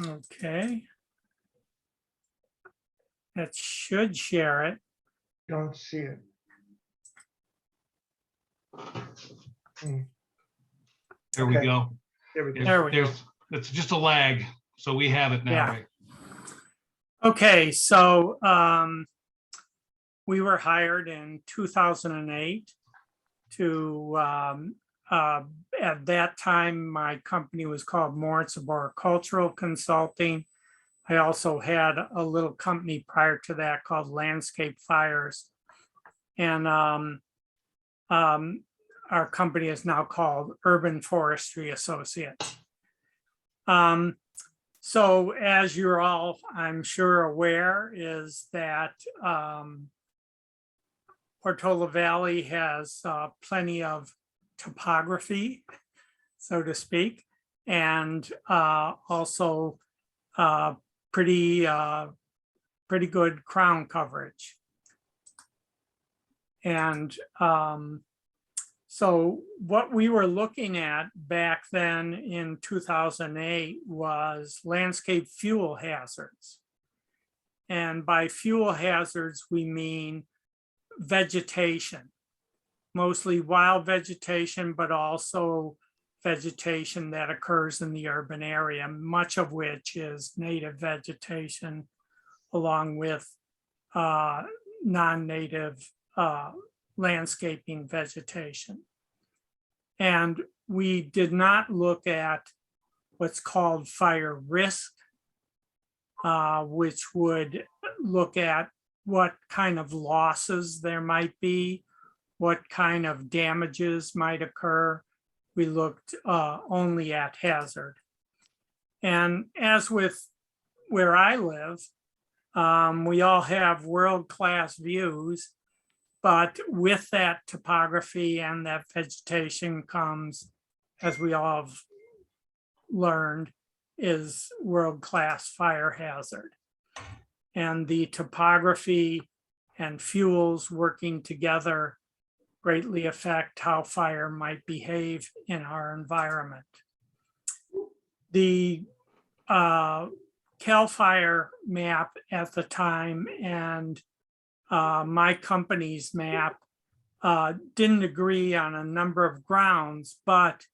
Okay. That should share it. Don't see it. There we Okay. go. There we go. There we go. It's just a lag, so we have it now. Yeah. Right? Okay, so we were hired in 2008 to, at that time, my company was called Lawrence Arboricultural Consulting. I also had a little company prior to that called Landscape Fires. And our company is now called Urban Forestry Associates. So as you're all, I'm sure, aware, is that Portola Valley has plenty of topography, so to speak, and also pretty good crown coverage. And so what we were looking at back then in 2008 was landscape fuel hazards. And by fuel hazards, we mean vegetation, mostly wild vegetation, but also vegetation that occurs in the urban area, much of which is native vegetation, along with non-native landscaping vegetation. And we did not look at what's called fire risk, which would look at what kind of losses there might be, what kind of damages might occur. We looked only at hazard. And as with where I live, we all have world-class views, but with that topography and that vegetation comes, as we all have learned, is world-class fire hazard. And the topography and fuels working together greatly affect how fire might behave in our environment. The CAL FIRE map at the time and my company's map didn't agree on a number of grounds, but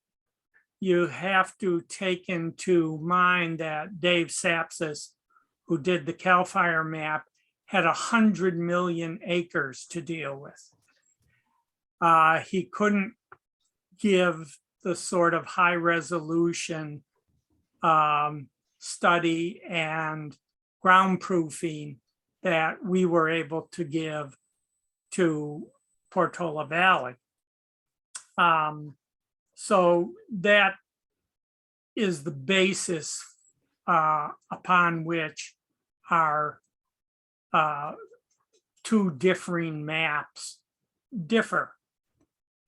you have to take into mind that Dave Sapsis, who did the CAL FIRE map, had 100 million acres to deal with. He couldn't give the sort of high resolution study and ground proofing that we were able to give to Portola Valley. So that is the basis upon which our two differing maps differ.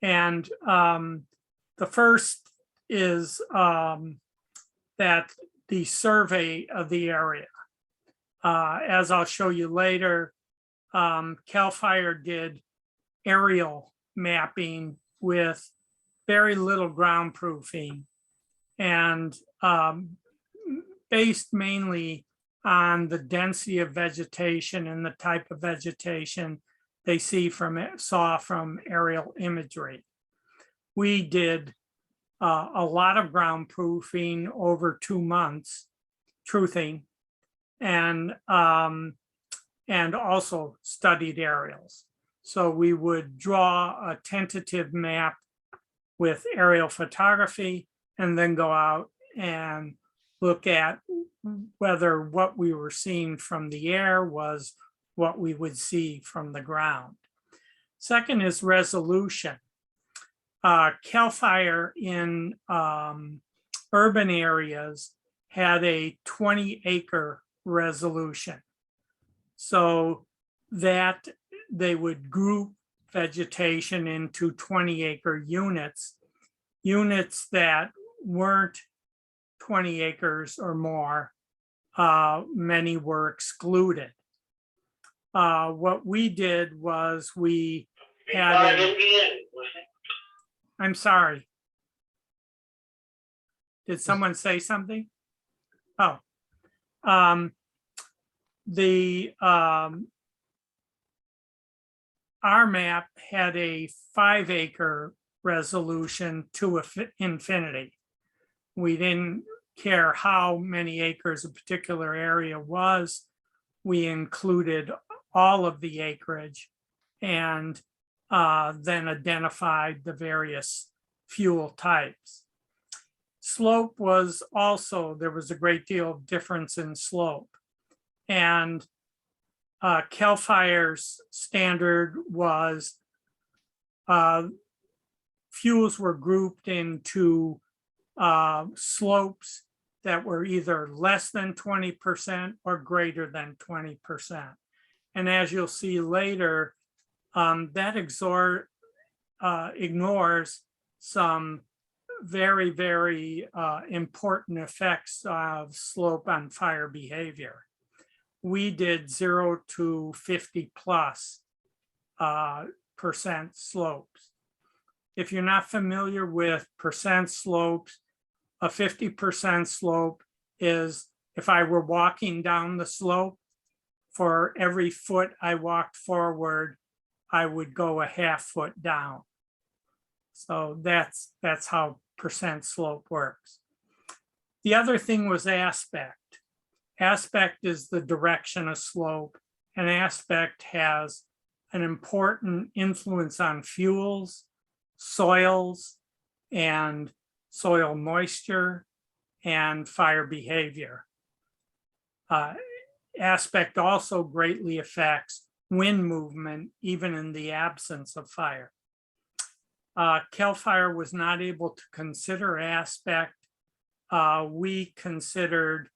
And the first is that the survey of the area. As I'll show you later, CAL FIRE did aerial mapping with very little ground proofing and based mainly on the density of vegetation and the type of vegetation they saw from aerial imagery. We did a lot of ground proofing over 2 months, truthing, and also studied aerials. So we would draw a tentative map with aerial photography and then go out and look at whether what we were seeing from the air was what we would see from the ground. Second is resolution. CAL FIRE in urban areas had a 20-acre resolution, so that they would group vegetation into 20-acre units that weren't 20 acres or more. Many were excluded. What we did was we had I'm sorry. Did someone say something? Oh, The RMAP had a 5-acre resolution to infinity. We didn't care how many acres a particular area was. We included all of the acreage and then identified the various fuel types. Slope was also, there was a great deal of difference in slope. And CAL FIRE's standard was fuels were grouped into slopes that were either less than 20% or greater than 20%. And as you'll see later, that ignores some very, very important effects of slope on fire behavior. We did 0 to 50 plus percent slopes. If you're not familiar with percent slopes, a 50% slope is if I were walking down the slope, for every foot I walked forward, I would go a half foot down. So that's how percent slope works. The other thing was aspect. Aspect is the direction of slope, and aspect has an important influence on fuels, soils, and soil moisture, and fire behavior. Aspect also greatly affects wind movement, even in the absence of fire. CAL FIRE was not able to consider aspect. We considered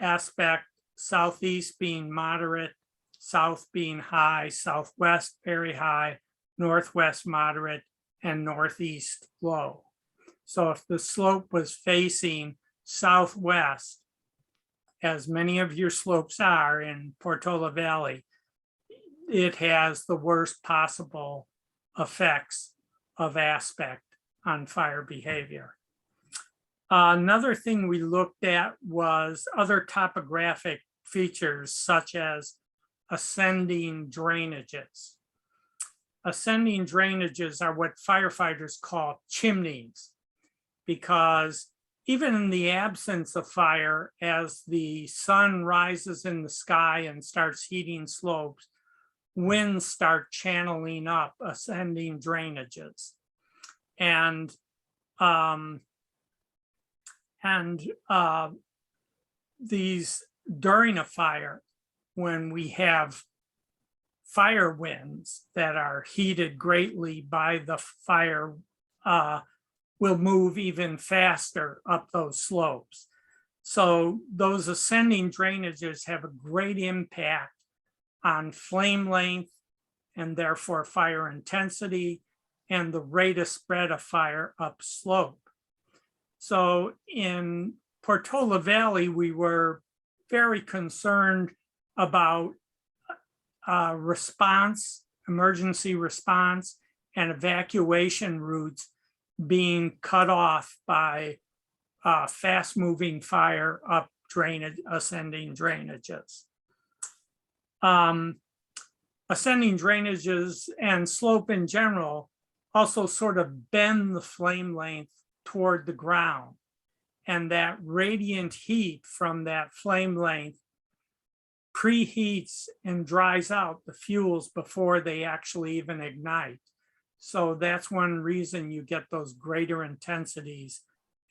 aspect southeast being moderate, south being high, southwest very high, northwest moderate, and northeast low. So if the slope was facing southwest, as many of your slopes are in Portola Valley, it has the worst possible effects of aspect on fire behavior. Another thing we looked at was other topographic features such as ascending drainages. Ascending drainages are what firefighters call chimneys, because even in the absence of fire, as the sun rises in the sky and starts heating slopes, winds start channeling up ascending drainages. And these during a fire, when we have fire winds that are heated greatly by the fire, will move even faster up those slopes. So those ascending drainages have a great impact on flame length and therefore fire intensity and the rate of spread of fire upslope. So in Portola Valley, we were very concerned about response, emergency response, and evacuation routes being cut off by fast-moving fire up ascending drainages. Ascending drainages and slope in general also sort of bend the flame length toward the ground, and that radiant heat from that flame length preheats and dries out the fuels before they actually even ignite. So that's one reason you get those greater intensities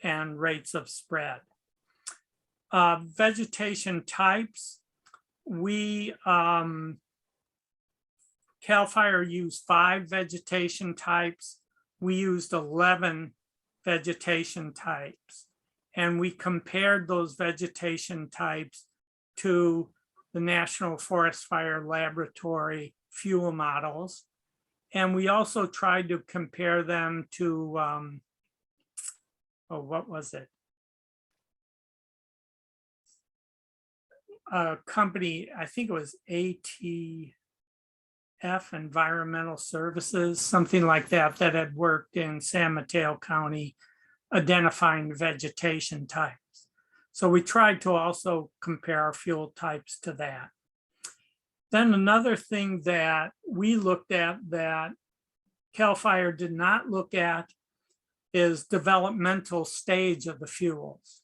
and rates of spread. Vegetation types, we, CAL FIRE used 5 vegetation types. We used 11 vegetation types. And we compared those vegetation types to the National Forest Fire Laboratory fuel models. And we also tried to compare them to, what was it? A company, I think it was ATF, Environmental Services, something like that, that had worked in San Mateo County identifying vegetation types. So we tried to also compare fuel types to that. Then another thing that we looked at that CAL FIRE did not look at is developmental stage of the fuels.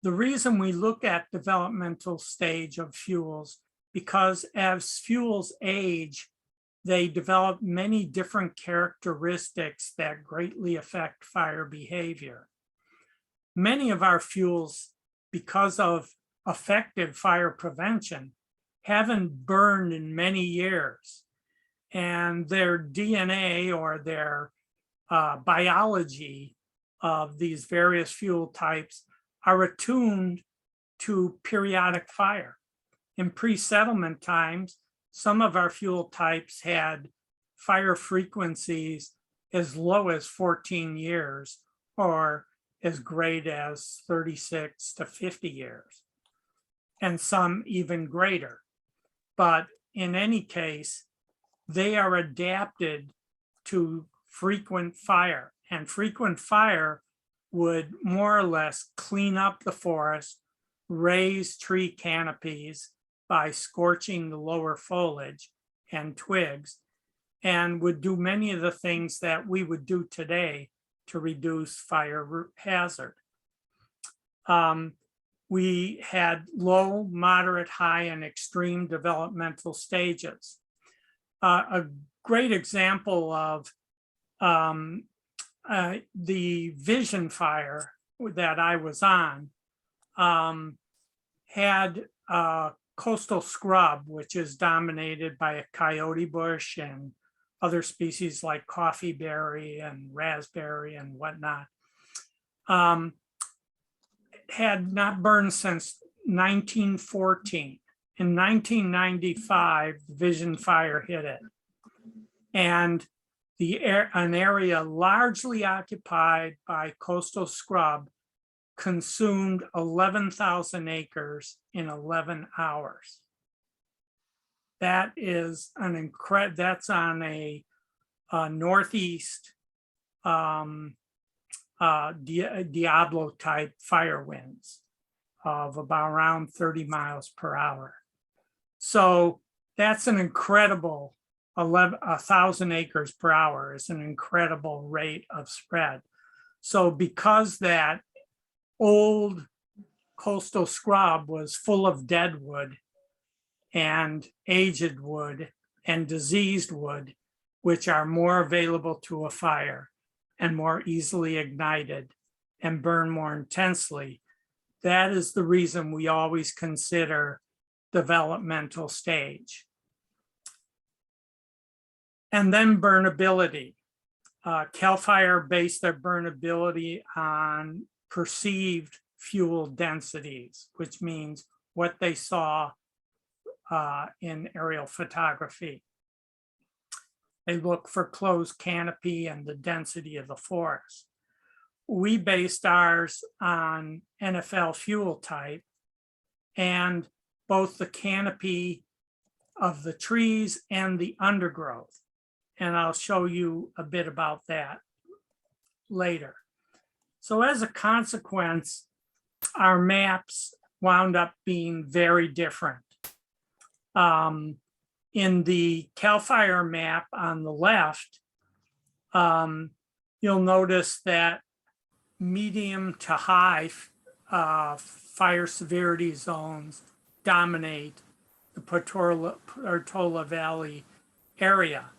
The reason we look at developmental stage of fuels, because as fuels age, they develop many different characteristics that greatly affect fire behavior. Many of our fuels, because of effective fire prevention, haven't burned in many years, and their DNA or their biology of these various fuel types are attuned to periodic fire. In pre-settlement times, some of our fuel types had fire frequencies as low as 14 years or as great as 36 to 50 years, and some even greater. But in any case, they are adapted to frequent fire, and frequent fire would more or less clean up the forest, raise tree canopies by scorching the lower foliage and twigs, and would do many of the things that we would do today to reduce fire hazard. We had low, moderate, high, and extreme developmental stages. A great example of the Vision fire that I was on had coastal scrub, which is dominated by a coyote bush and other species like coffeeberry and raspberry and whatnot. Had not burned since 1914. In 1995, the Vision fire hit it. And an area largely occupied by coastal scrub consumed 11,000 acres in 11 hours. That is an that's on a northeast Diablo type fire winds of about around 30 miles per hour. So that's an incredible 1,000 acres per hour is an incredible rate of spread. So because that old coastal scrub was full of dead wood and aged wood and diseased wood, which are more available to a fire and more easily ignited and burn more intensely, that is the reason we always consider developmental stage. And then burnability. CAL FIRE based their burnability on perceived fuel densities, which means what they saw in aerial photography. They look for closed canopy and the density of the forest. We based ours on NFL fuel type and both the canopy of the trees and the undergrowth. And I'll show you a bit about that later. So as a consequence, our maps wound up being very different. In the CAL FIRE map on the left, you'll notice that medium to high fire severity zones dominate the Portola Valley area.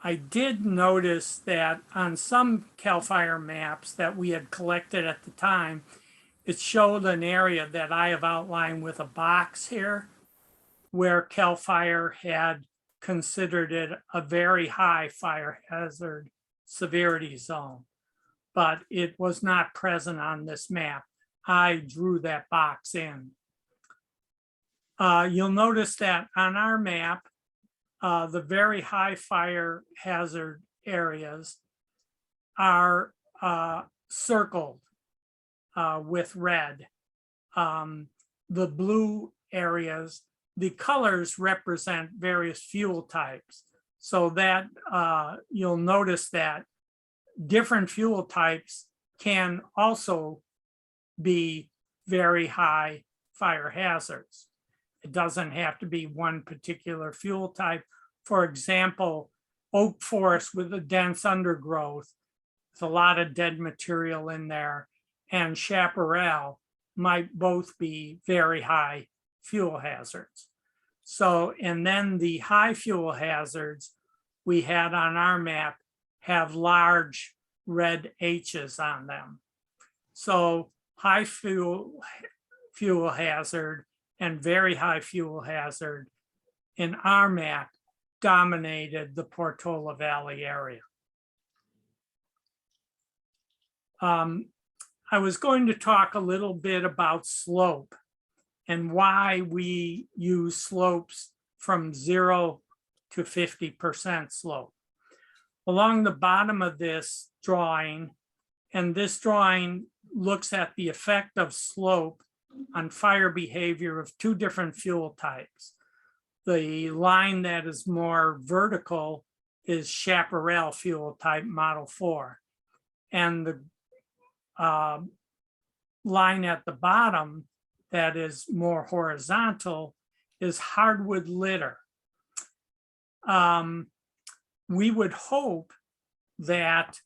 I did notice that on some CAL FIRE maps that we had collected at the time, it showed an area that I have outlined with a box here, where CAL FIRE had considered it a very high fire hazard severity zone, but it was not present on this map. I drew that box in. You'll notice that on our map, the very high fire hazard areas are circled with red. The blue areas, the colors represent various fuel types, so that you'll notice that different fuel types can also be very high fire hazards. It doesn't have to be one particular fuel type. For example, oak forest with a dense undergrowth, there's a lot of dead material in there, and chaparral might both be very high fuel hazards. So, and then the high fuel hazards we had on our map have large red H's on them. So high fuel hazard and very high fuel hazard in our map dominated the Portola Valley area. I was going to talk a little bit about slope and why we use slopes from 0 to 50% slope. Along the bottom of this drawing, and this drawing looks at the effect of slope on fire behavior of two different fuel types. The line that is more vertical is chaparral fuel type Model 4. And the line at the bottom that is more horizontal is hardwood litter. We would hope that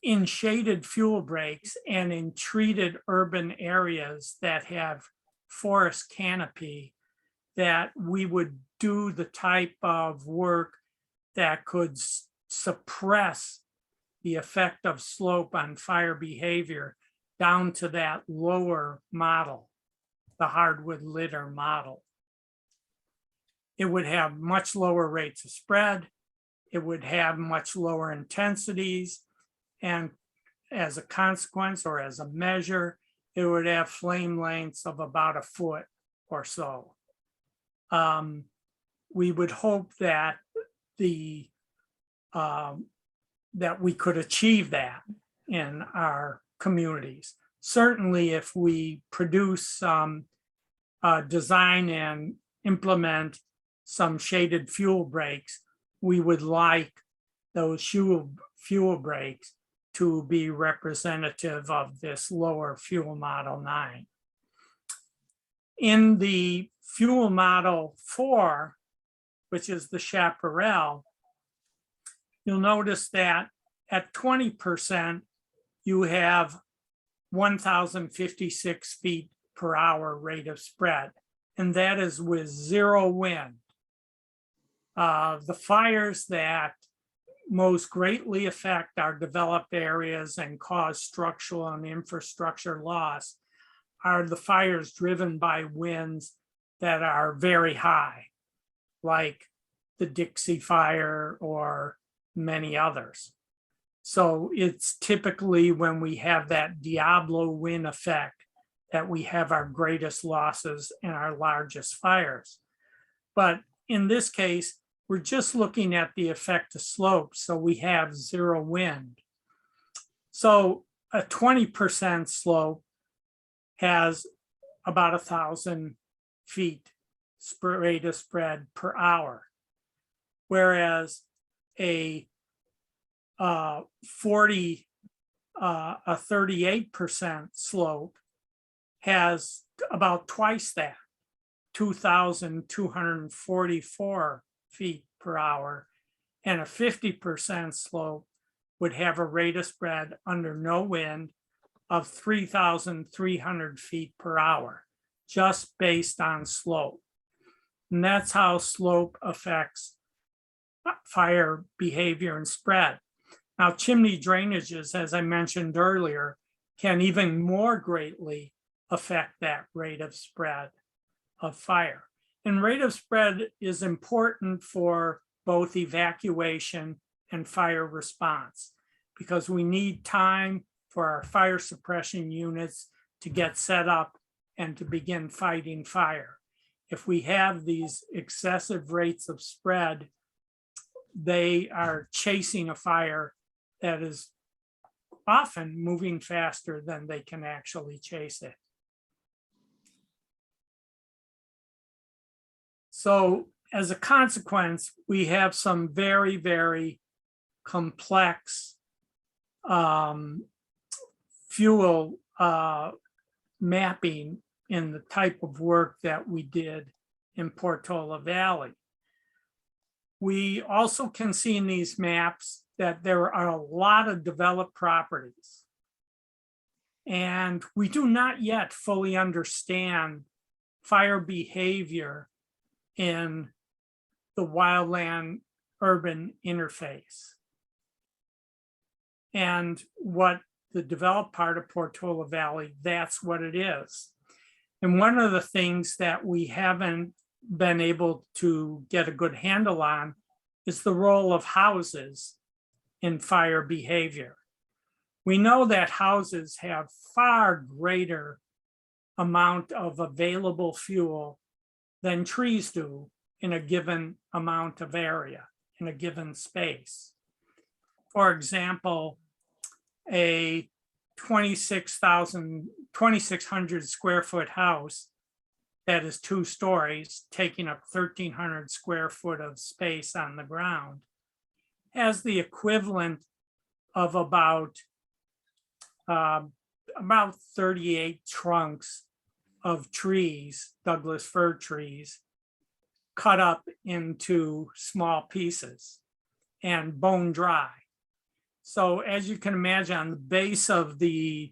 in shaded fuel breaks and in treated urban areas that have forest canopy, that we would do the type of work that could suppress the effect of slope on fire behavior down to that lower model, the hardwood litter model. It would have much lower rates of spread. It would have much lower intensities. And as a consequence or as a measure, it would have flame lengths of about a foot or so. We would hope that that we could achieve that in our communities. Certainly, if we produce design and implement some shaded fuel breaks, we would like those fuel breaks to be representative of this lower fuel model 9. In the fuel model 4, which is the chaparral, you'll notice that at 20%, you have 1,056 feet per hour rate of spread, and that is with 0 wind. The fires that most greatly affect our developed areas and cause structural and infrastructure loss are the fires driven by winds that are very high, like the Dixie Fire or many others. So it's typically when we have that Diablo wind effect that we have our greatest losses and our largest fires. But in this case, we're just looking at the effect of slope, so we have 0 wind. So a 20% slope has about 1,000 feet rate of spread per hour, whereas a 38% slope has about twice that, 2,244 feet per hour, and a 50% slope would have a rate of spread under no wind of 3,300 feet per hour, just based on slope. And that's how slope affects fire behavior and spread. Now, chimney drainages, as I mentioned earlier, can even more greatly affect that rate of spread of fire. And rate of spread is important for both evacuation and fire response, because we need time for our fire suppression units to get set up and to begin fighting fire. If we have these excessive rates of spread, they are chasing a fire that is often moving faster than they can actually chase it. So as a consequence, we have some very, very complex fuel mapping in the type of work that we did in Portola Valley. We also can see in these maps that there are a lot of developed properties. And we do not yet fully understand fire behavior in the wildland urban interface. And what the developed part of Portola Valley, that's what it is. And one of the things that we haven't been able to get a good handle on is the role of houses in fire behavior. We know that houses have far greater amount of available fuel than trees do in a given amount of area, in a given space. For example, a 2,600 square foot house that is 2 stories, taking up 1,300 square foot of space on the ground, has the equivalent of about 38 trunks of trees, Douglas fir trees, cut up into small pieces and bone dry. So as you can imagine, on the base of the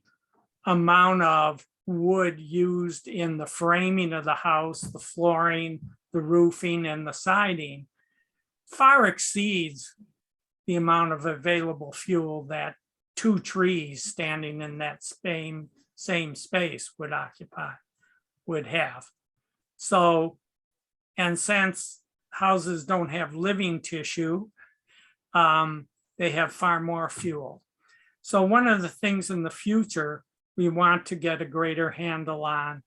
amount of wood used in the framing of the house, the flooring, the roofing, and the siding far exceeds the amount of available fuel that 2 trees standing in that same space would have. So, and since houses don't have living tissue, they have far more fuel. So one of the things in the future we want to get a greater handle on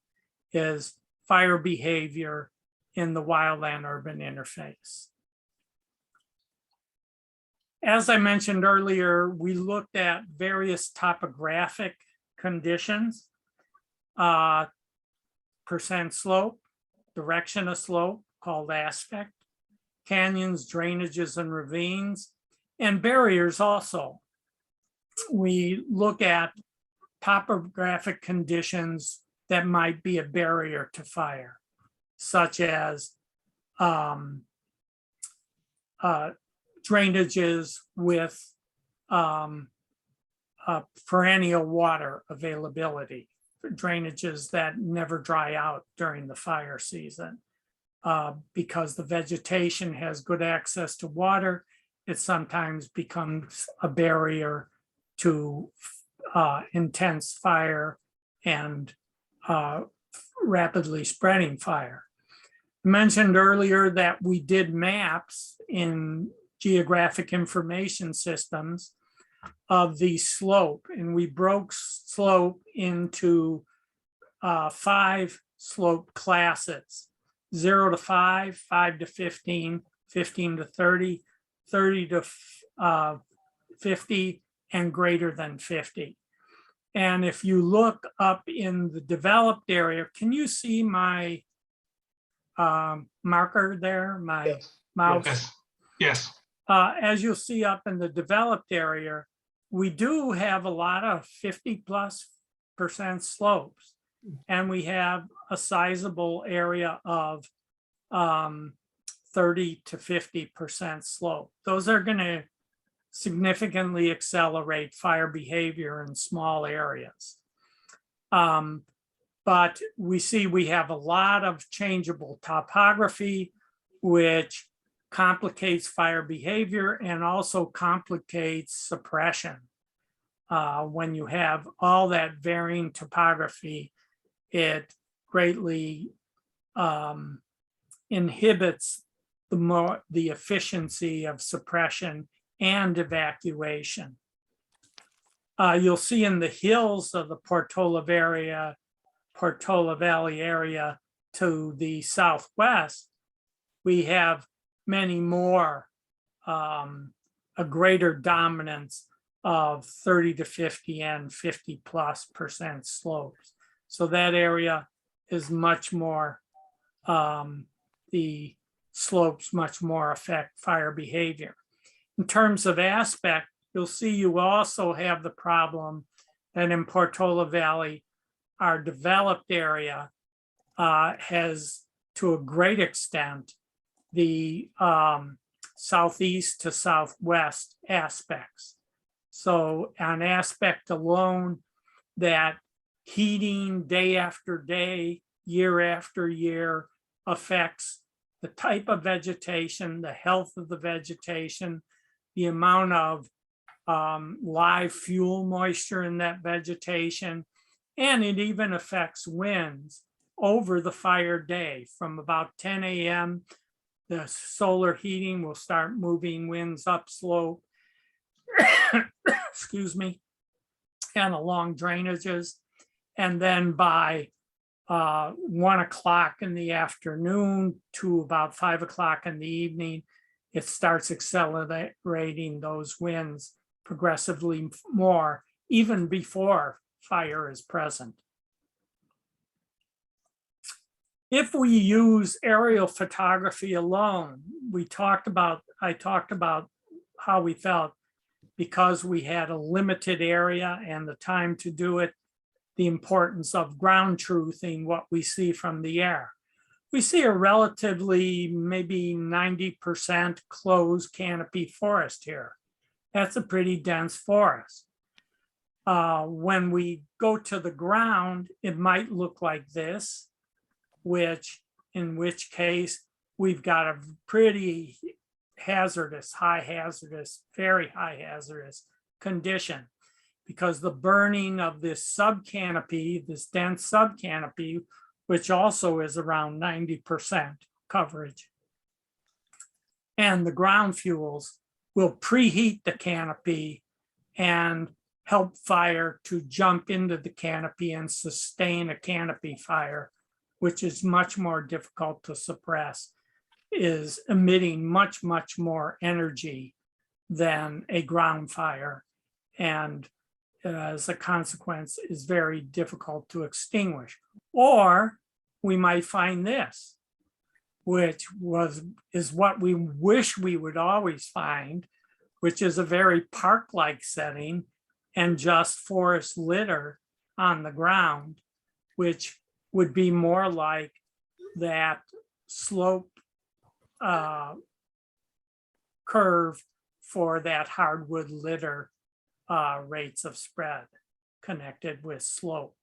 is fire behavior in the wildland urban interface. As I mentioned earlier, we looked at various topographic conditions, percent slope, direction of slope called aspect, canyons, drainages, and ravines, and barriers also. We look at topographic conditions that might be a barrier to fire, such as drainages with perennial water availability, drainages that never dry out during the fire season. Because the vegetation has good access to water, it sometimes becomes a barrier to intense fire and rapidly spreading fire. I mentioned earlier that we did maps in geographic information systems of the slope, and we broke slope into 5 slope classes: 0 to 5, 5 to 15, 15 to 30, 30 to 50, and greater than 50. And if you look up in the developed area, can you see my marker there, my mouse? Yes. Yes. As you'll see up in the developed area, we do have a lot of 50+% slopes, and we have a sizable area of 30 to 50% slope. Those are going to significantly accelerate fire behavior in small areas. But we see we have a lot of changeable topography, which complicates fire behavior and also complicates suppression. When you have all that varying topography, it greatly inhibits the efficiency of suppression and evacuation. You'll see in the hills of the Portola Valley area to the southwest, we have many more, a greater dominance of 30 to 50 and 50+% slopes. So that area is much more, the slopes much more affect fire behavior. In terms of aspect, you'll see you also have the problem that in Portola Valley, our developed area has, to a great extent, the southeast to southwest aspects. So an aspect alone that heating day after day, year after year affects the type of vegetation, the health of the vegetation, the amount of live fuel moisture in that vegetation, and it even affects winds over the fire day. From about 10 a.m., the solar heating will start moving winds upslope, excuse me, and along drainages. And then by 1 o'clock in the afternoon to about 5 o'clock in the evening, it starts accelerating those winds progressively more, even before fire is present. If we use aerial photography alone, I talked about how we felt because we had a limited area and the time to do it, the importance of ground truthing what we see from the air. We see a relatively maybe 90% closed canopy forest here. That's a pretty dense forest. When we go to the ground, it might look like this, in which case we've got a pretty hazardous, very high hazardous condition, because the burning of this subcanopy, this dense subcanopy, which also is around 90% coverage, and the ground fuels will preheat the canopy and help fire to jump into the canopy and sustain a canopy fire, which is much more difficult to suppress, is emitting much, much more energy than a ground fire. And as a consequence, is very difficult to extinguish. Or we might find this, which is what we wish we would always find, which is a very park-like setting and just forest litter on the ground, which would be more like that slope curve for that hardwood litter rates of spread connected with slope.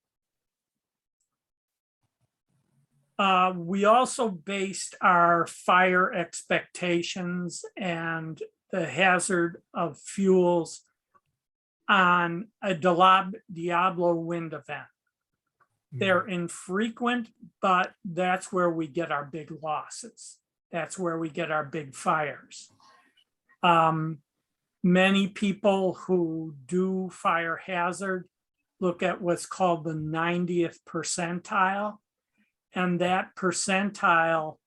We also based our fire expectations and the hazard of fuels on a Diablo wind event. They're infrequent, but that's where we get our big losses. That's where we get our big fires. Many people who do fire hazard look at what's called the 90th percentile. And that percentile,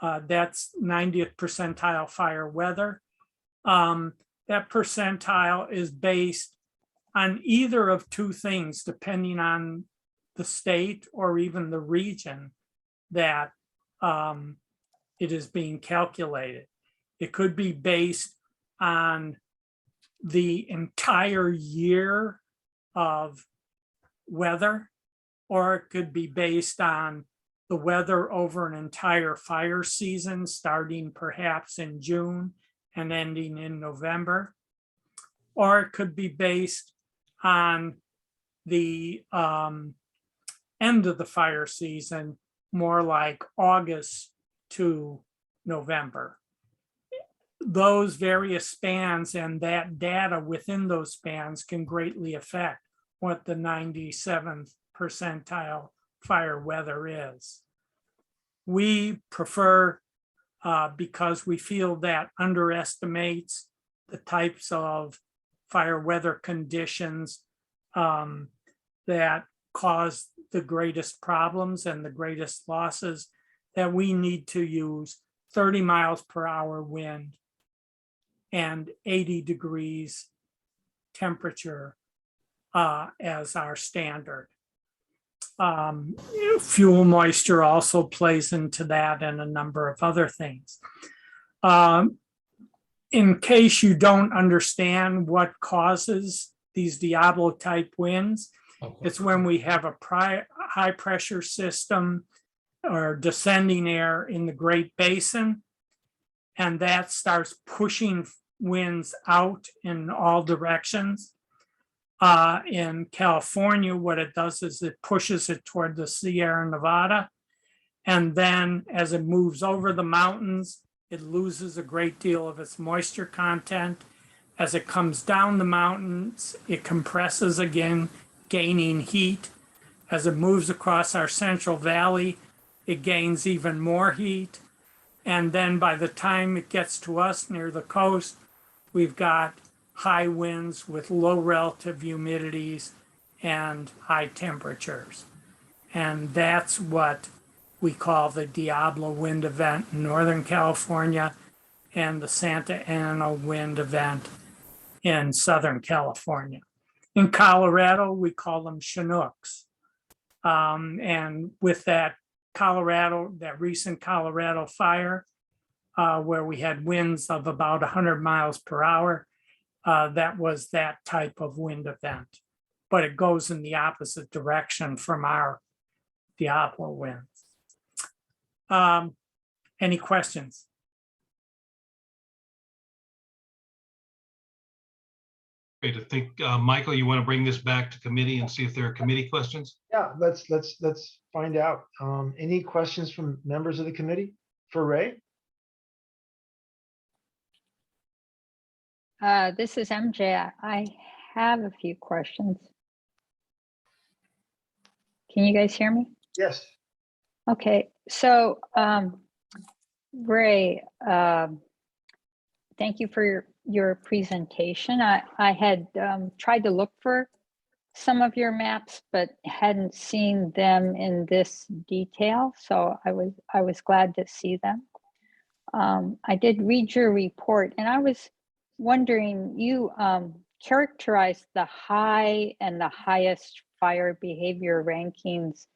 that's 90th percentile fire weather. That percentile is based on either of two things, depending on the state or even the region that it is being calculated. It could be based on the entire year of weather, or it could be based on the weather over an entire fire season, starting perhaps in June and ending in November. Or it could be based on the end of the fire season, more like August to November. Those various spans and that data within those spans can greatly affect what the 97th percentile fire weather is. We prefer, because we feel that underestimates the types of fire weather conditions that cause the greatest problems and the greatest losses, that we need to use 30 miles per hour wind and 80 degrees temperature as our standard. Fuel moisture also plays into that, and a number of other things. In case you don't understand what causes these Diablo type winds. Oh, It's when we have a high pressure system or descending air in the Great Basin. And that starts pushing winds out in all directions. In California, what it does is it pushes it toward the Sierra Nevada. And then as it moves over the mountains, it loses a great deal of its moisture content. As it comes down the mountains, it compresses again, gaining heat. As it moves across our Central Valley, it gains even more heat. And then by the time it gets to us near the coast, we've got high winds with low relative humidities and high temperatures. And that's what we call the Diablo wind event in Northern California and the Santa Ana wind event in Southern California. In Colorado, we call them Chinooks. And with that recent Colorado fire, where we had winds of about 100 miles per hour, that was that type of wind event. But it goes in the opposite direction from our Diablo winds. Any questions? Great. I think, Michael, you want to bring this back to committee and see if there are committee questions? Yeah, let's find out. Any questions from members of the committee for Ray? This is MJ. I have a few questions. Can you guys hear me? Yes. Okay, so Ray, thank you for your presentation. I had tried to look for some of your maps, but hadn't seen them in this detail, so I was glad to see them. I did read your report, and I was wondering, you characterized the high and the highest fire behavior rankings.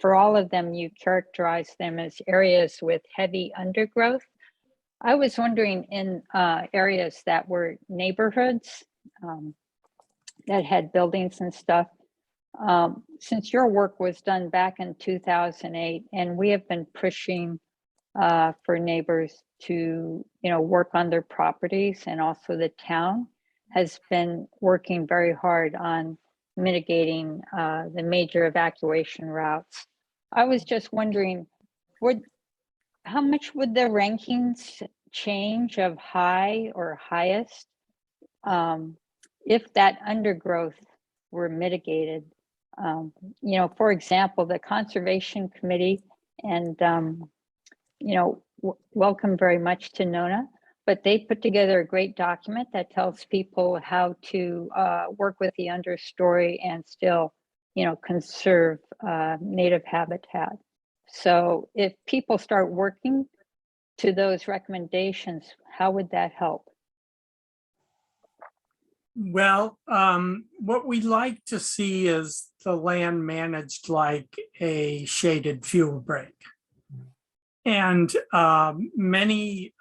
For all of them, you characterized them as areas with heavy undergrowth. I was wondering in areas that were neighborhoods that had buildings and stuff, since your work was done back in 2008, and we have been pushing for neighbors to, work on their properties, and also the town has been working very hard on mitigating the major evacuation routes. I was just wondering, how much would the rankings change of high or highest if that undergrowth were mitigated? For example, the Conservation Committee, and welcome very much to Nona, but they put together a great document that tells people how to work with the understory and still, conserve native habitat. So if people start working to those recommendations, how would that help? Well, what we'd like to see is the land managed like a shaded fuel break. And many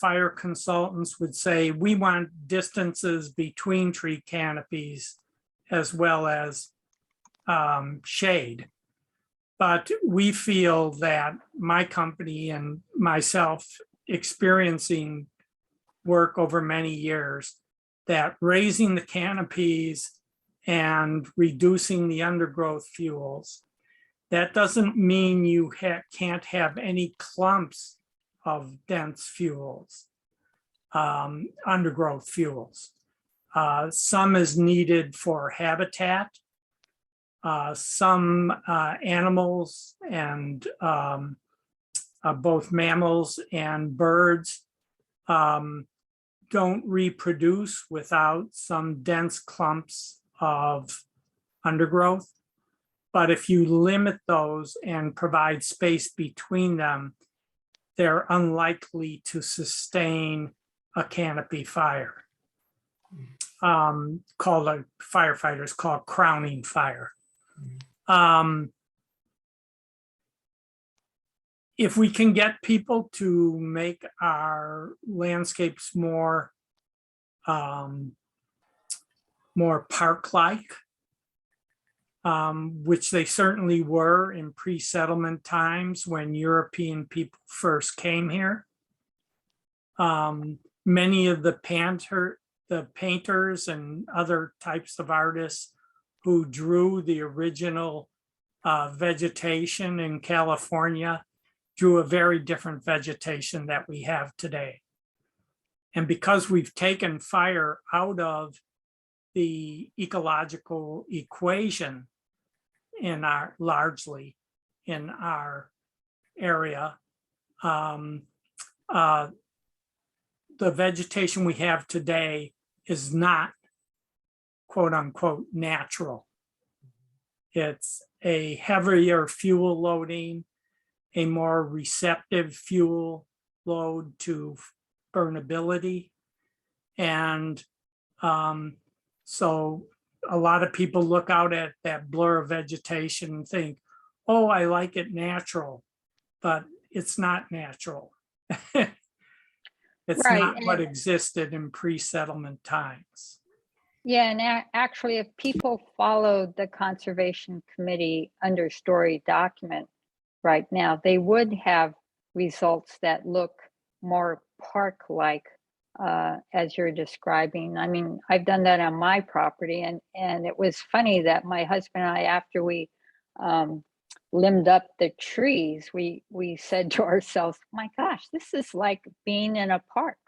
fire consultants would say, we want distances between tree canopies as well as shade. But we feel that my company and myself experiencing work over many years, that raising the canopies and reducing the undergrowth fuels, that doesn't mean you can't have any clumps of dense fuels, undergrowth fuels. Some is needed for habitat. Some animals and both mammals and birds don't reproduce without some dense clumps of undergrowth. But if you limit those and provide space between them, they're unlikely to sustain a canopy fire. Firefighters call crowning fire. If we can get people to make our landscapes more more park-like, which they certainly were in pre-settlement times when European people first came here. Many of the painters and other types of artists who drew the original vegetation in California drew a very different vegetation that we have today. And because we've taken fire out of the ecological equation largely in our area, the vegetation we have today is not quote unquote natural. It's a heavier fuel loading, a more receptive fuel load to burnability. And so a lot of people look out at that blur of vegetation and think, oh, I like it natural, but it's not natural. It's Right, not what and- existed in pre-settlement times. Yeah, and actually, if people followed the Conservation Committee understory document right now, they would have results that look more park-like as you're describing. I mean, I've done that on my property, and it was funny that my husband and I, after we limbed up the trees, we said to ourselves, my gosh, this is like being in a park.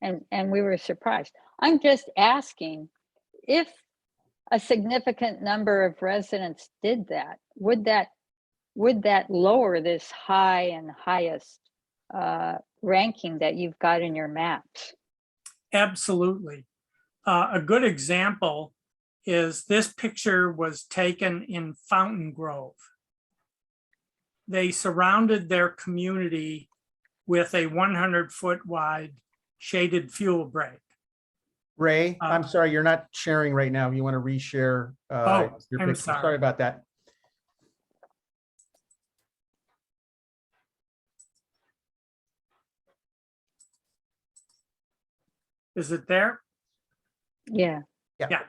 And we were surprised. I'm just asking, if a significant number of residents did that, would that lower this high and highest ranking that you've got in your maps? Absolutely. A good example is this picture was taken in Fountain Grove. They surrounded their community with a 100-foot wide shaded fuel break. Ray, I'm sorry, you're not sharing right now. You want to reshare Oh, your I'm picture. sorry. Sorry about that. Is it there? Yeah. Yeah. Yeah.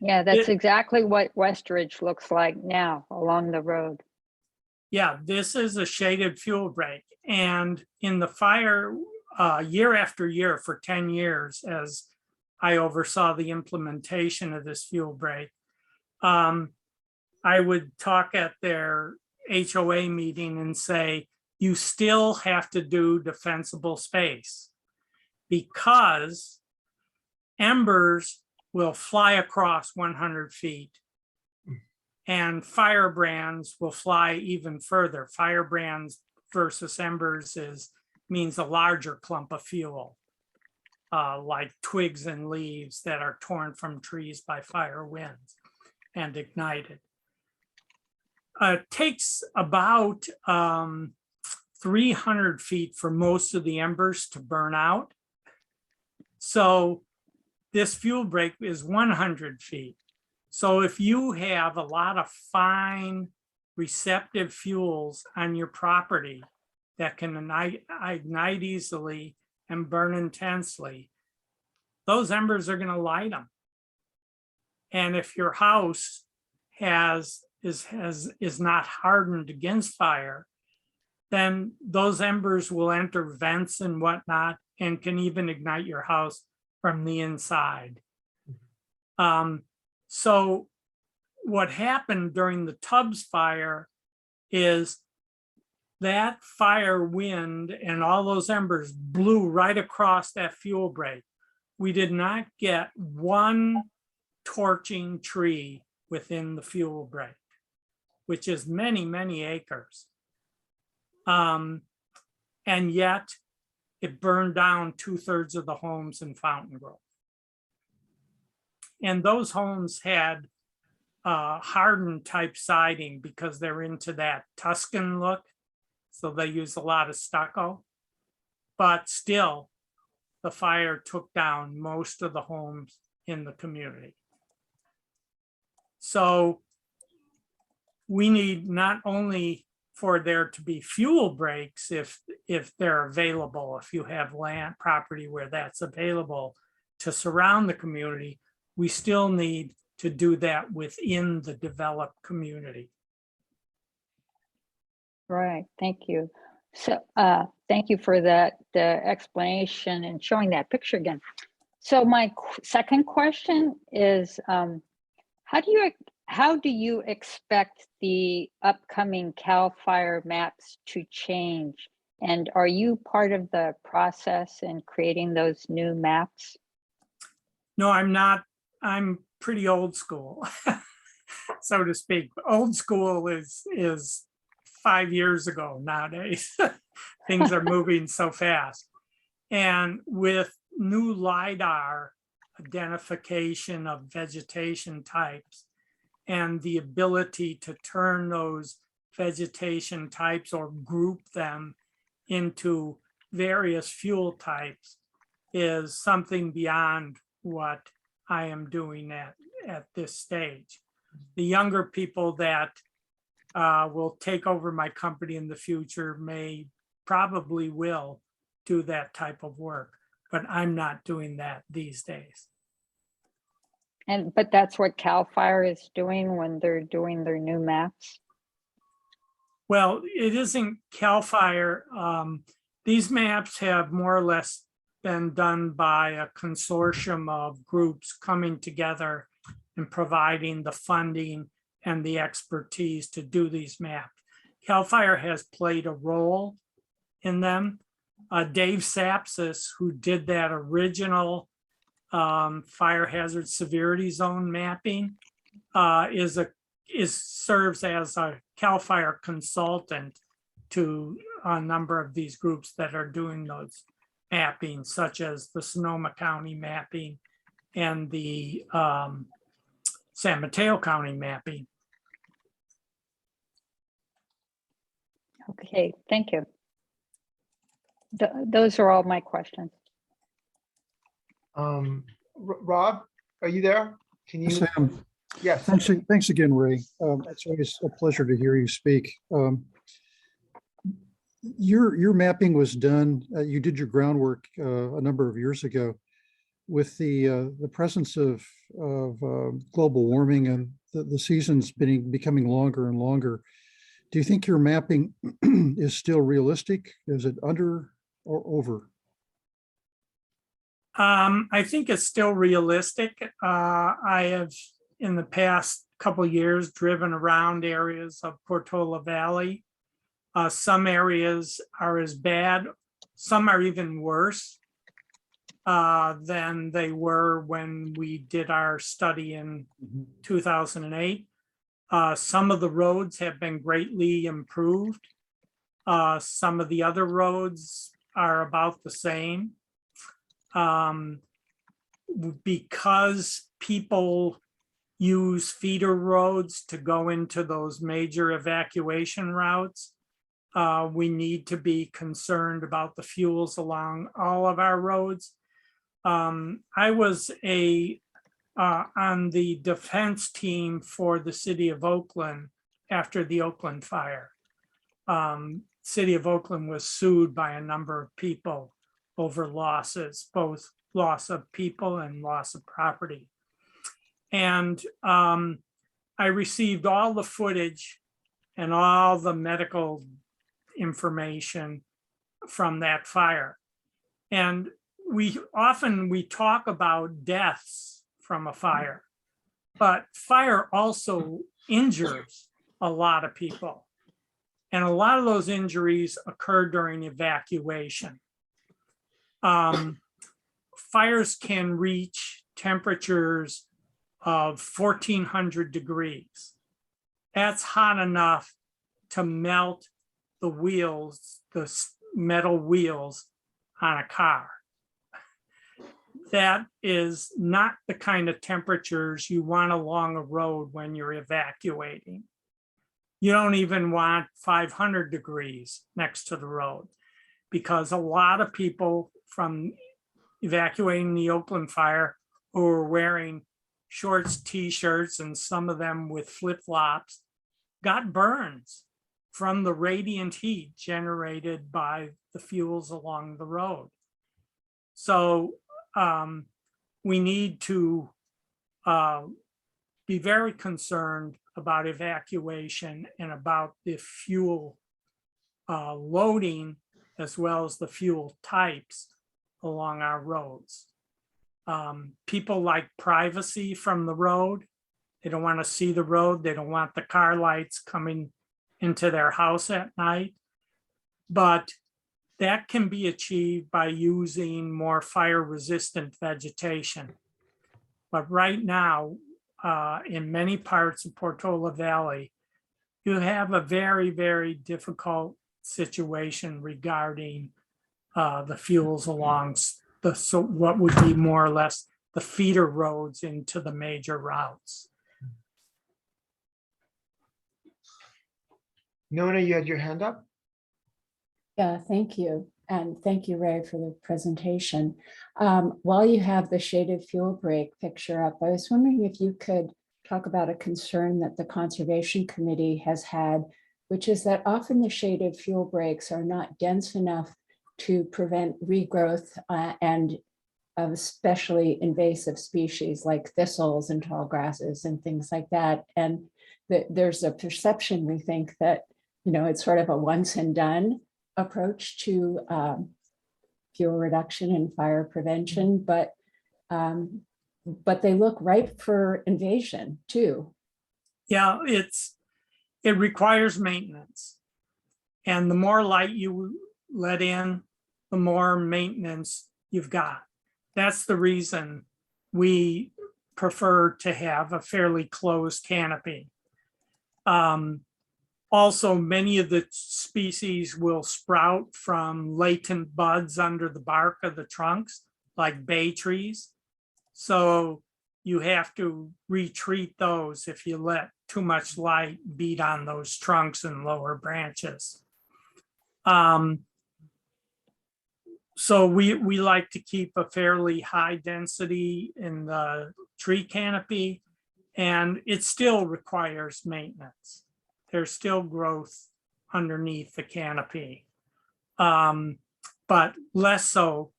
Yeah, that's It- exactly what Westridge looks like now along the road. Yeah, this is a shaded fuel break. And in the fire, year after year for 10 years, as I oversaw the implementation of this fuel break, I would talk at their HOA meeting and say, you still have to do defensible space because embers will fly across 100 feet and firebrands will fly even further. Firebrands versus embers means a larger clump of fuel, like twigs and leaves that are torn from trees by fire winds and ignited. It takes about 300 feet for most of the embers to burn out. So this fuel break is 100 feet. So if you have a lot of fine receptive fuels on your property that can ignite easily and burn intensely, those embers are going to light them. And if your house is not hardened against fire, then those embers will enter vents and whatnot and can even ignite your house from the inside. So what happened during the Tubbs fire is that fire wind and all those embers blew right across that fuel break. We did not get one torching tree within the fuel break, which is many, many acres. And yet it burned down 2/3 of the homes in Fountain Grove. And those homes had hardened type siding because they're into that Tuscan look. So they use a lot of stucco, but still the fire took down most of the homes in the community. So we need not only for there to be fuel breaks if they're available, if you have land property where that's available to surround the community, we still need to do that within the developed community. Right, thank you. So, thank you for that explanation and showing that picture again. So my second question is, how do you expect the upcoming CAL FIRE maps to change? And are you part of the process in creating those new maps? No, I'm not. I'm pretty old school, so to speak. Old school is 5 years ago nowadays. Things are moving so fast. And with new LiDAR identification of vegetation types and the ability to turn those vegetation types or group them into various fuel types is something beyond what I am doing at this stage. The younger people that will take over my company in the future probably will do that type of work, but I'm not doing that these days. But that's what CAL FIRE is doing when they're doing their new maps? Well, it isn't CAL FIRE. These maps have more or less been done by a consortium of groups coming together and providing the funding and the expertise to do these maps. CAL FIRE has played a role in them. Dave Sapsis, who did that original fire hazard severity zone mapping, serves as a CAL FIRE consultant to a number of these groups that are doing those mapping, such as the Sonoma County mapping and the San Mateo County mapping. Okay, thank you. Those are all my questions. Rob, are you there? Can you? Sam, Yes. thanks again, Ray. It's always a pleasure to hear you speak. Your mapping was done, you did your groundwork a number of years ago with the presence of global warming and the seasons becoming longer and longer. Do you think your mapping is still realistic? Is it under or over? I think it's still realistic. I have, in the past couple of years, driven around areas of Portola Valley. Some areas are as bad, some are even worse than they were when we did our study in 2008. Some of the roads have been greatly improved. Some of the other roads are about the same. Because people use feeder roads to go into those major evacuation routes, we need to be concerned about the fuels along all of our roads. I was on the defense team for the city of Oakland after the Oakland fire. City of Oakland was sued by a number of people over losses, both loss of people and loss of property. And I received all the footage and all the medical information from that fire. And we talk about deaths from a fire, but fire also injures a lot of people. And a lot of those injuries occur during evacuation. Fires can reach temperatures of 1400 degrees. That's hot enough to melt the wheels, the metal wheels on a car. That is not the kind of temperatures you want along a road when you're evacuating. You don't even want 500 degrees next to the road, because a lot of people from evacuating the Oakland fire who were wearing shorts, t-shirts, and some of them with flip-flops got burns from the radiant heat generated by the fuels along the road. So we need to be very concerned about evacuation and about the fuel loading as well as the fuel types along our roads. People like privacy from the road. They don't want to see the road. They don't want the car lights coming into their house at night. But that can be achieved by using more fire resistant vegetation. But right now, in many parts of Portola Valley, you have a very, very difficult situation regarding the fuels along so what would be more or less the feeder roads into the major routes. Nona, you had your hand up? Yeah, thank you. And thank you, Ray, for the presentation. While you have the shaded fuel break picture up, I was wondering if you could talk about a concern that the Conservation Committee has had, which is that often the shaded fuel breaks are not dense enough to prevent regrowth and of especially invasive species like thistles and tall grasses and things like that. And there's a perception, we think, that it's sort of a once and done approach to fuel reduction and fire prevention, but they look ripe for invasion too. Yeah, it requires maintenance. And the more light you let in, the more maintenance you've got. That's the reason we prefer to have a fairly closed canopy. Also, many of the species will sprout from latent buds under the bark of the trunks, like bay trees. So you have to retreat those if you let too much light beat on those trunks and lower branches. So we like to keep a fairly high density in the tree canopy, and it still requires maintenance. There's still growth underneath the canopy, but less so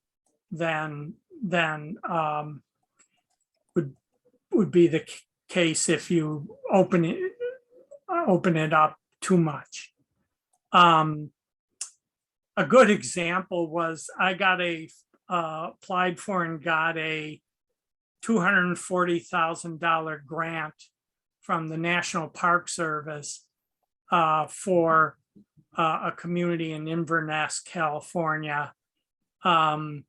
than would be the case if you open it up too much. A good example was I got applied for and got a $240,000 grant from the National Park Service for a community in Inverness, California, to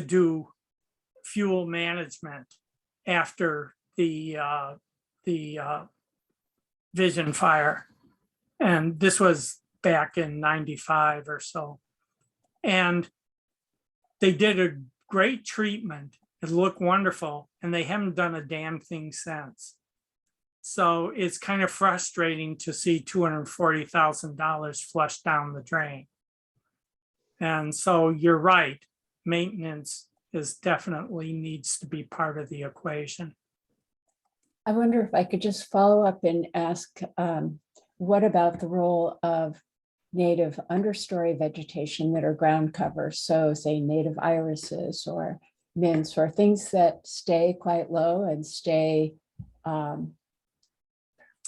do fuel management after the Vision Fire. And this was back in '95 or so. And they did a great treatment. It looked wonderful, and they haven't done a damn thing since. So it's kind of frustrating to see $240,000 flushed down the drain. And so you're right, maintenance is definitely needs to be part of the equation. I wonder if I could just follow up and ask, what about the role of native understory vegetation that are ground cover? So say native irises or mints or things that stay quite low and stay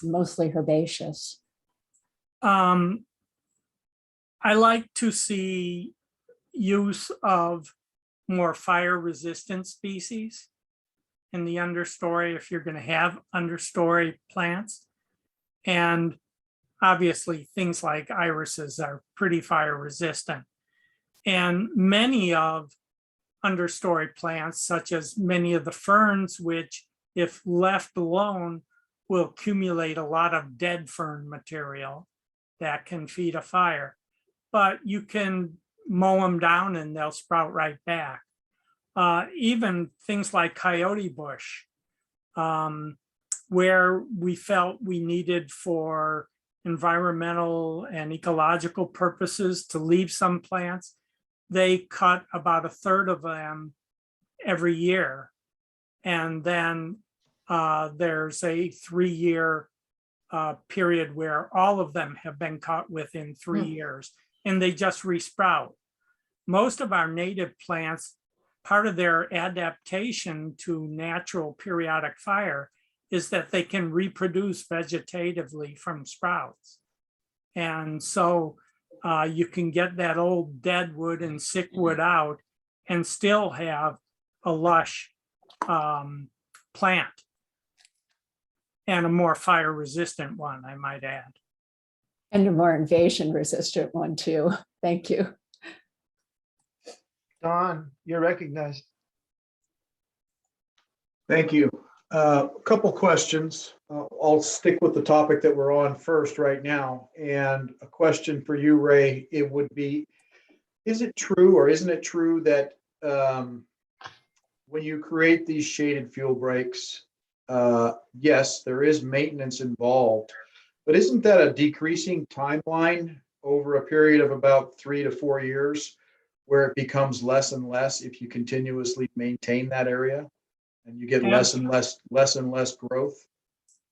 mostly herbaceous. I like to see use of more fire resistant species in the understory if you're going to have understory plants. And obviously things like irises are pretty fire resistant. And many of understory plants, such as many of the ferns, which if left alone will accumulate a lot of dead fern material that can feed a fire. But you can mow them down and they'll sprout right back. Even things like coyote bush, where we felt we needed for environmental and ecological purposes to leave some plants, they cut about a third of them every year. And then there's a 3-year period where all of them have been cut within 3 years, and they just resprout. Most of our native plants part of their adaptation to natural periodic fire is that they can reproduce vegetatively from sprouts. And so you can get that old dead wood and sick wood out and still have a lush plant. And a more fire resistant one, I might add. And a more invasion resistant one too. Thank you. Don, you're recognized. Thank you. A couple questions. I'll stick with the topic that we're on first right now. And a question for you, Ray, it would be, is it true or isn't it true that when you create these shaded fuel breaks, yes, there is maintenance involved, but isn't that a decreasing timeline over a period of about 3 to 4 years where it becomes less and less if you continuously maintain that area and you get less and less growth?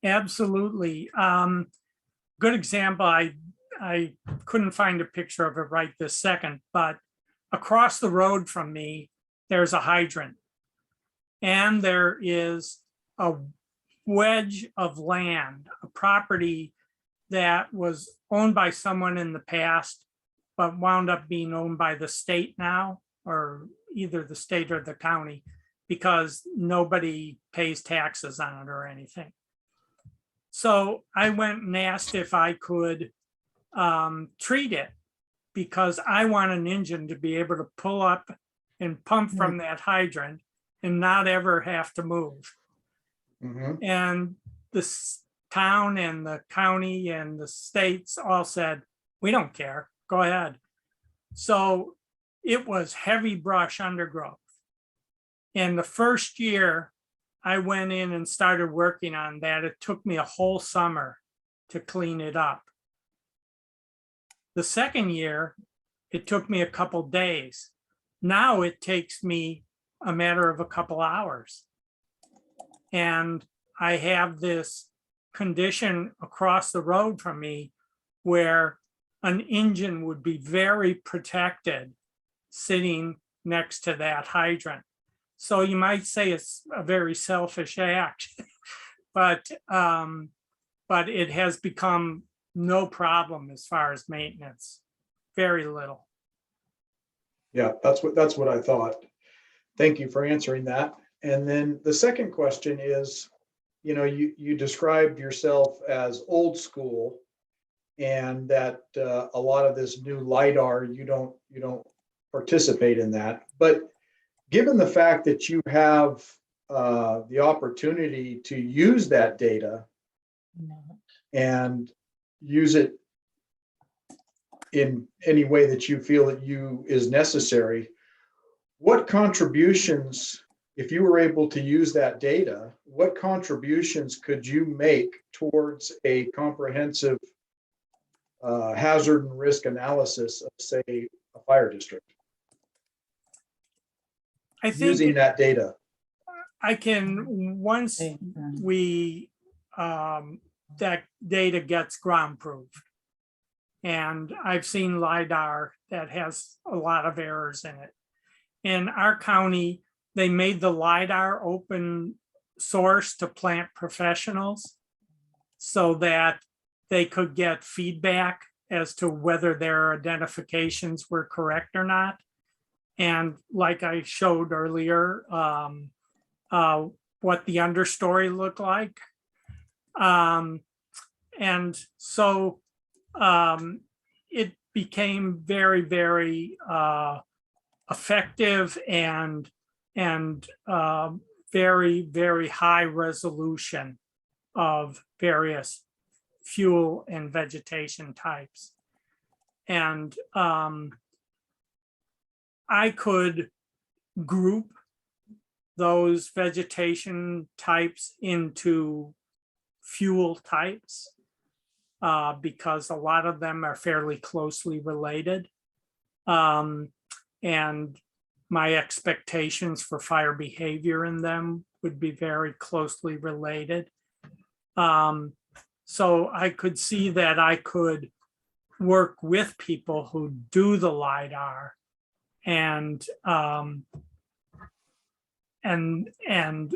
Absolutely. Good example. I couldn't find a picture of it right this second, but across the road from me, there's a hydrant. And there is a wedge of land, a property that was owned by someone in the past, but wound up being owned by the state now, or either the state or the county, because nobody pays taxes on it or anything. So I went and asked if I could treat it, because I want an engine to be able to pull up and pump from that hydrant and not ever have to move. Mhm. And the town and the county and the states all said, we don't care, go ahead. So it was heavy brush undergrowth. And the first year I went in and started working on that, it took me a whole summer to clean it up. The second year, it took me a couple days. Now it takes me a matter of a couple hours. And I have this condition across the road from me where an engine would be very protected sitting next to that hydrant. So you might say it's a very selfish act, but it has become no problem as far as maintenance, very little. Yeah, that's what I thought. Thank you for answering that. And then the second question is, you described yourself as old school, and that a lot of this new LiDAR, you don't participate in that. But given the fact that you have the opportunity to use that data and use it in any way that you feel that is necessary, what contributions, if you were able to use that data, what contributions could you make towards a comprehensive hazard and risk analysis of, say, a fire district? I think using that data. I can, once we, that data gets ground proofed. And I've seen LiDAR that has a lot of errors in it. In our county, they made the LiDAR open source to plant professionals so that they could get feedback as to whether their identifications were correct or not. And like I showed earlier, what the understory looked like. And so it became very, very effective and very, very high resolution of various fuel and vegetation types. And I could group those vegetation types into fuel types because a lot of them are fairly closely related. And my expectations for fire behavior in them would be very closely related. So I could see that I could work with people who do the LiDAR and and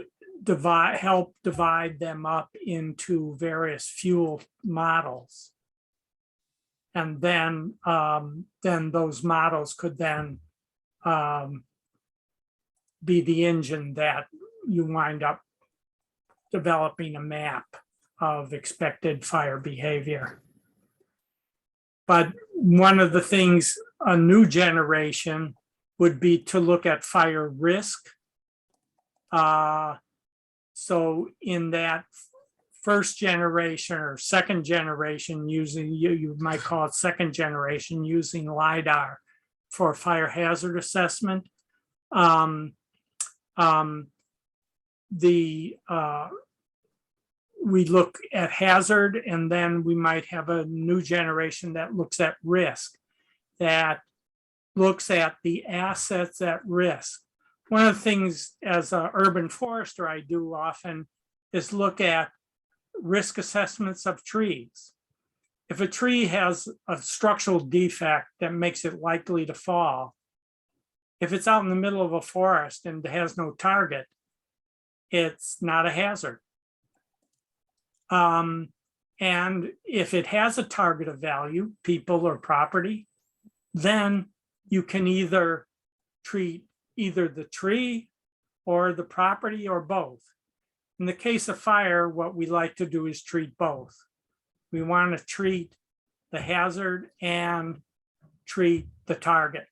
help divide them up into various fuel models. And then those models could then be the engine that you wind up developing a map of expected fire behavior. But one of the things a new generation would be to look at fire risk. So in that first generation or second generation, using you might call it second generation, using LiDAR for fire hazard assessment. We look at hazard, and then we might have a new generation that looks at risk, that looks at the assets at risk. One of the things as an urban forester I do often is look at risk assessments of trees. If a tree has a structural defect that makes it likely to fall, if it's out in the middle of a forest and has no target, it's not a hazard. And if it has a target of value, people or property, then you can either treat either the tree or the property or both. In the case of fire, what we like to do is treat both. We want to treat the hazard and treat the target.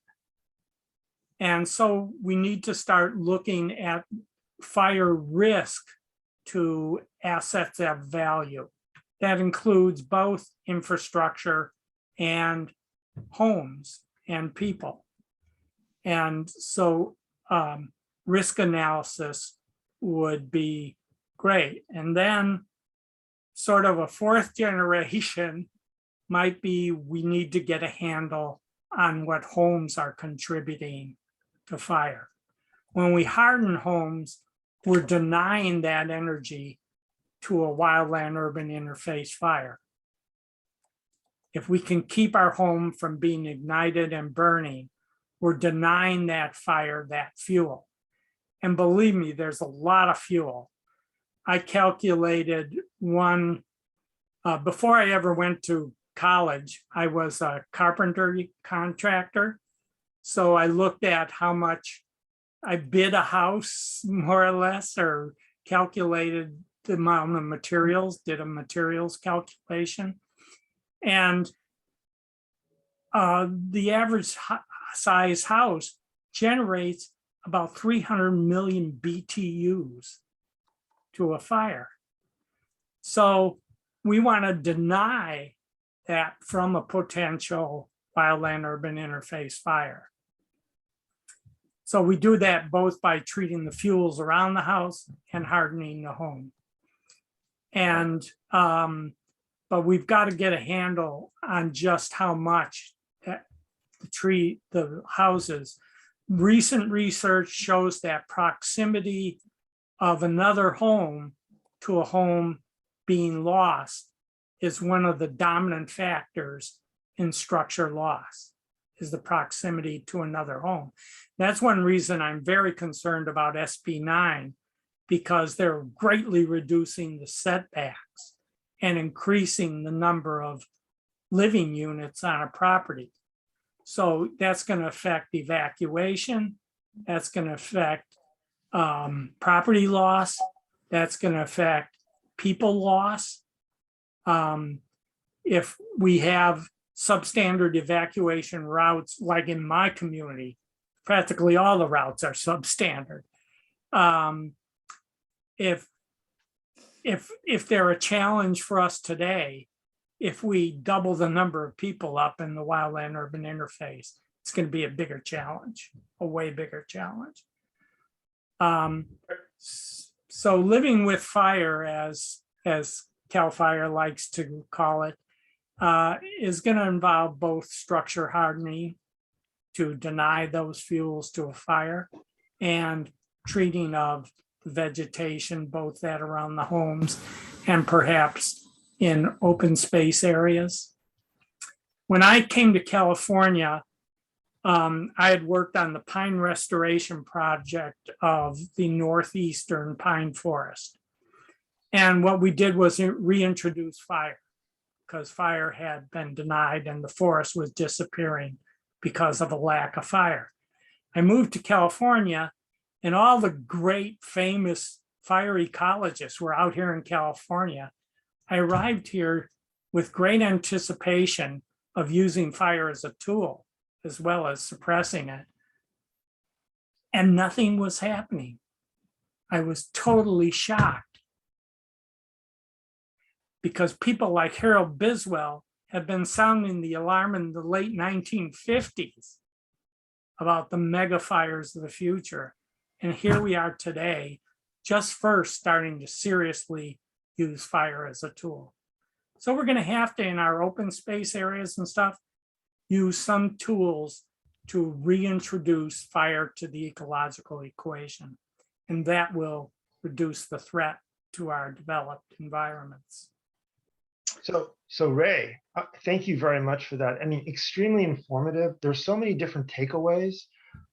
And so we need to start looking at fire risk to assets of value. That includes both infrastructure and homes and people. And so risk analysis would be great. And then sort of a fourth generation might be we need to get a handle on what homes are contributing to fire. When we harden homes, we're denying that energy to a wildland urban interface fire. If we can keep our home from being ignited and burning, we're denying that fire that fuel. And believe me, there's a lot of fuel. I calculated one, before I ever went to college, I was a carpentry contractor. So I looked at how much I bid a house, more or less, or calculated the amount of materials, did a materials calculation. And the average size house generates about 300 million BTUs to a fire. So we want to deny that from a potential wildland urban interface fire. So we do that both by treating the fuels around the house and hardening the home. And, but we've got to get a handle on just how much that the houses. Recent research shows that proximity of another home to a home being lost is one of the dominant factors in structure loss, is the proximity to another home. That's one reason I'm very concerned about SB 9, because they're greatly reducing the setbacks and increasing the number of living units on a property. So that's going to affect evacuation. That's going to affect property loss. That's going to affect people loss. If we have substandard evacuation routes, like in my community, practically all the routes are substandard. If they're a challenge for us today, if we double the number of people up in the wildland urban interface, it's going to be a bigger challenge, a way bigger challenge. So living with fire, as CAL FIRE likes to call it, is going to involve both structure hardening to deny those fuels to a fire and treating of vegetation, both that around the homes and perhaps in open space areas. When I came to California, I had worked on the pine restoration project of the northeastern pine forest. And what we did was reintroduce fire, because fire had been denied and the forest was disappearing because of a lack of fire. I moved to California, and all the great famous fire ecologists were out here in California. I arrived here with great anticipation of using fire as a tool, as well as suppressing it. And nothing was happening. I was totally shocked, because people like Harold Biswell have been sounding the alarm in the late 1950s about the mega fires of the future. And here we are today, just first starting to seriously use fire as a tool. So we're going to have to, in our open space areas and stuff, use some tools to reintroduce fire to the ecological equation. And that will reduce the threat to our developed environments. So Ray, thank you very much for that. I mean, extremely informative. There's so many different takeaways.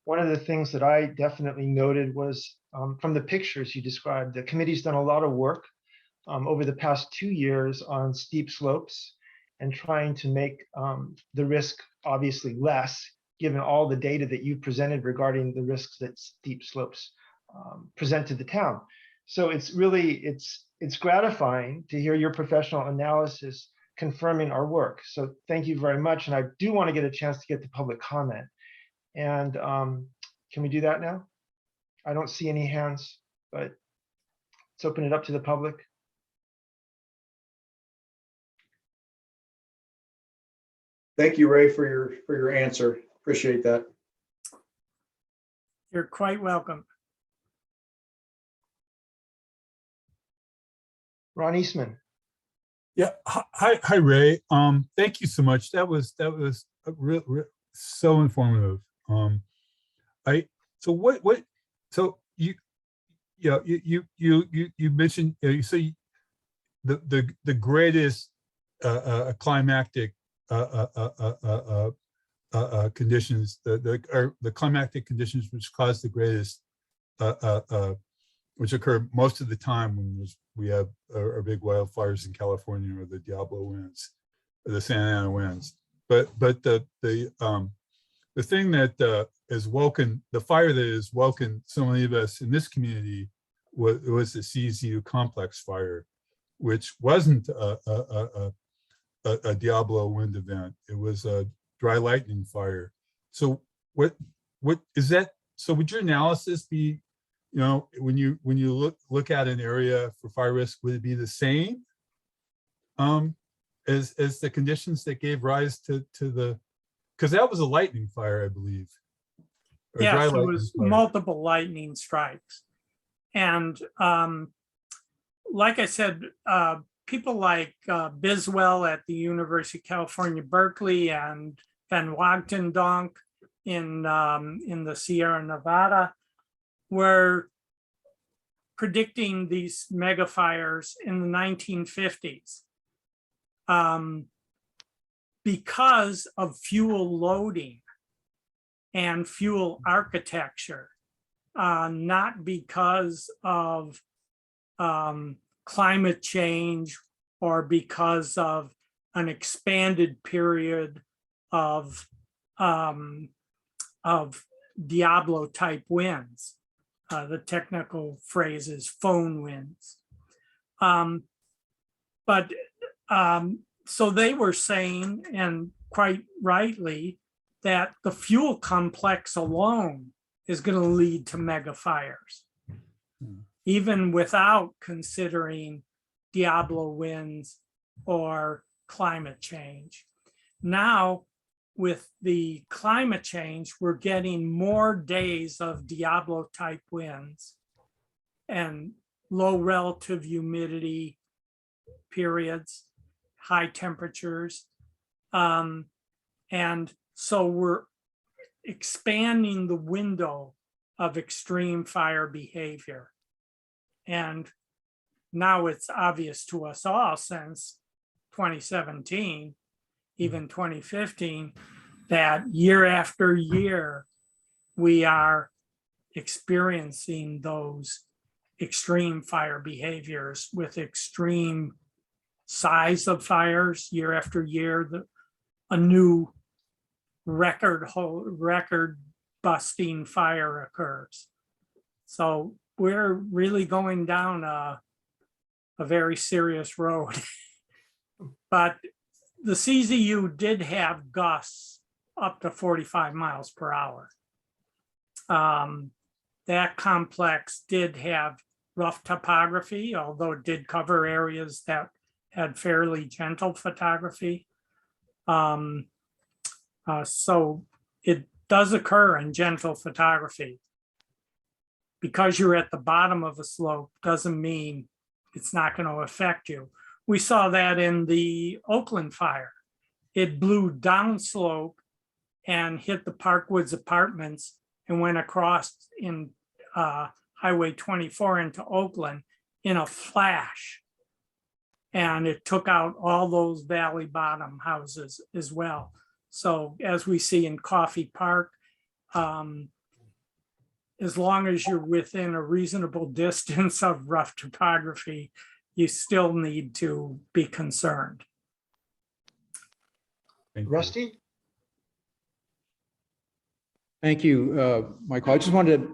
One of the things that I definitely noted was from the pictures you described, the committee's done a lot of work over the past 2 years on steep slopes and trying to make the risk obviously less, given all the data that you presented regarding the risks that steep slopes present to the town. So it's really, it's gratifying to hear your professional analysis confirming our work. So thank you very much. And I do want to get a chance to get to public comment. And can we do that now? I don't see any hands, but let's open it up to the public. Thank you, Ray, for your answer. Appreciate that. You're quite welcome. Ron Eastman. Yeah, hi Ray. Thank you so much. That was a so informative. You mentioned you say the greatest climactic conditions, the climactic conditions which cause the greatest which occur most of the time when we have our big wildfires in California, or the Diablo winds, or the Santa Ana winds. But the thing that has woken, the fire that has woken so many of us in this community was the CZU complex fire, which wasn't a Diablo wind event. It was a dry lightning fire. So what is that? So would your analysis be, you know, when you look at an area for fire risk, would it be the same as the conditions that gave rise to the, because that was a lightning fire, I believe. Or a dry Yes, it lightning was fire. multiple lightning strikes. And like I said, people like Biswell at the University of California, Berkeley, and Van Wagtendonk in the Sierra Nevada were predicting these mega fires in the 1950s because of fuel loading and fuel architecture, not because of climate change or because of an expanded period of Diablo type winds. The technical phrase is phone winds. So they were saying, and quite rightly, that the fuel complex alone is going to lead to mega fires, even without considering Diablo winds or climate change. Now, with the climate change, we're getting more days of Diablo type winds and low relative humidity periods, high temperatures. And so we're expanding the window of extreme fire behavior. And now it's obvious to us all since 2017, even 2015, that year after year, we are experiencing those extreme fire behaviors with extreme size of fires year after year. A new record busting fire occurs. So we're really going down a very serious road. But the CZU did have gusts up to 45 miles per hour. That complex did have rough topography, although it did cover areas that had fairly gentle photography. So it does occur in gentle photography. Because you're at the bottom of a slope doesn't mean it's not going to affect you. We saw that in the Oakland fire. It blew downslope and hit the Parkwoods apartments and went across in Highway 24 into Oakland in a flash. And it took out all those valley bottom houses as well. So as we see in Coffee Park, as long as you're within a reasonable distance of rough topography, you still need to be concerned. Thank you. Rusty? Thank you, Michael. I just wanted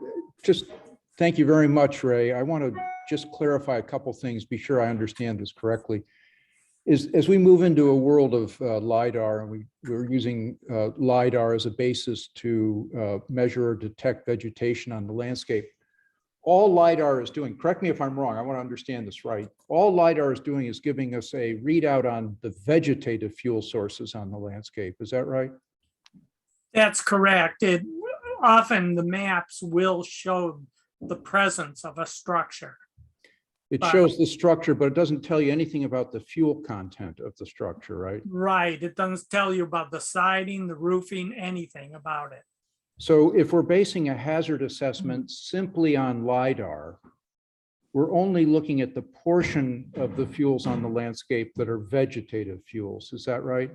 to thank you very much, Ray. I want to just clarify a couple things, be sure I understand this correctly. As we move into a world of LiDAR, and we're using LiDAR as a basis to measure or detect vegetation on the landscape, all LiDAR is doing, correct me if I'm wrong, I want to understand this right. All LiDAR is doing is giving us a readout on the vegetative fuel sources on the landscape. Is that right? That's correct. Often the maps will show the presence of a structure. It shows the structure, but it doesn't tell you anything about the fuel content of the structure, right? Right. It doesn't tell you about the siding, the roofing, anything about it. So if we're basing a hazard assessment simply on LiDAR, we're only looking at the portion of the fuels on the landscape that are vegetative fuels. Is that right?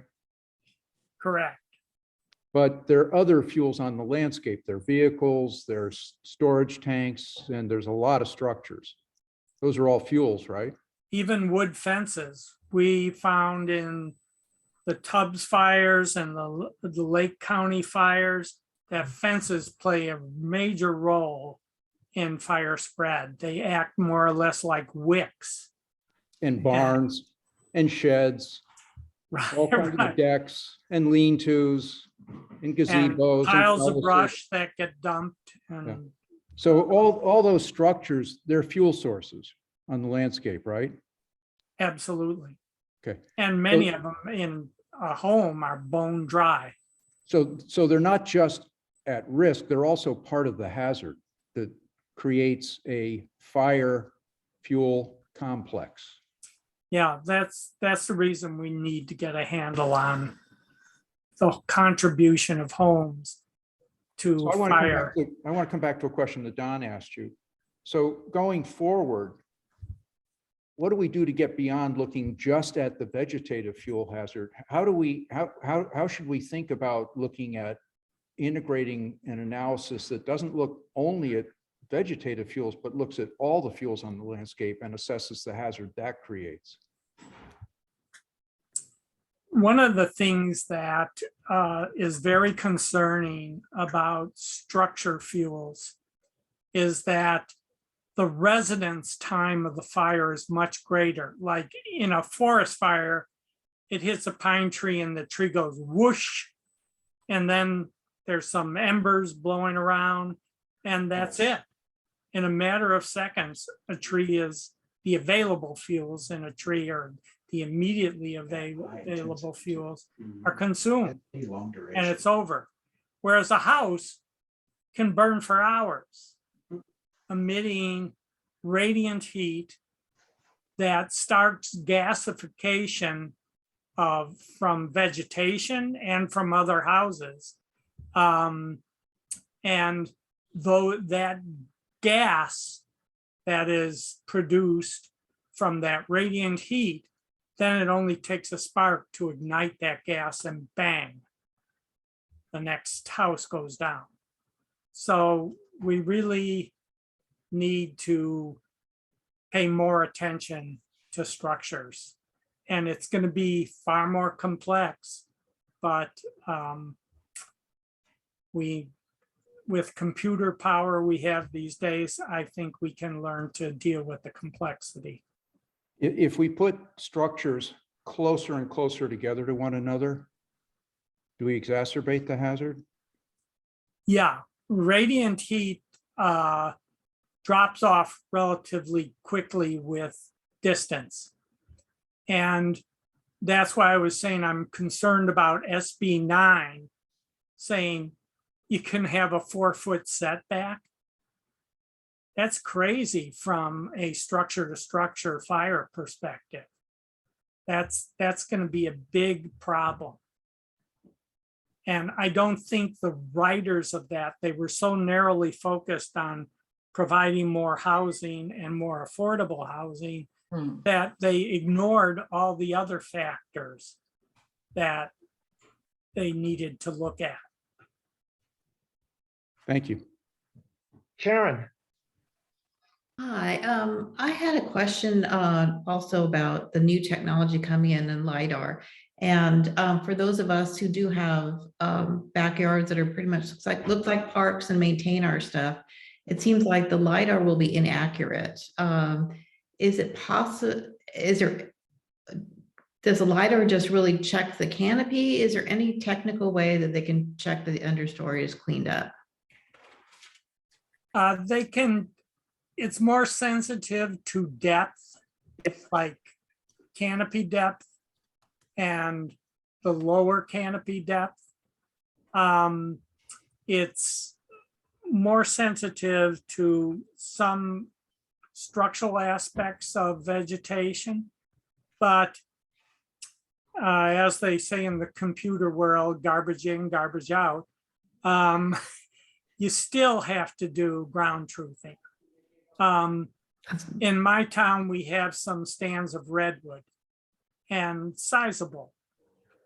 Correct. But there are other fuels on the landscape. There are vehicles, there's storage tanks, and there's a lot of structures. Those are all fuels, right? Even wood fences. We found in the Tubbs fires and the Lake County fires that fences play a major role in fire spread. They act more or less like wicks. And barns and sheds, all kinds of decks and lean-tos and And gazebos. and piles of trellises. brush that get dumped and So all those structures, they're fuel sources on the landscape, right? absolutely. Okay. And many of them in a home are bone dry. So they're not just at risk, they're also part of the hazard that creates a fire fuel complex. Yeah, that's the reason we need to get a handle on the contribution of homes to So I want fire. to come back to a question that Don asked you. So going forward, what do we do to get beyond looking just at the vegetative fuel hazard? How should we think about looking at integrating an analysis that doesn't look only at vegetative fuels, but looks at all the fuels on the landscape and assesses the hazard that creates? One of the things that is very concerning about structure fuels is that the residence time of the fire is much greater. Like in a forest fire, it hits a pine tree and the tree goes whoosh, and then there's some embers blowing around, and that's it. In a matter of seconds, a tree is the available fuels in a tree, or the immediately available fuels are consumed and it's over. Whereas a house can burn for hours, emitting radiant heat that starts gasification from vegetation and from other houses. And though that gas that is produced from that radiant heat, then it only takes a spark to ignite that gas and bang. the next house goes down. So we really need to pay more attention to structures. And it's going to be far more complex, but with computer power we have these days, I think we can learn to deal with the complexity. If we put structures closer and closer together to one another, do we exacerbate the hazard? Yeah, radiant heat drops off relatively quickly with distance. And that's why I was saying I'm concerned about SB 9 saying you can have a 4-foot setback. That's crazy from a structure to structure fire perspective. That's going to be a big problem. And I don't think the writers of that, they were so narrowly focused on providing more housing and more affordable housing that they ignored all the other factors that they needed to look at. Thank you. Karen, Hi, I had a question also about the new technology coming in and LiDAR. And for those of us who do have backyards that are pretty much look like parks and maintain our stuff, it seems like the LiDAR will be inaccurate. Is it possible, does the LiDAR just really check the canopy? Is there any technical way that they can check that the understory is cleaned up? They can, it's more sensitive to depth, like canopy depth and the lower canopy depth. It's more sensitive to some structural aspects of vegetation, but as they say in the computer world, garbage in, garbage out, you still have to do ground truthing. In my town, we have some stands of redwood and sizable.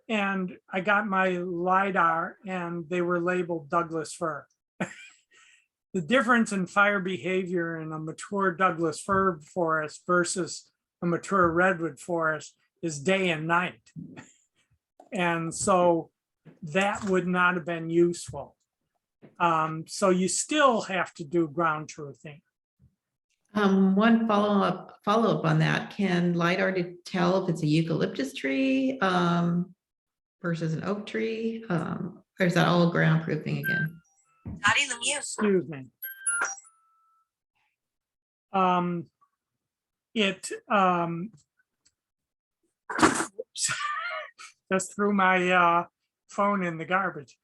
And I got my LiDAR and they were labeled Douglas fir. The difference in fire behavior in a mature Douglas fir forest versus a mature redwood forest is day and night. And so that would not have been useful. So you still have to do ground truthing. One follow-up on that, can LiDAR tell if it's a eucalyptus tree versus an oak tree? Or is that all ground proofing again? Excuse me. Just threw my phone in the garbage.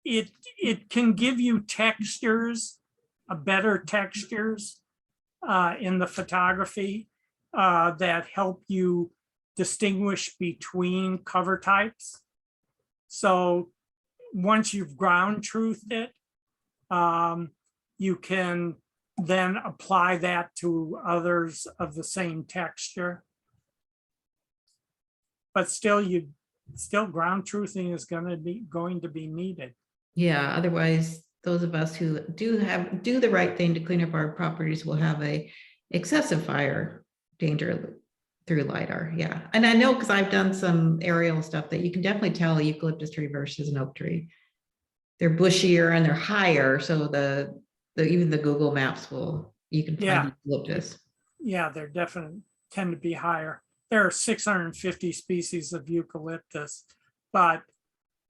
It can give you textures, better textures in the photography that help you distinguish between cover types. So once you've ground truthed it, you can then apply that to others of the same texture. But still, ground truthing is going to be needed. Yeah, otherwise, those of us who do the right thing to clean up our properties will have a excessive fire danger through LiDAR. Yeah, and I know because I've done some aerial stuff that you can definitely tell a eucalyptus tree versus an oak tree. They're bushier and they're higher, so even the Google Maps you can find eucalyptus. Yeah, they're definitely tend to be higher. There are 650 species of eucalyptus, but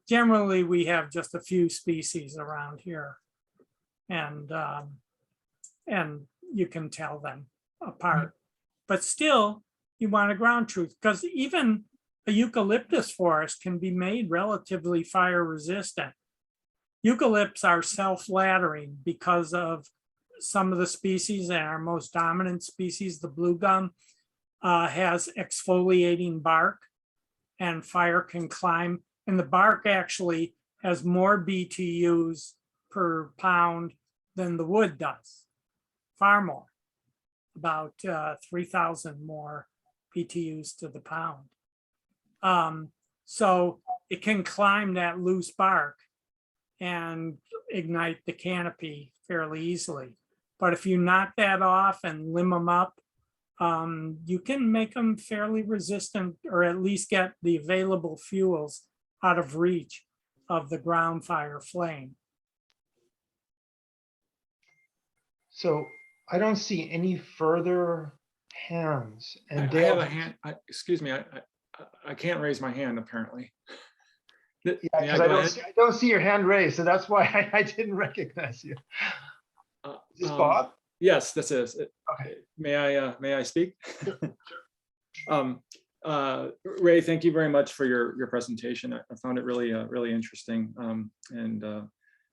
generally we have just a few species around here, and you can tell them apart. But still, you want a ground truth, because even a eucalyptus forest can be made relatively fire resistant. Eucalypts are self-laddering because of some of the species, and our most dominant species, the blue gum, has exfoliating bark, and fire can climb. And the bark actually has more BTUs per pound than the wood does, far more, about 3,000 more BTUs to the pound. So it can climb that loose bark and ignite the canopy fairly easily. But if you knock that off and limb them up, you can make them fairly resistant, or at least get the available fuels out of reach of the ground fire flame. So I don't see any further hands. I And I have Dale, a hand, excuse me, I can't raise my hand apparently. May yeah, I because go ahead? I don't see your hand raised, so that's why I didn't recognize you. Uh, Is this um, Bob? Yes, this is. Okay. May I speak? Ray, thank you very much for your presentation. I found it really, really interesting and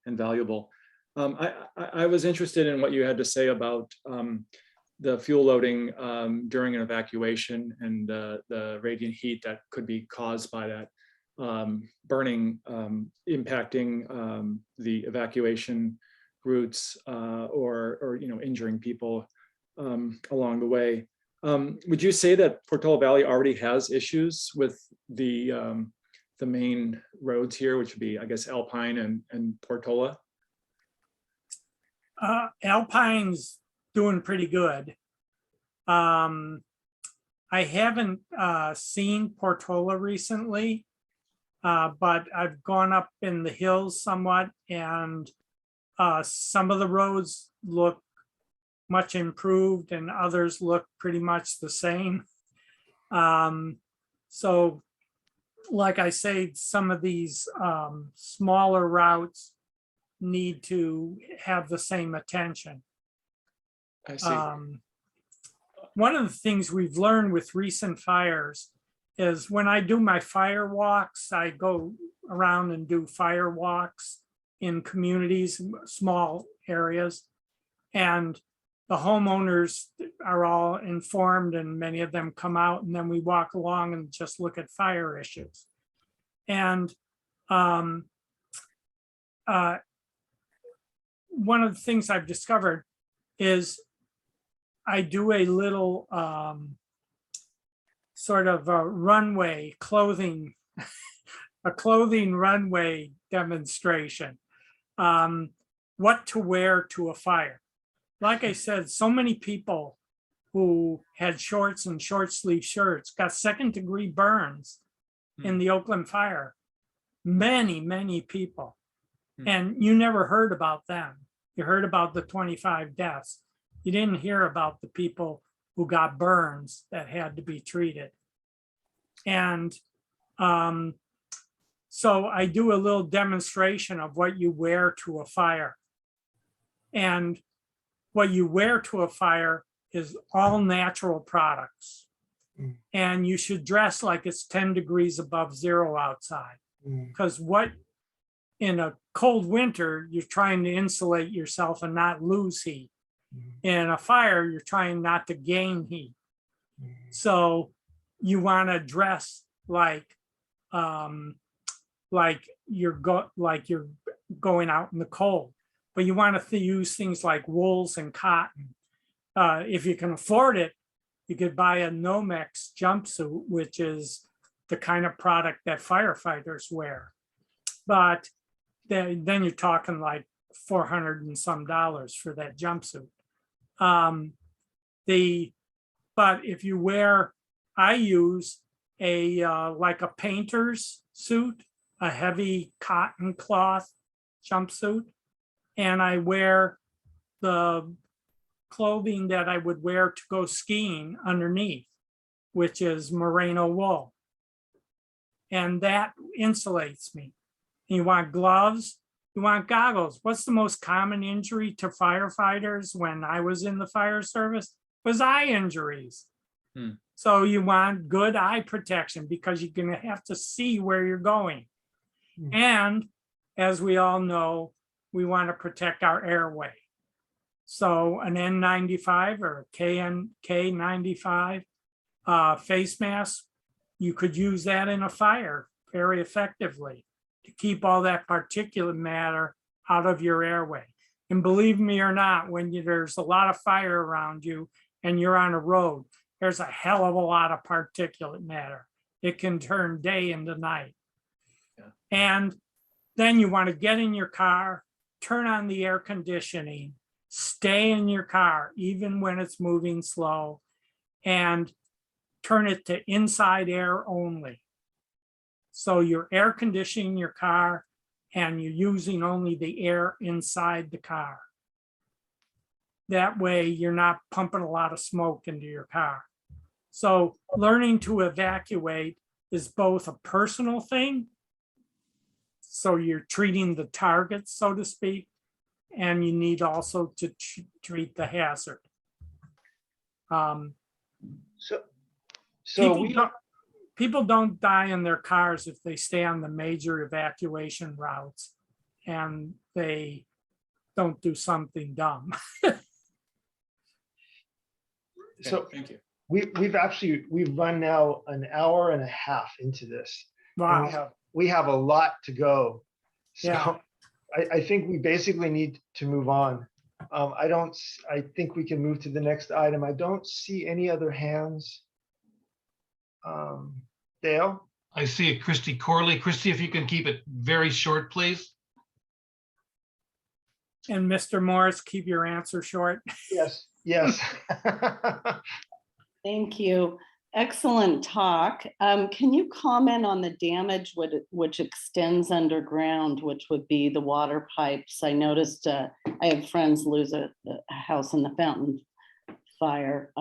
valuable. I was interested in what you had to say about the fuel loading during an evacuation and the radiant heat that could be caused by that burning, impacting the evacuation routes or injuring people along the way. Would you say that Portola Valley already has issues with the main roads here, which would be, I guess, Alpine and Portola? Alpine's doing pretty good. I haven't seen Portola recently, but I've gone up in the hills somewhat, and some of the roads look much improved and others look pretty much the same. So like I say, some of these smaller routes need to have the same attention. I see. One of the things we've learned with recent fires is when I do my fire walks, I go around and do fire walks in communities, small areas, and the homeowners are all informed, and many of them come out, and then we walk along and just look at fire issues. And one of the things I've discovered is I do a little sort of a runway clothing, a clothing runway demonstration. What to wear to a fire. Like I said, so many people who had shorts and short sleeve shirts got second-degree burns in the Oakland fire. Many people. And you never heard about them. You heard about the 25 deaths. You didn't hear about the people who got burns that had to be treated. And so I do a little demonstration of what you wear to a fire. And what you wear to a fire is all natural products. And you should dress like it's 10 degrees above zero outside. Because what in a cold winter, you're trying to insulate yourself and not lose heat. In a fire, you're trying not to gain heat. So you want to dress like you're going out in the cold, but you want to use things like wools and cotton. If you can afford it, you could buy a Nomex jumpsuit, which is the kind of product that firefighters wear. But then you're talking like $400 and some for that jumpsuit. But if you wear, I use a like a painter's suit, a heavy cotton cloth jumpsuit, and I wear the clothing that I would wear to go skiing underneath, which is merino wool. And that insulates me. You want gloves, you want goggles. What's the most common injury to firefighters when I was in the fire service? Was eye injuries. So you want good eye protection because you're gonna have to see where you're going. And as we all know, we want to protect our airway. So an N95 or a KN95 face mask, you could use that in a fire very effectively to keep all that particulate matter out of your airway. And believe me or not, when there's a lot of fire around you and you're on a road, there's a hell of a lot of particulate matter. It can turn day into night. Yeah. And then you want to get in your car, turn on the air conditioning, stay in your car, even when it's moving slow, and turn it to inside air only. So you're air conditioning your car and you're using only the air inside the car. That way you're not pumping a lot of smoke into your car. So learning to evacuate is both a personal thing. So you're treating the target, so to speak, and you need also to treat the hazard. So People don't die in their cars if they stay on the major evacuation routes and they don't do something dumb. So Thank you. we've run now an hour and a half into this. And Wow. we have a lot to go. Yeah. So I think we basically need to move on. I think we can move to the next item. I don't see any other hands. Dale? I see a Christy Corley. Christy, if you can keep it very short, please. And Mr. Morris, keep your answer short. Yes, yes. Thank you. Excellent talk. Can you comment on the damage which extends underground, which would be the water pipes? I noticed I have friends lose a house in the fountain fire.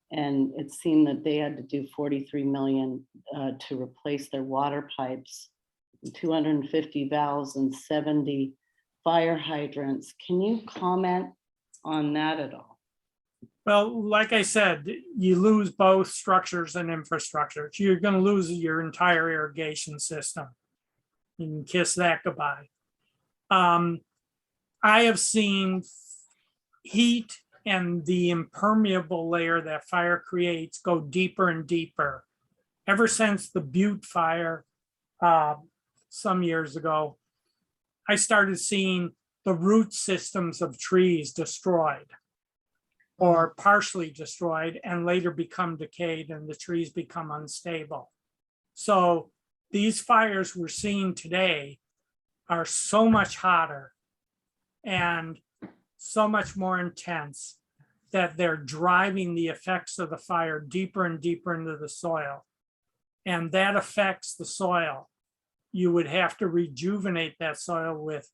And it seemed that they had to do 43 million to replace their water pipes, 250 valves and 70 fire hydrants. Can you comment on that at all? Well, like I said, you lose both structures and infrastructure. You're going to lose your entire irrigation system. You can kiss that goodbye. I have seen heat and the impermeable layer that fire creates go deeper and deeper. Ever since the Butte fire some years ago, I started seeing the root systems of trees destroyed or partially destroyed and later become decayed and the trees become unstable. So these fires we're seeing today are so much hotter and so much more intense that they're driving the effects of the fire deeper and deeper into the soil. And that affects the soil. You would have to rejuvenate that soil with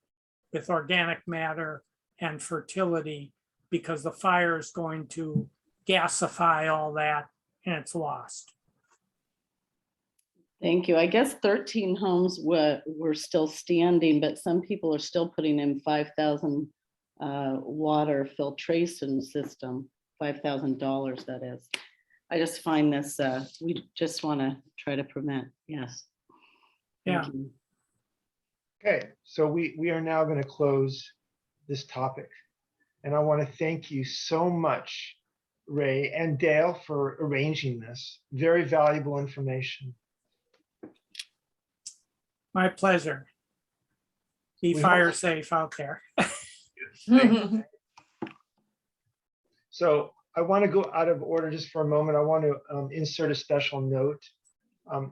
organic matter and fertility because the fire is going to gasify all that and it's lost. Thank you. I guess 13 homes were still standing, but some people are still putting in 5,000 water filtration system, $5,000 that is. I just find this, we just want to try to prevent, yes. Thank Yeah. you. Okay, so we are now going to close this topic. And I want to thank you so much, Ray and Dale, for arranging this. Very valuable information. My pleasure. Be We fire hope- safe out there. So I want to go out of order just for a moment. I want to insert a special note.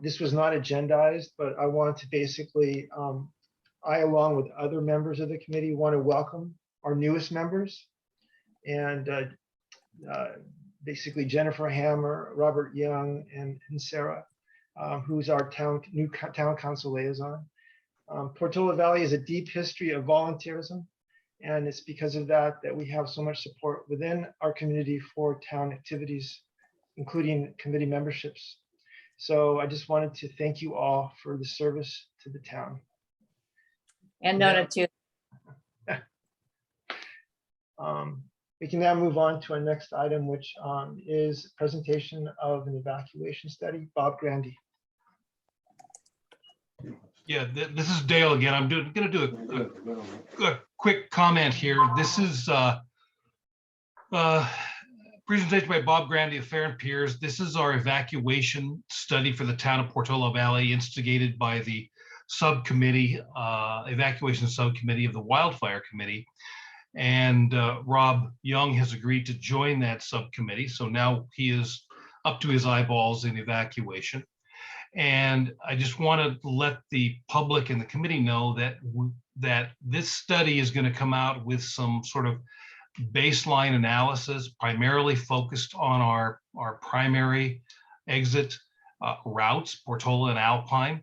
This was not agendized, but I want to basically, I, along with other members of the committee, want to welcome our newest members. And basically Jennifer Hammer, Robert Young, and Sarah, who's our new town council liaison. Portola Valley has a deep history of volunteerism. And it's because of that we have so much support within our community for town activities, including committee memberships. So I just wanted to thank you all for the service to the town. And noted too. We can now move on to our next item, which is presentation of an evacuation study. Bob Grandy. Yeah, this is Dale again. I'm going to do a quick comment here. This is presentation by Bob Grandy of Fair and Piers. This is our evacuation study for the town of Portola Valley, instigated by the subcommittee, evacuation subcommittee of the Wildfire Committee. And Rob Young has agreed to join that subcommittee. So now he is up to his eyeballs in evacuation. And I just want to let the public and the committee know that that this study is going to come out with some sort of baseline analysis, primarily focused on our primary exit routes, Portola and Alpine.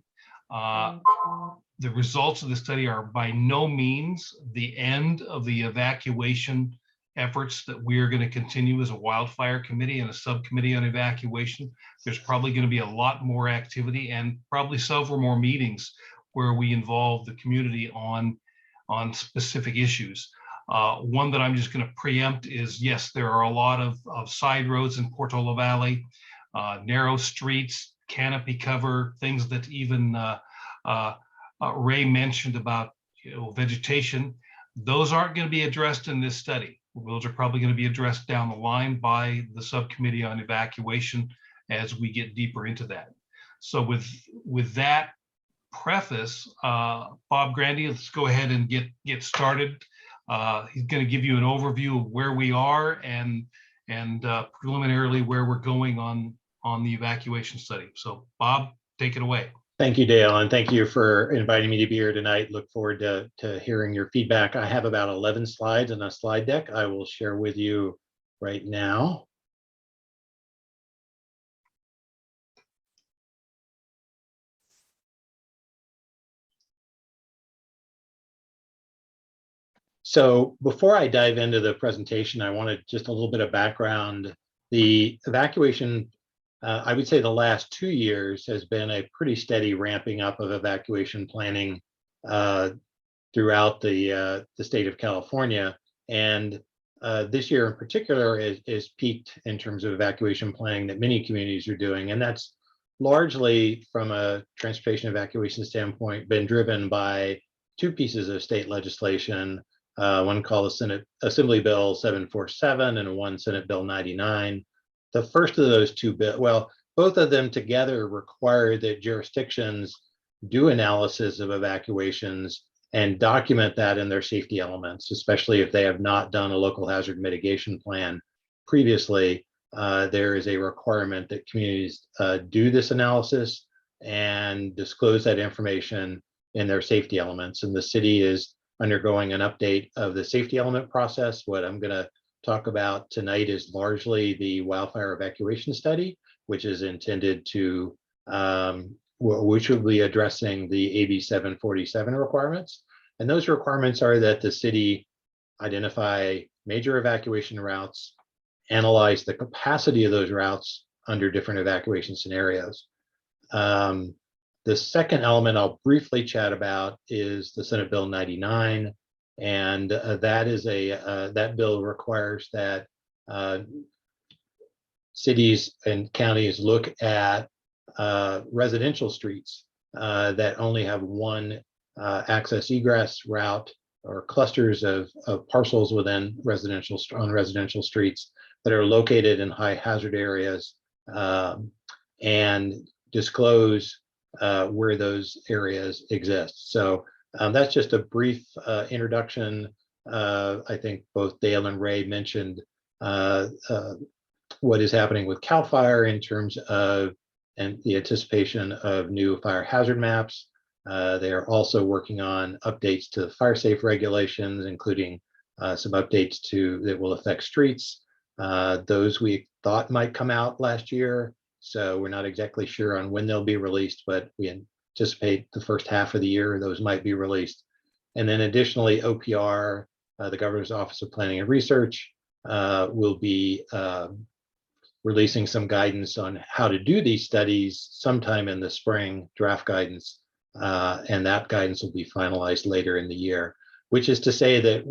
The results of the study are by no means the end of the evacuation efforts that we are going to continue as a wildfire committee and a subcommittee on evacuation. There's probably going to be a lot more activity and probably several more meetings where we involve the community on specific issues. One that I'm just going to preempt is, yes, there are a lot of side roads in Portola Valley, narrow streets, canopy cover, things that even Ray mentioned about, vegetation. Those aren't going to be addressed in this study. Those are probably going to be addressed down the line by the subcommittee on evacuation as we get deeper into that. So with that preface, Bob Grandy, let's go ahead and get started. He's going to give you an overview of where we are and preliminarily where we're going on the evacuation study. So Bob, take it away. Thank you, Dale, and thank you for inviting me to be here tonight. Look forward to hearing your feedback. I have about 11 slides in a slide deck I will share with you right now. So before I dive into the presentation, I wanted just a little bit of background. The evacuation, I would say the last 2 years has been a pretty steady ramping up of evacuation planning throughout the state of California. And this year in particular is peaked in terms of evacuation planning that many communities are doing. And that's largely from a transportation evacuation standpoint been driven by two pieces of state legislation. One called the Senate Assembly Bill 747 and one Senate Bill 99. The first of those two bills, well, both of them together require that jurisdictions do analysis of evacuations and document that in their safety elements, especially if they have not done a local hazard mitigation plan previously. There is a requirement that communities do this analysis and disclose that information in their safety elements. And the city is undergoing an update of the safety element process. What I'm going to talk about tonight is largely the wildfire evacuation study, which is intended to, which will be addressing the AB 747 requirements. And those requirements are that the city identify major evacuation routes, analyze the capacity of those routes under different evacuation scenarios. The second element I'll briefly chat about is the Senate Bill 99. And that is that bill requires that cities and counties look at residential streets that only have one access egress route or clusters of parcels within residential streets that are located in high hazard areas, and disclose where those areas exist. So that's just a brief introduction. I think both Dale and Ray mentioned what is happening with CAL FIRE in terms of the anticipation of new fire hazard maps. They are also working on updates to fire safe regulations, including some updates that will affect streets. Those we thought might come out last year, so we're not exactly sure on when they'll be released, but we anticipate the first half of the year those might be released. And then additionally, OPR, the Governor's Office of Planning and Research, will be releasing some guidance on how to do these studies sometime in the spring, draft guidance, and that guidance will be finalized later in the year, which is to say that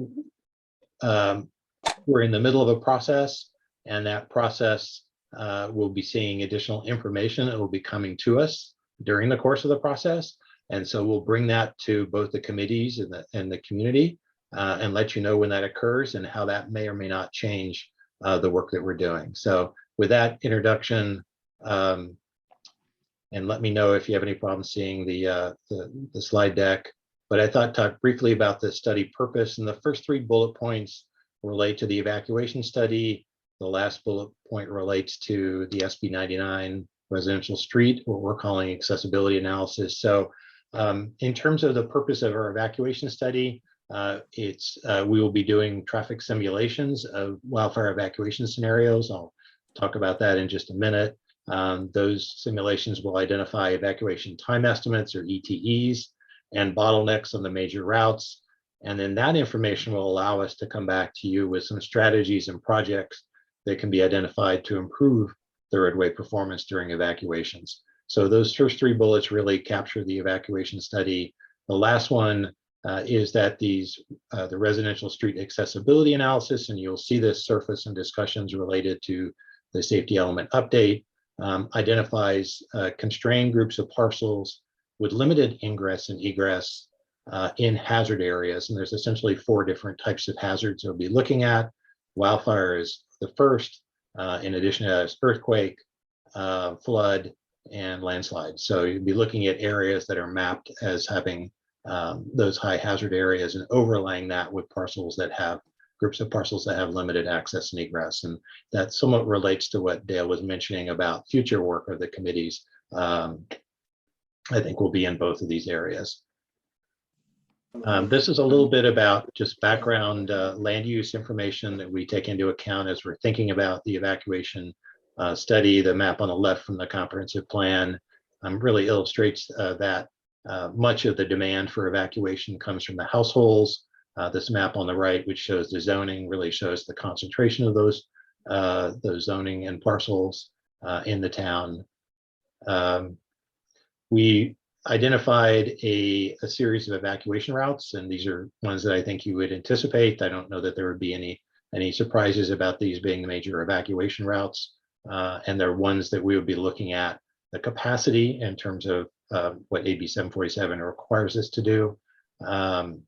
we're in the middle of a process, and that process will be seeing additional information that will be coming to us during the course of the process. And so we'll bring that to both the committees and the community and let you know when that occurs and how that may or may not change the work that we're doing. So with that introduction, and let me know if you have any problems seeing the slide deck. But I thought talk briefly about the study purpose, and the first 3 bullet points relate to the evacuation study. The last bullet point relates to the SB 99 residential street, what we're calling accessibility analysis. So in terms of the purpose of our evacuation study, we will be doing traffic simulations of wildfire evacuation scenarios. I'll talk about that in just a minute. Those simulations will identify evacuation time estimates, or ETEs, and bottlenecks on the major routes. And then that information will allow us to come back to you with some strategies and projects that can be identified to improve the roadway performance during evacuations. So those first three bullets really capture the evacuation study. The last one is that the residential street accessibility analysis, and you'll see this surface in discussions related to the safety element update, identifies constrained groups of parcels with limited ingress and egress in hazard areas. And there's essentially 4 different types of hazards we'll be looking at. Wildfire is the first, in addition to earthquake, flood, and landslide. So you'll be looking at areas that are mapped as having those high hazard areas and overlaying that with parcels that have groups of parcels that have limited access and egress. And that somewhat relates to what Dale was mentioning about future work of the committees. I think will be in both of these areas. This is a little bit about just background land use information that we take into account as we're thinking about the evacuation study. The map on the left from the comprehensive plan really illustrates that much of the demand for evacuation comes from the households. This map on the right, which shows the zoning, really shows the concentration of those zoning and parcels in the town. We identified a series of evacuation routes, and these are ones that I think you would anticipate. I don't know that there would be any surprises about these being the major evacuation routes, and they're ones that we would be looking at the capacity in terms of what AB 747 requires us to do, and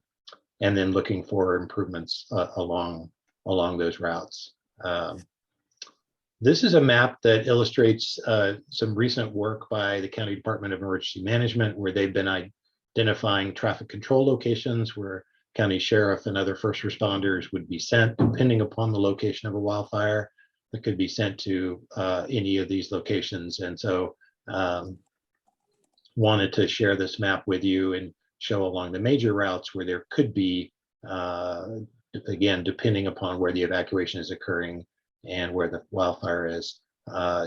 then looking for improvements along those routes. This is a map that illustrates some recent work by the County Department of Emergency Management, where they've been identifying traffic control locations where county sheriff and other first responders would be sent, depending upon the location of a wildfire, that could be sent to any of these locations. And so wanted to share this map with you and show along the major routes where there could be, again, depending upon where the evacuation is occurring and where the wildfire is,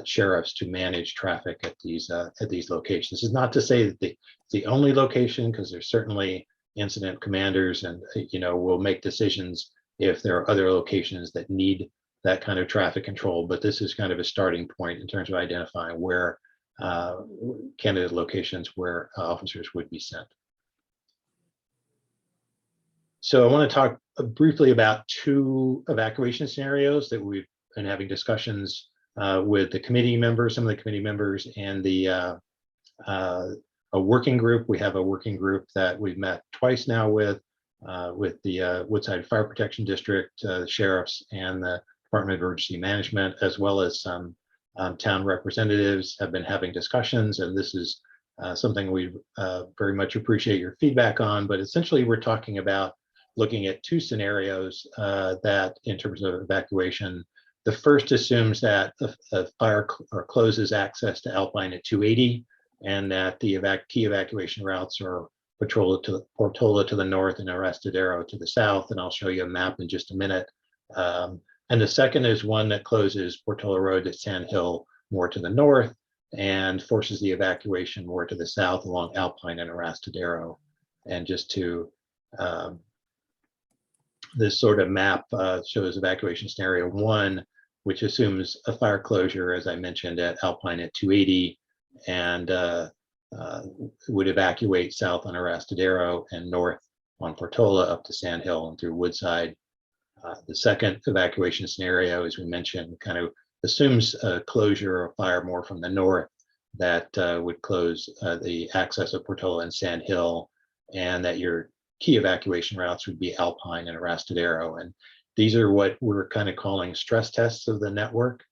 sheriffs to manage traffic at these locations. This is not to say that the only location, because there's certainly incident commanders, and will make decisions if there are other locations that need that kind of traffic control. But this is kind of a starting point in terms of identifying where candidate locations where officers would be sent. So I want to talk briefly about 2 evacuation scenarios that we've been having discussions with the committee members, some of the committee members, and a working group. We have a working group that we've met twice now with the Woodside Fire Protection District, sheriffs, and the Department of Emergency Management, as well as some town representatives have been having discussions. And this is something we very much appreciate your feedback on. But essentially, we're talking about looking at 2 scenarios that, in terms of evacuation, the first assumes that a fire closes access to Alpine at 280, and that the key evacuation routes are Portola to the north and Arastadero to the south. And I'll show you a map in just a minute. And the second is one that closes Portola Road at Sand Hill more to the north and forces the evacuation more to the south along Alpine and Arastadero. And just to this sort of map shows evacuation scenario 1, which assumes a fire closure, as I mentioned, at Alpine at 280, and would evacuate south on Arastadero and north on Portola up to Sand Hill and through Woodside. The second evacuation scenario, as we mentioned, kind of assumes a closure of fire more from the north that would close the access of Portola and Sand Hill, and that your key evacuation routes would be Alpine and Arastadero. And these are what we're kind of calling stress tests of the network.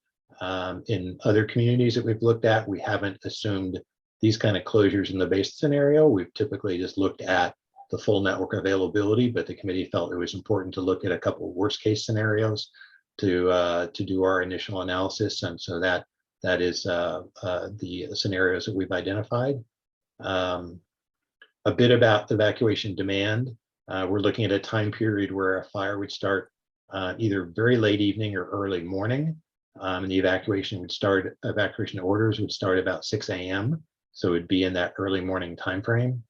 In other communities that we've looked at, we haven't assumed these kind of closures in the base scenario. We've typically just looked at the full network availability, but the committee felt it was important to look at a couple of worst case scenarios to do our initial analysis. And so that is the scenarios that we've identified. A bit about evacuation demand. We're looking at a time period where a fire would start either very late evening or early morning. And the evacuation orders would start about 6 a.m. So it would be in that early morning time frame.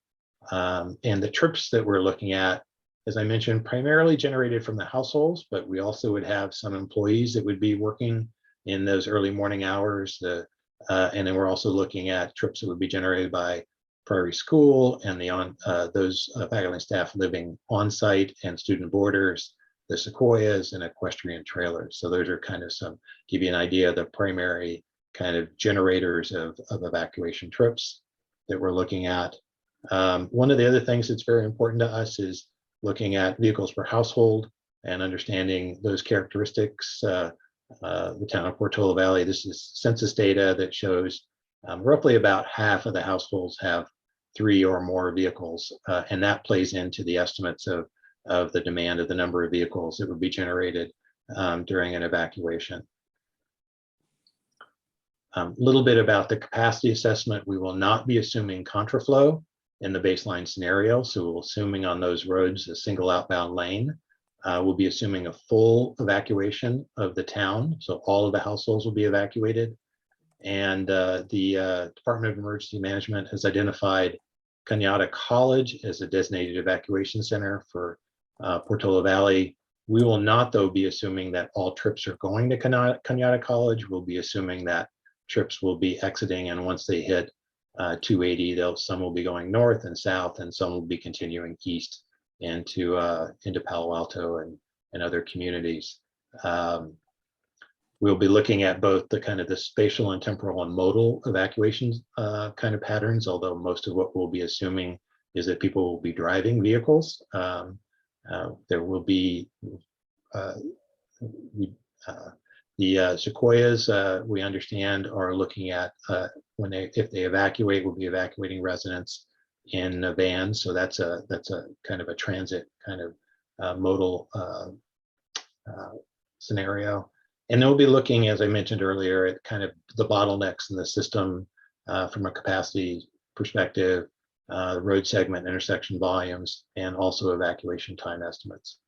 And the trips that we're looking at, as I mentioned, primarily generated from the households, but we also would have some employees that would be working in those early morning hours. And then we're also looking at trips that would be generated by Prairie School and those faculty and staff living on site, and student boarders, the Sequoias, and equestrian trailers. So those are kind of give you an idea of the primary kind of generators of evacuation trips that we're looking at. One of the other things that's very important to us is looking at vehicles per household and understanding those characteristics. The town of Portola Valley, this is census data that shows roughly about half of the households have 3 or more vehicles, and that plays into the estimates of the demand of the number of vehicles that would be generated during an evacuation. A little bit about the capacity assessment. We will not be assuming contraflow in the baseline scenario. So we're assuming on those roads a single outbound lane. We'll be assuming a full evacuation of the town. So all of the households will be evacuated. And the Department of Emergency Management has identified Cañada College as a designated evacuation center for Portola Valley. We will not, though, be assuming that all trips are going to Cañada College. We'll be assuming that trips will be exiting, and once they hit 280, some will be going north and south, and some will be continuing east into Palo Alto and other communities. We'll be looking at both the kind of the spatial and temporal and modal evacuations kind of patterns, although most of what we'll be assuming is that people will be driving vehicles. There will be the Sequoias, we understand, are looking at if they evacuate, we'll be evacuating residents in vans. So that's a kind of a transit kind of modal scenario. And they'll be looking, as I mentioned earlier, at kind of the bottlenecks in the system from a capacity perspective, road segment intersection volumes, and also evacuation time estimates.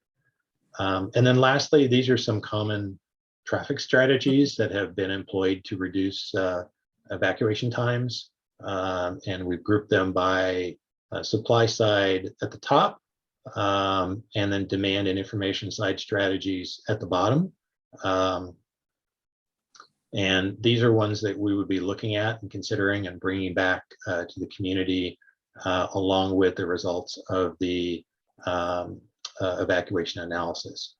And then lastly, these are some common traffic strategies that have been employed to reduce evacuation times. And we've grouped them by supply side at the top, and then demand and information side strategies at the bottom. And these are ones that we would be looking at and considering and bringing back to the community along with the results of the evacuation analysis.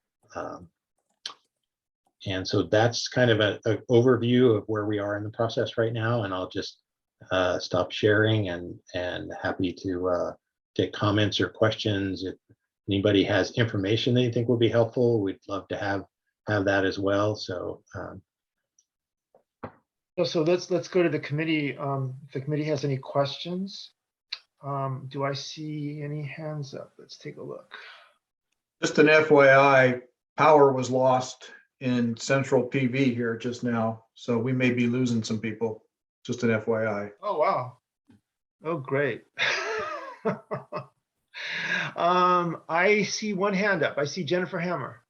And so that's kind of an overview of where we are in the process right now. And I'll just stop sharing and happy to take comments or questions. If anybody has information that you think will be helpful, we'd love to have that as well. So so let's go to the committee. If the committee has any questions. Do I see any hands up? Let's take a look. Just an FYI, power was lost in central PV here just now, so we may be losing some people. Just an FYI. Oh, wow. Oh, great. I see one hand up. I see Jennifer Hammer.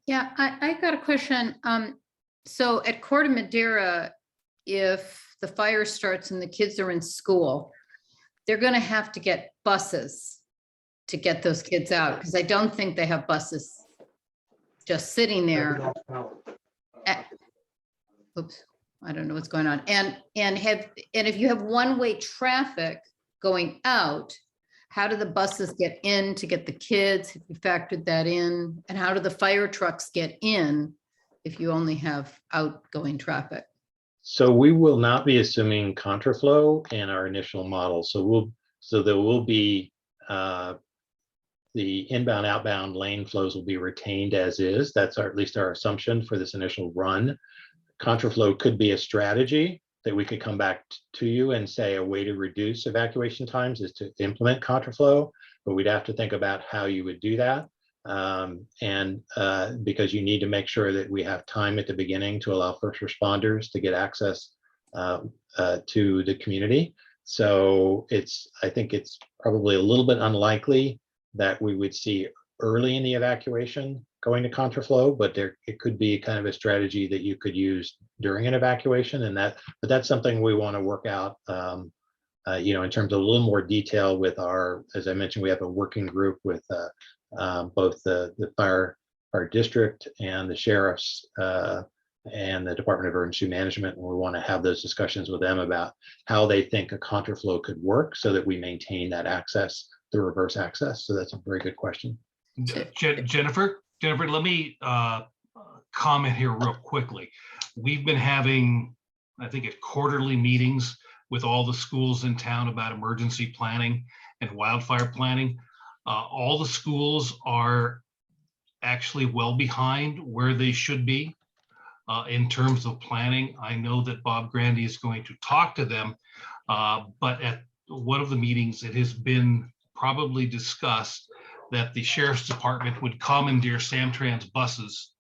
Yeah, I got a question. So at Corte Madera, if the fire starts and the kids are in school, they're going to have to get buses to get those kids out, because I don't think they have buses just sitting there. Oops, I don't know what's going on. And if you have one-way traffic going out, how do the buses get in to get the kids? Have you factored that in? And how do the fire trucks get in if you only have outgoing traffic? So we will not be assuming contraflow in our initial model. So there will be the inbound outbound lane flows will be retained as is. That's at least our assumption for this initial run. Contraflow could be a strategy that we could come back to you and say a way to reduce evacuation times is to implement contraflow, but we'd have to think about how you would do that. Because you need to make sure that we have time at the beginning to allow first responders to get access to the community. So I think it's probably a little bit unlikely that we would see early in the evacuation going to contraflow, but it could be kind of a strategy that you could use during an evacuation, but that's something we want to work out, in terms of a little more detail with as I mentioned, we have a working group with both the fire district and the sheriffs and the Department of Emergency Management, and we want to have those discussions with them about how they think a contraflow could work so that we maintain that access, the reverse access. So that's a very good question. Jennifer, let me comment here real quickly. We've been having, I think, quarterly meetings with all the schools in town about emergency planning and wildfire planning. All the schools are actually well behind where they should be in terms of planning. I know that Bob Grandy is going to talk to them, but at one of the meetings, it has been probably discussed that the sheriff's department would commandeer Samtrans buses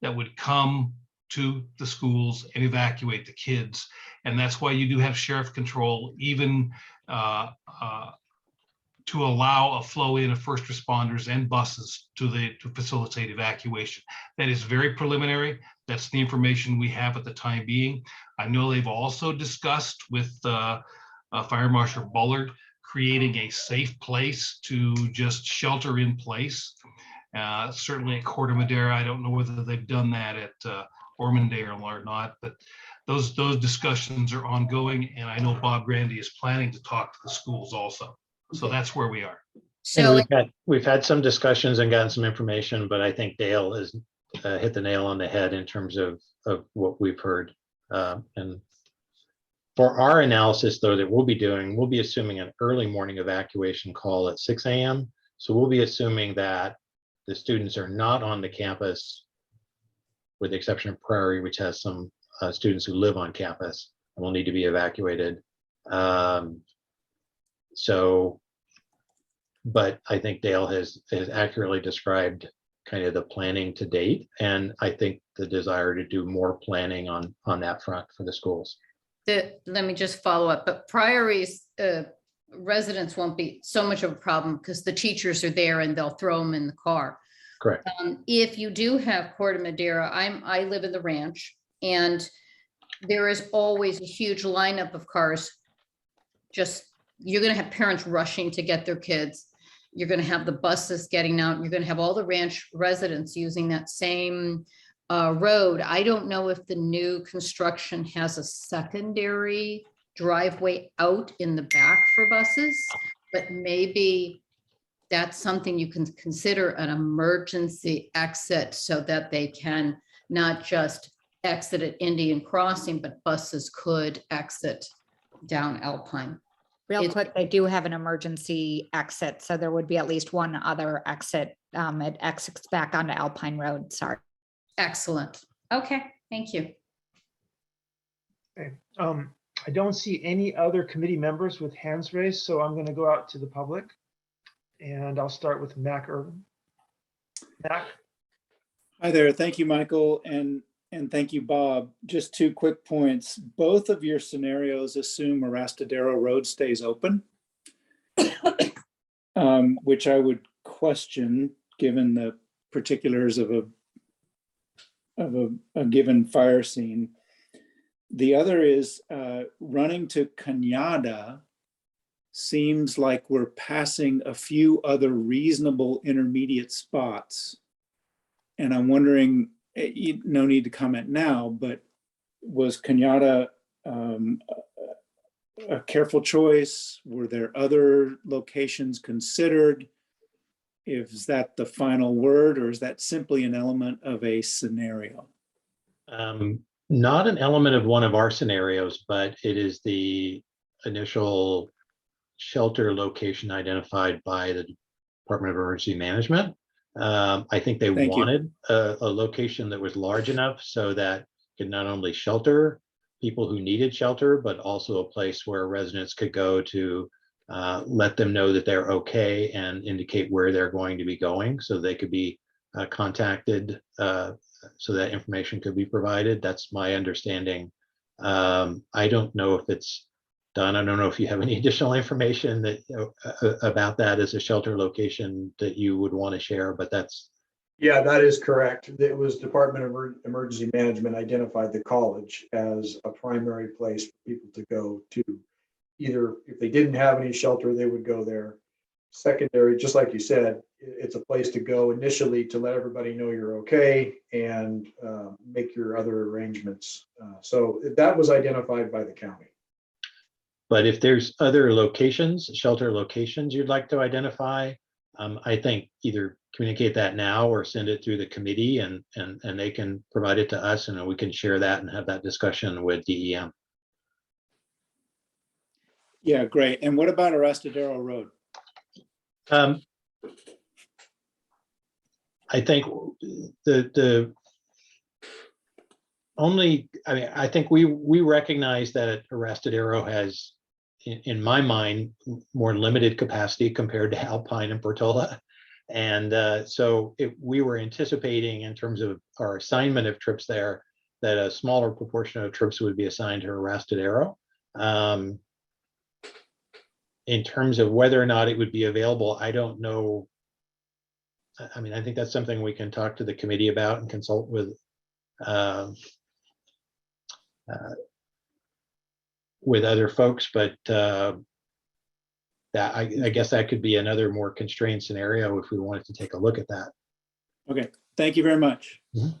that would come to the schools and evacuate the kids. And that's why you do have sheriff control, even to allow a flow in of first responders and buses to facilitate evacuation. That is very preliminary. That's the information we have at the time being. I know they've also discussed with Fire Marshal Bullard creating a safe place to just shelter in place. Certainly at Corte Madera, I don't know whether they've done that at Ormondale or not, but those discussions are ongoing, and I know Bob Grandy is planning to talk to the schools also. So that's where we are. So we've had some discussions and gotten some information, but I think Dale has hit the nail on the head in terms of what we've heard. And for our analysis, though, that we'll be assuming an early morning evacuation call at 6 a.m. So we'll be assuming that the students are not on the campus, with the exception of Prairie, which has some students who live on campus and will need to be evacuated. But I think Dale has accurately described kind of the planning to date, and I think the desire to do more planning on that front for the schools. Let me just follow up, but Priory's residents won't be so much of a problem because the teachers are there and they'll throw them in the car. Correct. If you do have Corte Madera, I live in the ranch, and there is always a huge lineup of cars. You're going to have parents rushing to get their kids. You're going to have the buses getting out. You're going to have all the ranch residents using that same road. I don't know if the new construction has a secondary driveway out in the back for buses, but maybe that's something you can consider an emergency exit so that they can not just exit at Indian Crossing, but buses could exit down Alpine. Real quick, they do have an emergency exit, so there would be at least one other exit. It exits back onto Alpine Road, sorry. Excellent. Okay, thank you. Okay. I don't see any other committee members with hands raised, so I'm going to go out to the public. And I'll start with Mac Urban. Mac? Hi there. Thank you, Michael, and thank you, Bob. Just 2 quick points. Both of your scenarios assume Arastadero Road stays open, which I would question given the particulars of a given fire scene. The other is running to Cañada seems like we're passing a few other reasonable intermediate spots. And I'm wondering, no need to comment now, but was Cañada a careful choice? Were there other locations considered? Is that the final word, or is that simply an element of a scenario? Not an element of one of our scenarios, but it is the initial shelter location identified by the Department of Emergency Management. I think they wanted a location that was large enough so that could not only shelter people who needed shelter, but also a place where residents could go to let them know that they're okay and indicate where they're going to be going so they could be contacted so that information could be provided. That's my understanding. I don't know if it's done. I don't know if you have any additional information that about that as a shelter location that you would want to share, but that's. Yeah, that is correct. It was Department of Emergency Management identified the college as a primary place for people to go to. Either if they didn't have any shelter, they would go there. Secondary, just like you said, it's a place to go initially to let everybody know you're okay and make your other arrangements. So that was identified by the county. But if there's other locations, shelter locations you'd like to identify, I think either communicate that now or send it through the committee and they can provide it to us and we can share that and have that discussion with DEM. Yeah, great. And what about Arrestadero Road? I think the only, I mean, I think we recognize that Arrestadero has, in my mind, more limited capacity compared to Alpine and Portola. And so we were anticipating in terms of our assignment of trips there, that a smaller proportion of trips would be assigned to Arrestadero. In terms of whether or not it would be available, I don't know. I mean, I think that's something we can talk to the committee about and consult with other folks, but that I guess that could be another more constrained scenario if we wanted to take a look at that. Okay, thank you very much. Mm-hmm.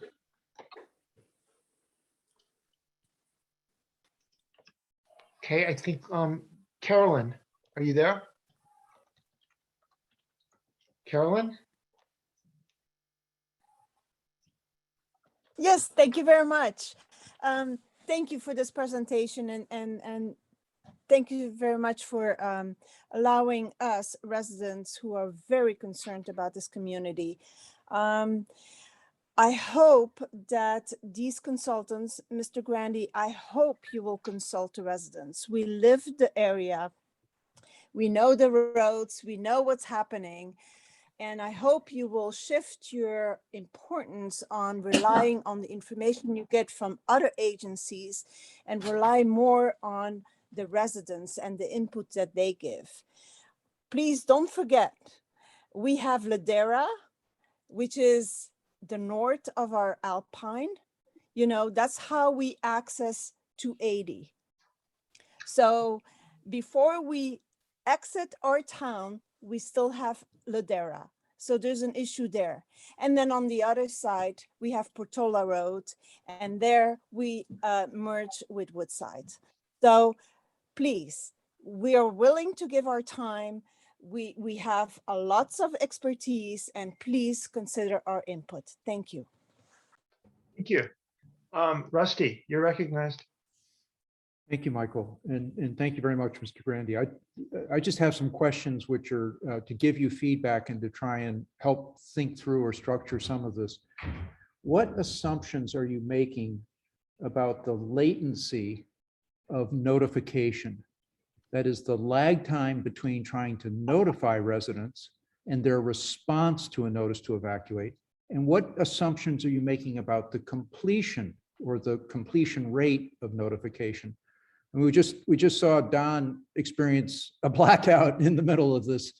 Okay, I think, Carolyn, are you there? Carolyn? Yes, thank you very much. Thank you for this presentation and thank you very much for allowing us residents who are very concerned about this community. I hope that these consultants, Mr. Grandy, I hope you will consult the residents. We live the area. We know the roads, we know what's happening. And I hope you will shift your importance on relying on the information you get from other agencies and rely more on the residents and the input that they give. Please don't forget, we have Ladera, which is the north of our Alpine. You know, that's how we access 280. So before we exit our town, we still have Ladera. So there's an issue there. And then on the other side, we have Portola Road, and there we merge with Woodside. So please, we are willing to give our time. We have lots of expertise, and please consider our input. Thank you. Thank you. Rusty, you're recognized. Thank you, Michael. And thank you very much, Mr. Grandy. I just have some questions which are to give you feedback and to try and help think through or structure some of this. What assumptions are you making about the latency of notification? That is the lag time between trying to notify residents and their response to a notice to evacuate. And what assumptions are you making about the completion or the completion rate of notification? And we just saw Don experience a blackout in the middle of this.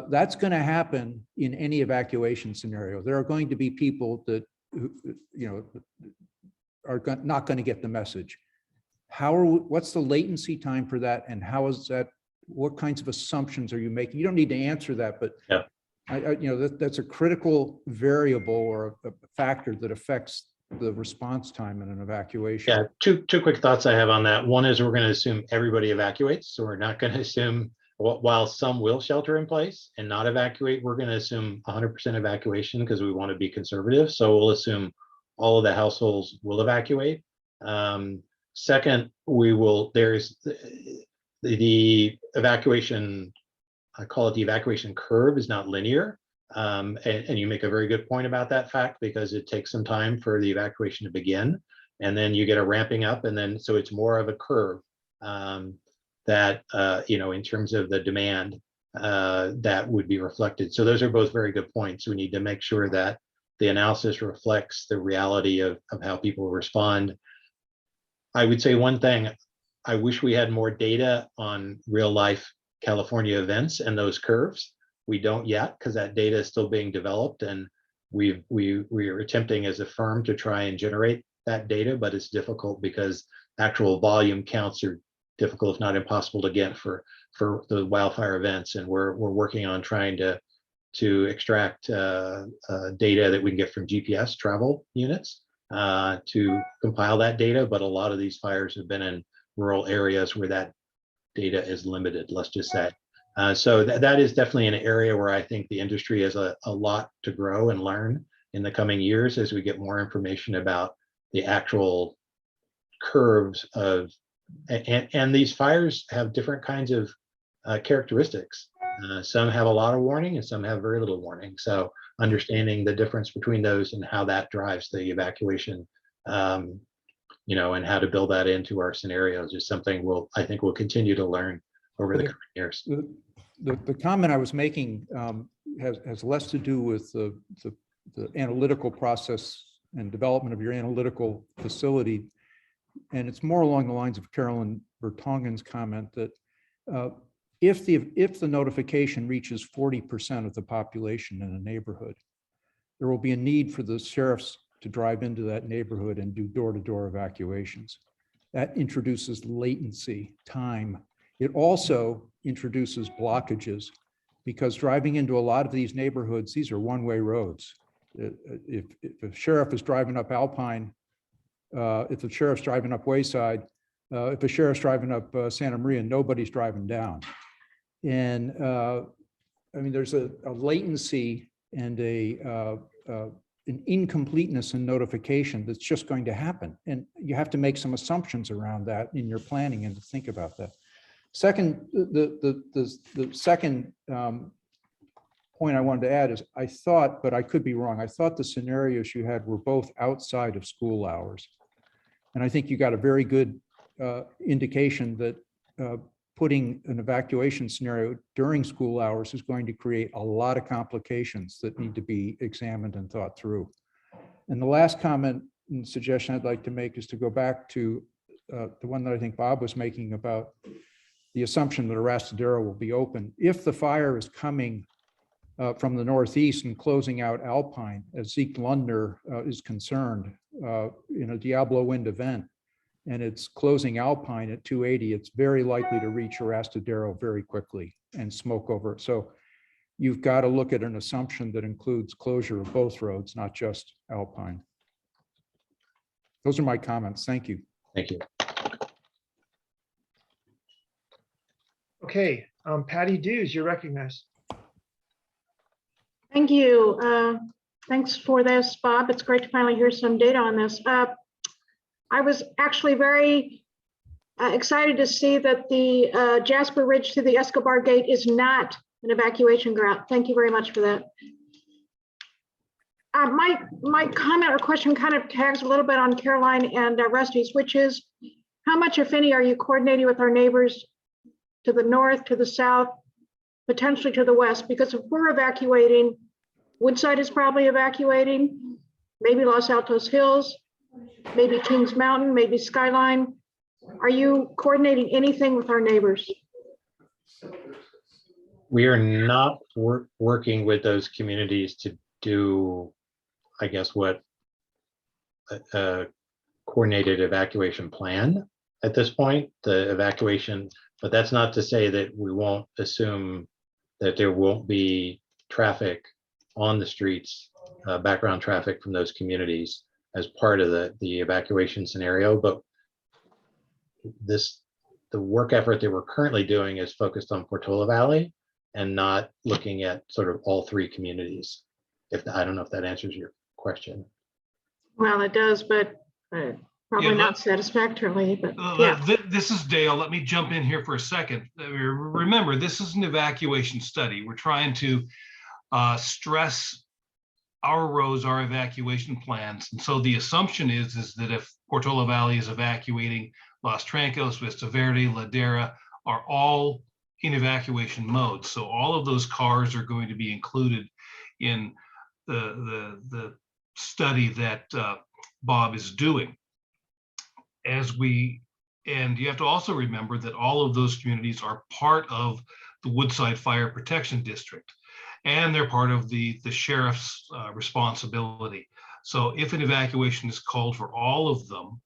That's going to happen in any evacuation scenario. There are going to be people that are not going to get the message. What's the latency time for that, and how is that? What kinds of assumptions are you making? You don't need to answer that, but yeah. That's a critical variable or a factor that affects the response time in an evacuation. Yeah, two quick thoughts I have on that. One is we're going to assume everybody evacuates, so we're not going to assume, while some will shelter in place and not evacuate, we're going to assume 100% evacuation because we want to be conservative. So we'll assume all of the households will evacuate. Second, there's the evacuation, I call it the evacuation curve, is not linear. And you make a very good point about that fact, because it takes some time for the evacuation to begin, and then you get a ramping up, and then so it's more of a curve that, in terms of the demand, that would be reflected. So those are both very good points. We need to make sure that the analysis reflects the reality of how people respond. I would say one thing, I wish we had more data on real life California events and those curves. We don't yet, because that data is still being developed, and we are attempting as a firm to try and generate that data, but it's difficult because actual volume counts are difficult, if not impossible, to get for the wildfire events. And we're working on trying to extract data that we can get from GPS travel units to compile that data. But a lot of these fires have been in rural areas where that data is limited, let's just say. So that is definitely an area where I think the industry has a lot to grow and learn in the coming years as we get more information about the actual curves of, and these fires have different kinds of characteristics. Some have a lot of warning and some have very little warning. So understanding the difference between those and how that drives the evacuation, and how to build that into our scenarios is something I think we'll continue to learn over the coming years. The comment I was making has less to do with the analytical process and development of your analytical facility. And it's more along the lines of Carolyn Bertongen's comment that if the notification reaches 40% of the population in a neighborhood, there will be a need for the sheriffs to drive into that neighborhood and do door-to-door evacuations. That introduces latency, time. It also introduces blockages, because driving into a lot of these neighborhoods, these are one-way roads. If a sheriff is driving up Alpine, if the sheriff's driving up Wayside, if the sheriff's driving up Santa Maria, nobody's driving down. And there's a latency and an incompleteness in notification that's just going to happen. And you have to make some assumptions around that in your planning and to think about that. Second, the second point I wanted to add is I thought, but I could be wrong, I thought the scenarios you had were both outside of school hours. And I think you got a very good indication that putting an evacuation scenario during school hours is going to create a lot of complications that need to be examined and thought through. And the last comment and suggestion I'd like to make is to go back to the one that I think Bob was making about the assumption that Arastadero will be open. If the fire is coming from the northeast and closing out Alpine, as Zeke Lundner is concerned, in a Diablo wind event, and it's closing Alpine at 280, it's very likely to reach Arastadero very quickly and smoke over it. So you've got to look at an assumption that includes closure of both roads, not just Alpine. Those are my comments. Thank you. Thank you. Okay, Patty Dews, you're recognized. Thank you. Thanks for this, Bob. It's great to finally hear some data on this. I was actually very excited to see that the Jasper Ridge to the Escobar Gate is not an evacuation route. Thank you very much for that. My comment or question kind of tags a little bit on Caroline and Rusty's, which is how much, if any, are you coordinating with our neighbors to the north, to the south, potentially to the west? Because if we're evacuating, Woodside is probably evacuating, maybe Los Altos Hills, maybe Kings Mountain, maybe Skyline. Are you coordinating anything with our neighbors? We are not working with those communities to do, I guess, what a coordinated evacuation plan at this point, the evacuation, but that's not to say that we won't assume that there won't be traffic on the streets, background traffic from those communities as part of the evacuation scenario. But the work effort that we're currently doing is focused on Portola Valley and not looking at sort of all three communities. I don't know if that answers your question. Well, it does, but probably not satisfactorily, but yeah. This is Dale. Let me jump in here for a second. Remember, this is an evacuation study. We're trying to stress our roads, our evacuation plans. And so the assumption is that if Portola Valley is evacuating Los Trancos, Vista Verde, Ladera, are all in evacuation mode. So all of those cars are going to be included in the study that Bob is doing. And you have to also remember that all of those communities are part of the Woodside Fire Protection District, and they're part of the sheriff's responsibility. So if an evacuation is called for all of them,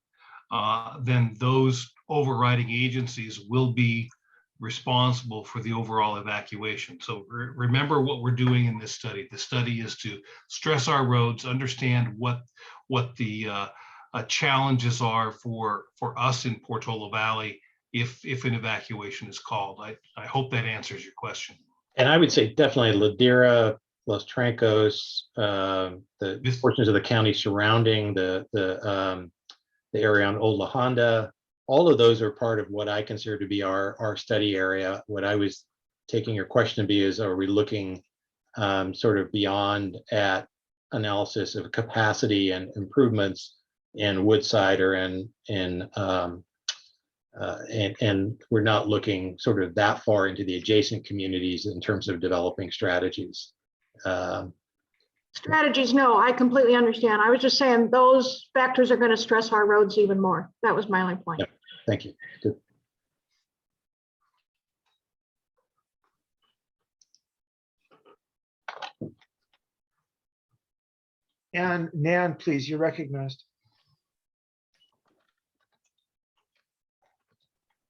then those overriding agencies will be responsible for the overall evacuation. So remember what we're doing in this study. The study is to stress our roads, understand what the challenges are for us in Portola Valley if an evacuation is called. I hope that answers your question. And I would say definitely Ladera, Los Trancos, the portions of the county surrounding the area on Old La Honda, all of those are part of what I consider to be our study area. What I was taking your question to be is, are we looking sort of beyond at analysis of capacity and improvements in Woodside or and we're not looking sort of that far into the adjacent communities in terms of developing strategies. Strategies, no, I completely understand. I was just saying those factors are going to stress our roads even more. That was my only point. Yeah, thank you. Good. And Nan, please, you're recognized.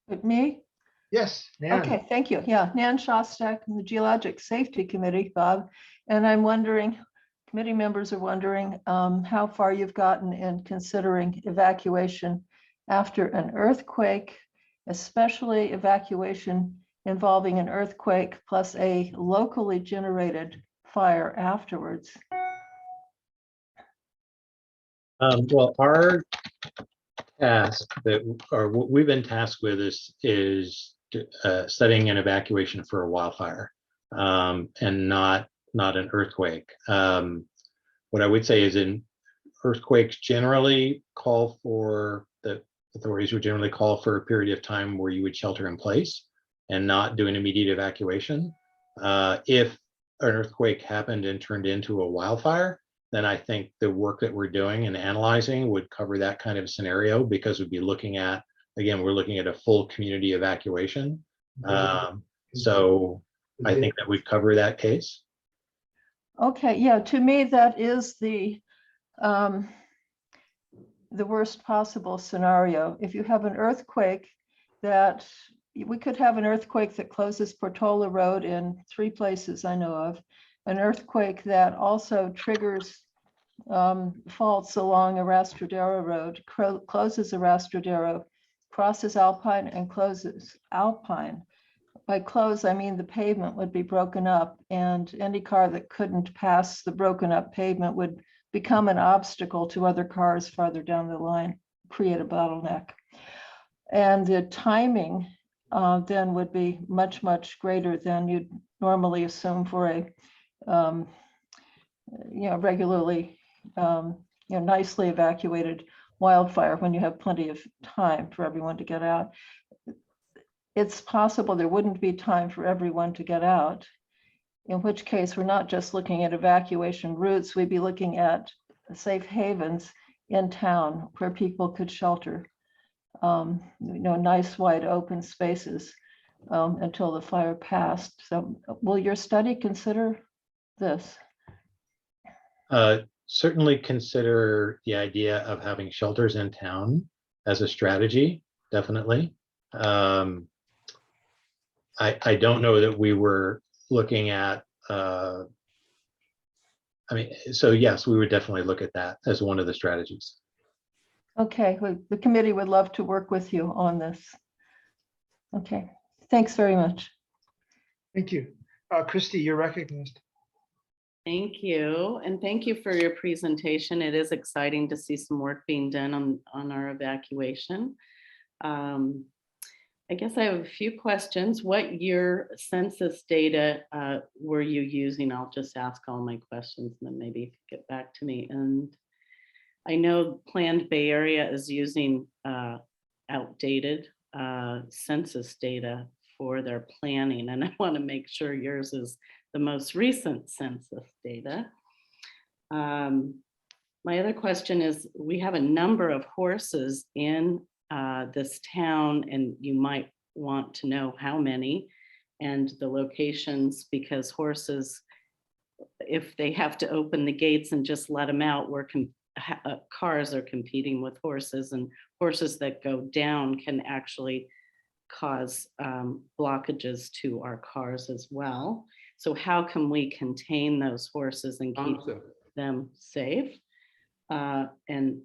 With me? Yes, Nan. Okay, thank you. Yeah, Nan Shostak from the Geologic Safety Committee, Bob. And I'm wondering, committee members are wondering how far you've gotten in considering evacuation after an earthquake, especially evacuation involving an earthquake plus a locally generated fire afterwards. Well, our task what we've been tasked with is studying an evacuation for a wildfire and not an earthquake. What I would say is in earthquakes generally call for, the authorities would generally call for a period of time where you would shelter in place and not do an immediate evacuation. If an earthquake happened and turned into a wildfire, then I think the work that we're doing and analyzing would cover that kind of scenario, because we'd be looking at, again, we're looking at a full community evacuation. So I think that we've covered that case. Okay, yeah, to me, that is the worst possible scenario. If you have an earthquake that, we could have an earthquake that closes Portola Road in 3 places I know of, an earthquake that also triggers faults along Arastradero Road, closes Arastradero, crosses Alpine and closes Alpine. By close, I mean the pavement would be broken up, and any car that couldn't pass the broken up pavement would become an obstacle to other cars farther down the line, create a bottleneck. And the timing then would be much, much greater than you'd normally assume for a regularly, nicely evacuated wildfire when you have plenty of time for everyone to get out. It's possible there wouldn't be time for everyone to get out, in which case we're not just looking at evacuation routes, we'd be looking at safe havens in town where people could shelter, nice wide open spaces until the fire passed. So will your study consider this? Certainly consider the idea of having shelters in town as a strategy, definitely. I don't know that we were looking at, so yes, we would definitely look at that as one of the strategies. Okay, well, the committee would love to work with you on this. Okay, thanks very much. Thank you. Christy, you're recognized. Thank you. And thank you for your presentation. It is exciting to see some work being done on our evacuation. I guess I have a few questions. What year census data were you using? I'll just ask all my questions and then maybe you could get back to me. And I know Planned Bay Area is using outdated census data for their planning. And I want to make sure yours is the most recent census data. My other question is, we have a number of horses in this town, and you might want to know how many and the locations, because horses, if they have to open the gates and just let them out, cars are competing with horses, and horses that go down can actually cause blockages to our cars as well. So how can we contain those horses and keep them safe and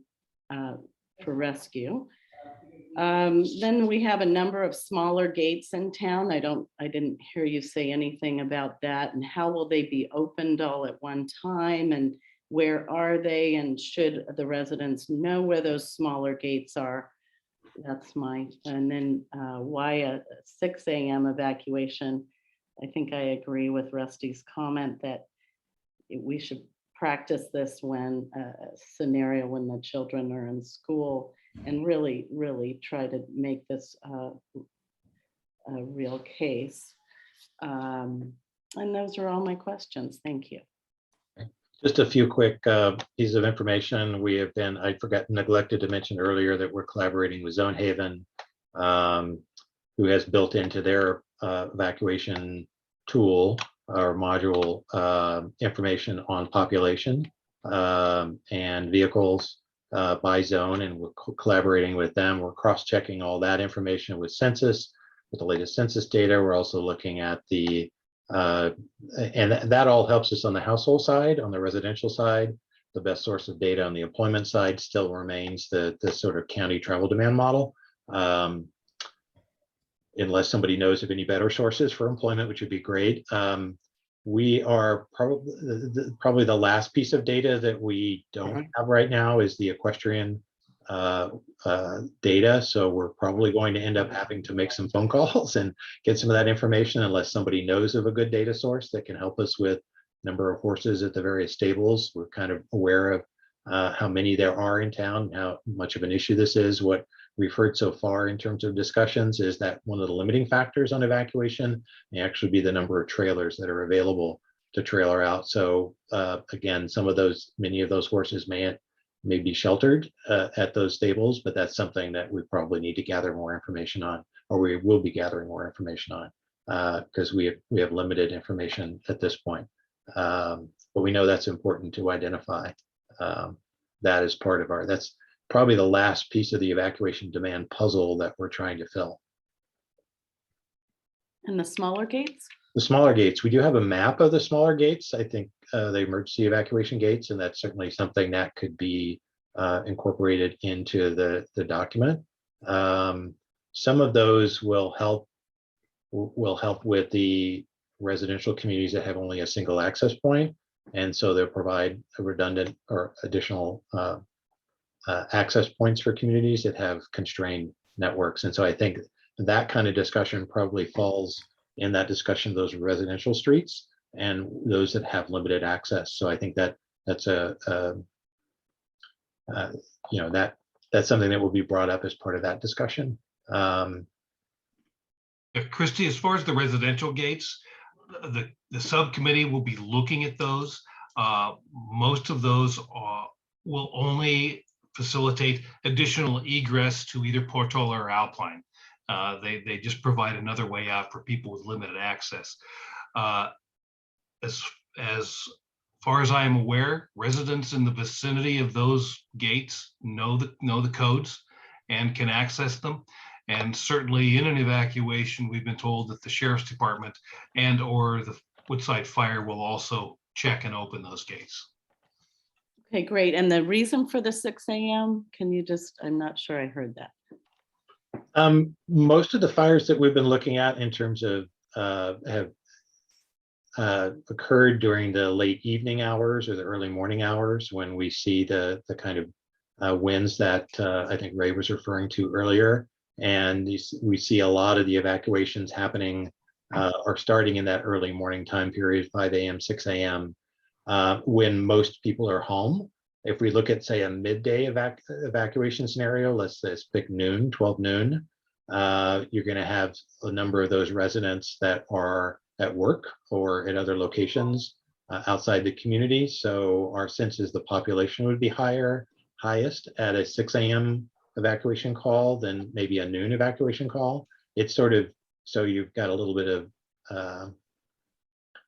for rescue? Then we have a number of smaller gates in town. I didn't hear you say anything about that. And how will they be opened all at one time? And where are they? And should the residents know where those smaller gates are? That's and then why a 6 a.m. evacuation? I think I agree with Rusty's comment that we should practice this when a scenario when the children are in school, and really try to make this a real case. And those are all my questions. Thank you. Just a few quick pieces of information. We have been, neglected to mention earlier that we're collaborating with Zone Haven, who has built into their evacuation tool or module information on population and vehicles by zone, and we're collaborating with them. We're cross-checking all that information with census, with the latest census data. We're also looking at the and that all helps us on the household side. On the residential side, the best source of data on the employment side still remains the sort of county travel demand model, unless somebody knows of any better sources for employment, which would be great. We are probably the last piece of data that we don't have right now is the equestrian data. So we're probably going to end up having to make some phone calls and get some of that information, unless somebody knows of a good data source that can help us with number of horses at the various stables. We're kind of aware of how many there are in town, how much of an issue this is. What we've heard so far in terms of discussions is that one of the limiting factors on evacuation may actually be the number of trailers that are available to trailer out. So again, many of those horses may be sheltered at those stables, but that's something that we probably need to gather more information on, or we will be gathering more information on, because we have limited information at this point. But we know that's important to identify. That is part of that's probably the last piece of the evacuation demand puzzle that we're trying to fill. And the smaller gates? The smaller gates, we do have a map of the smaller gates. I think the emergency evacuation gates, and that's certainly something that could be incorporated into the document. Some of those will help with the residential communities that have only a single access point, and so they'll provide a redundant or additional access points for communities that have constrained networks. And so I think that kind of discussion probably falls in that discussion of those residential streets and those that have limited access. So I think that's that's something that will be brought up as part of that discussion. Christy, as far as the residential gates, the subcommittee will be looking at those. Most of those will only facilitate additional egress to either Portola or Alpine. They just provide another way out for people with limited access. As far as I am aware, residents in the vicinity of those gates know the codes and can access them. And certainly in an evacuation, we've been told that the sheriff's department and or the Woodside Fire will also check and open those gates. Okay, great. And the reason for the 6 a.m., can you I'm not sure I heard that. Most of the fires that we've been looking at in terms of have occurred during the late evening hours or the early morning hours, when we see the kind of winds that I think Ray was referring to earlier. And we see a lot of the evacuations happening or starting in that early morning time period, 5 a.m., 6 a.m., when most people are home. If we look at, say, a midday evacuation scenario, let's pick noon, 12 noon, you're going to have a number of those residents that are at work or at other locations outside the community. So our sense is the population would be highest at a 6 a.m. evacuation call than maybe a noon evacuation call. It's sort of, so you've got a little bit of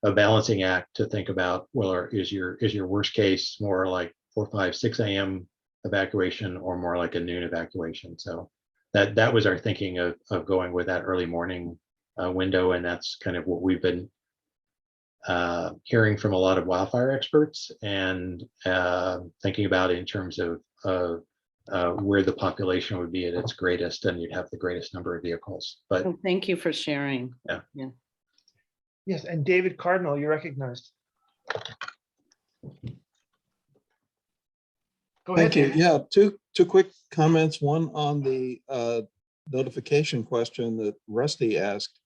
a balancing act to think about. Well, is your worst case more like 4, 5, 6 a.m. evacuation or more like a noon evacuation? So that was our thinking of going with that early morning window, and that's kind of what we've been hearing from a lot of wildfire experts and thinking about in terms of where the population would be at its greatest and you'd have the greatest number of vehicles. But Well, thank you for sharing. Yeah. Yes, and David Cardinal, you're recognized. Go ahead. Thank you. David. Yeah, two quick comments. One on the notification question that Rusty asked.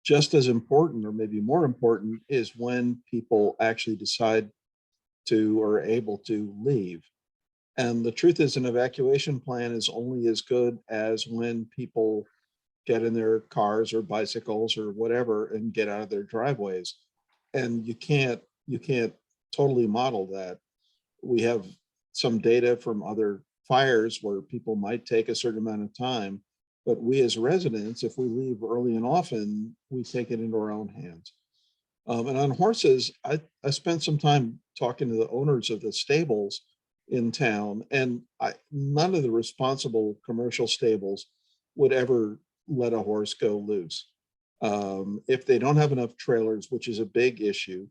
Just as important, or maybe more important, is when people actually decide to or able to leave. And the truth is, an evacuation plan is only as good as when people get in their cars or bicycles or whatever and get out of their driveways. And you can't totally model that. We have some data from other fires where people might take a certain amount of time, but we as residents, if we leave early and often, we take it into our own hands. And on horses, I spent some time talking to the owners of the stables in town, and none of the responsible commercial stables would ever let a horse go loose. If they don't have enough trailers, which is a big issue,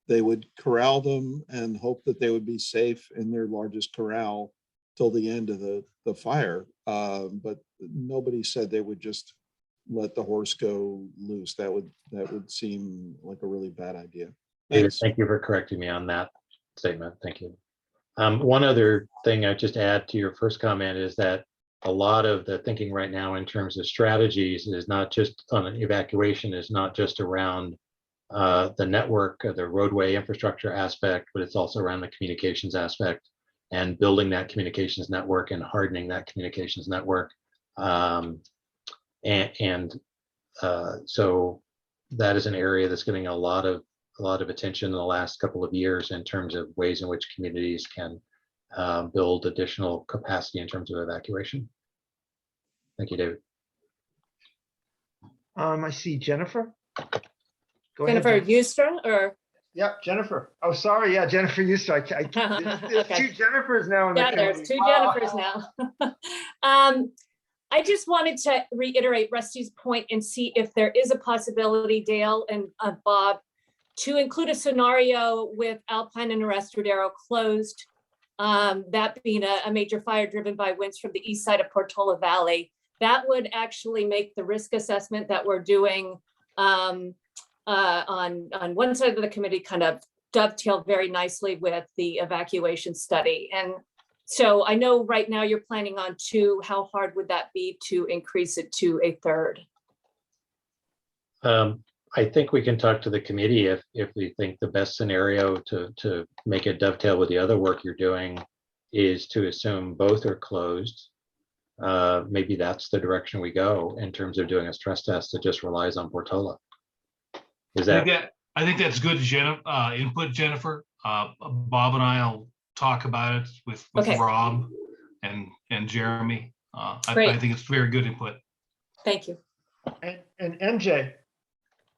they would corral them and hope that they would be safe in their largest corral till the end of the fire. But nobody said they would just let the horse go loose. That would seem like a really bad idea. David, thank you for correcting me on that statement. Thank you. One other thing I just add to your first comment is that a lot of the thinking right now in terms of strategies is not just on an evacuation, is not just around the network, the roadway infrastructure aspect, but it's also around the communications aspect and building that communications network and hardening that communications network. So that is an area that's getting a lot of attention in the last couple of years in terms of ways in which communities can build additional capacity in terms of evacuation. Thank you, David. I see Jennifer. Go Jennifer ahead. Eustra, or? Yep, Jennifer. Oh, sorry. Yeah, Jennifer Eustra. There's Okay. two Jennifers now in the Yeah, there's community. two Wow. Jennifers now. I just wanted to reiterate Rusty's point and see if there is a possibility, Dale and Bob, to include a scenario with Alpine and Arrestradero closed, that being a major fire driven by winds from the east side of Portola Valley. That would actually make the risk assessment that we're doing on one side of the committee kind of dovetail very nicely with the evacuation study. And so I know right now you're planning on 2. How hard would that be to increase it to a 3rd? I think we can talk to the committee if we think the best scenario to make it dovetail with the other work you're doing is to assume both are closed. Maybe that's the direction we go in terms of doing a stress test that just relies on Portola. Is that? I think that's good input, Jennifer. Bob and I'll talk about it with Okay. Rob and Jeremy. I Great. think it's very good input. Thank you. And MJ.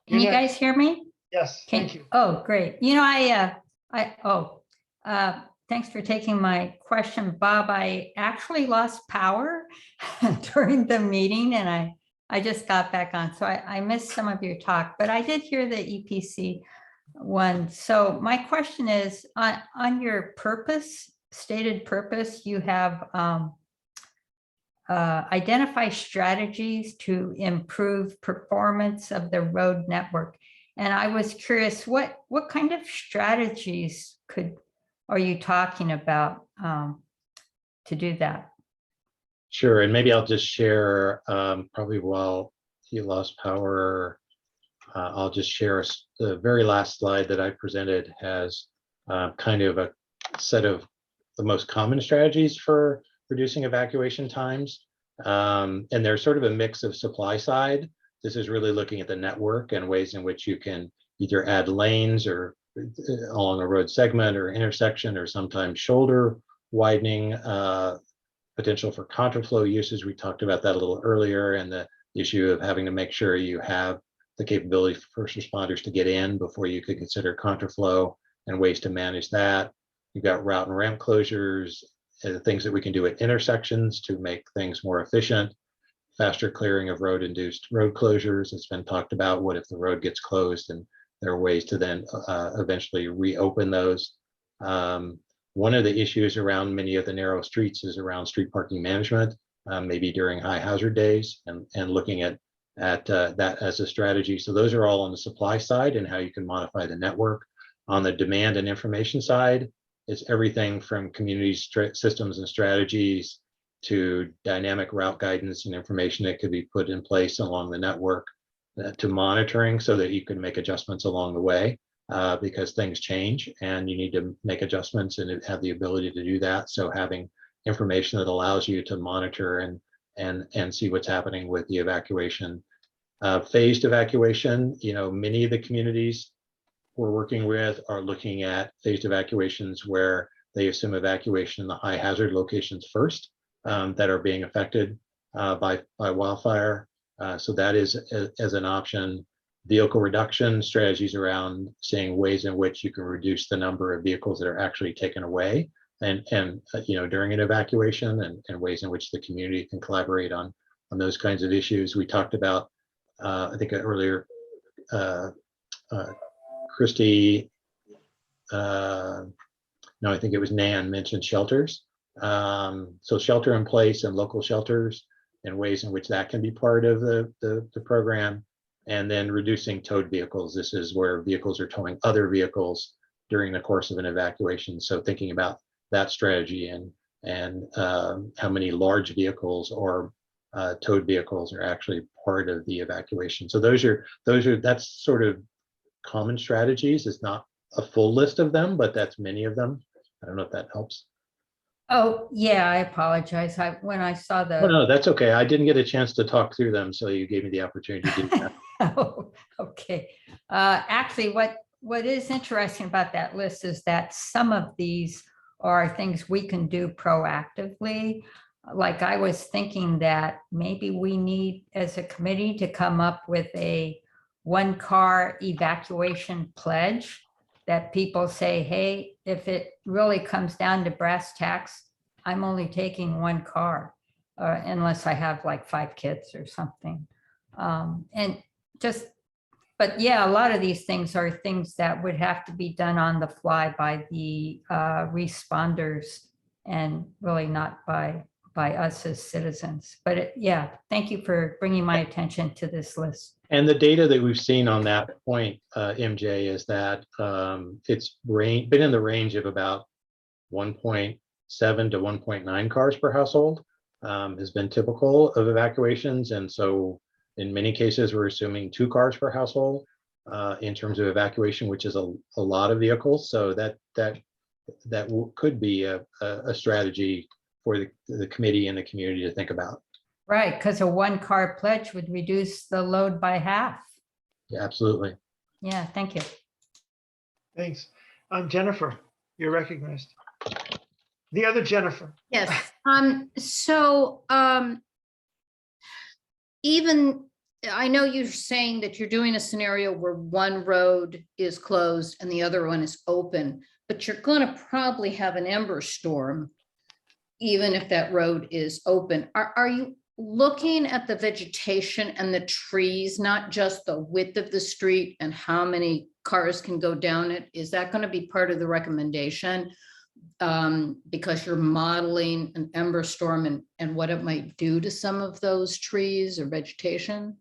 Can you you're next. guys hear me? Yes, thank you. Oh, great. You know, thanks for taking my question, Bob. I actually lost power during the meeting and I just got back on. So I missed some of your talk, but I did hear the EPC one. So my question is on your stated purpose, you have identify strategies to improve performance of the road network. And I was curious, what kind of strategies are you talking about to do that? Sure, and maybe I'll just share, probably while he lost power, I'll just share the very last slide that I presented has kind of a set of the most common strategies for reducing evacuation times. And there's sort of a mix of supply side. This is really looking at the network and ways in which you can either add lanes or along a road segment or intersection, or sometimes shoulder widening, potential for contraflow uses. We talked about that a little earlier, and the issue of having to make sure you have the capability for first responders to get in before you could consider contraflow, and ways to manage that. You've got route and ramp closures, things that we can do at intersections to make things more efficient, faster clearing of road-induced road closures. It's been talked about, what if the road gets closed, and there are ways to then eventually reopen those. One of the issues around many of the narrow streets is around street parking management, maybe during high hazard days, and looking at that as a strategy. So those are all on the supply side and how you can modify the network. On the demand and information side, it's everything from community systems and strategies to dynamic route guidance and information that could be put in place along the network, to monitoring so that you can make adjustments along the way, because things change and you need to make adjustments and have the ability to do that. So having information that allows you to monitor and see what's happening with the evacuation. Phased evacuation, many of the communities we're working with are looking at phased evacuations where they assume evacuation in the high hazard locations first, that are being affected by wildfire. So that is as an option. Vehicle reduction strategies around seeing ways in which you can reduce the number of vehicles that are actually taken away and during an evacuation, and ways in which the community can collaborate on those kinds of issues. We talked about, I think earlier, Christy, no, I think it was Nan mentioned shelters. So shelter in place and local shelters, and ways in which that can be part of the program. And then reducing towed vehicles. This is where vehicles are towing other vehicles during the course of an evacuation. So thinking about that strategy and how many large vehicles or towed vehicles are actually part of the evacuation. So that's sort of common strategies. It's not a full list of them, but that's many of them. I don't know if that helps. Oh, yeah, I apologize. When I saw the. Oh, no, that's okay. I didn't get a chance to talk through them, so you gave me the opportunity to do that. Oh, okay. Actually, what is interesting about that list is that some of these are things we can do proactively. Like I was thinking that maybe we need, as a committee, to come up with a one-car evacuation pledge that people say, hey, if it really comes down to brass tacks, I'm only taking one car, unless I have like 5 kids or something. But yeah, a lot of these things are things that would have to be done on the fly by the responders, and really not by us as citizens. But yeah, thank you for bringing my attention to this list. And the data that we've seen on that point, MJ, is that it's been in the range of about 1.7 to 1.9 cars per household has been typical of evacuations. And so in many cases, we're assuming 2 cars per household in terms of evacuation, which is a lot of vehicles. So that could be a strategy for the committee and the community to think about. Right, because a 1-car pledge would reduce the load by half. Yeah, absolutely. Yeah, thank you. Thanks. Jennifer, you're recognized. The other Jennifer. Yes. Even, I know you're saying that you're doing a scenario where one road is closed and the other one is open, but you're going to probably have an ember storm, even if that road is open. Are you looking at the vegetation and the trees, not just the width of the street and how many cars can go down it? Is that going to be part of the recommendation? Because you're modeling an ember storm and what it might do to some of those trees or vegetation?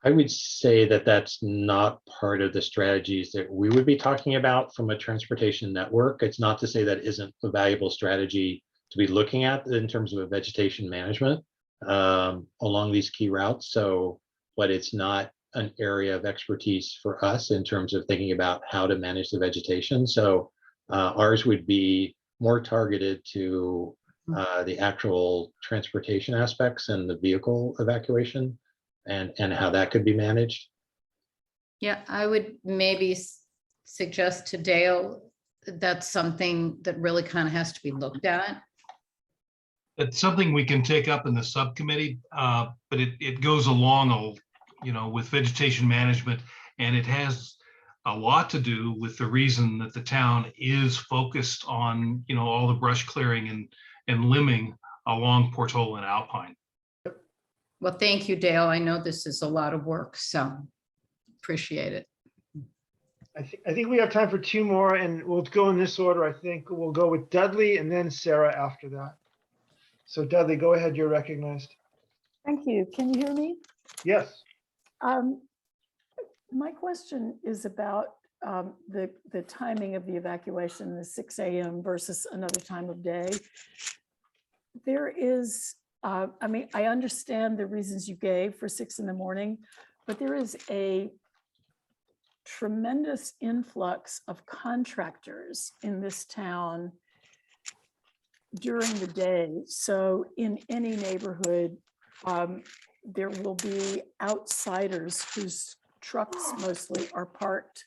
I would say that that's not part of the strategies that we would be talking about from a transportation network. It's not to say that isn't a valuable strategy to be looking at in terms of a vegetation management along these key routes. So, but it's not an area of expertise for us in terms of thinking about how to manage the vegetation. So ours would be more targeted to the actual transportation aspects and the vehicle evacuation and how that could be managed. Yeah, I would maybe suggest to Dale, that's something that really kind of has to be looked at. It's something we can take up in the subcommittee, but it goes along, with vegetation management, and it has a lot to do with the reason that the town is focused on, all the brush clearing and limbing along Portola and Alpine. Well, thank you, Dale. I know this is a lot of work, so appreciate it. I think we have time for two more, and we'll go in this order. I think we'll go with Dudley and then Sarah after that. So Dudley, go ahead, you're recognized. Thank you. Can you hear me? Yes. My question is about the timing of the evacuation, the 6 a.m. versus another time of day. There is, I understand the reasons you gave for 6 in the morning, but there is a tremendous influx of contractors in this town during the day. So in any neighborhood, there will be outsiders whose trucks mostly are parked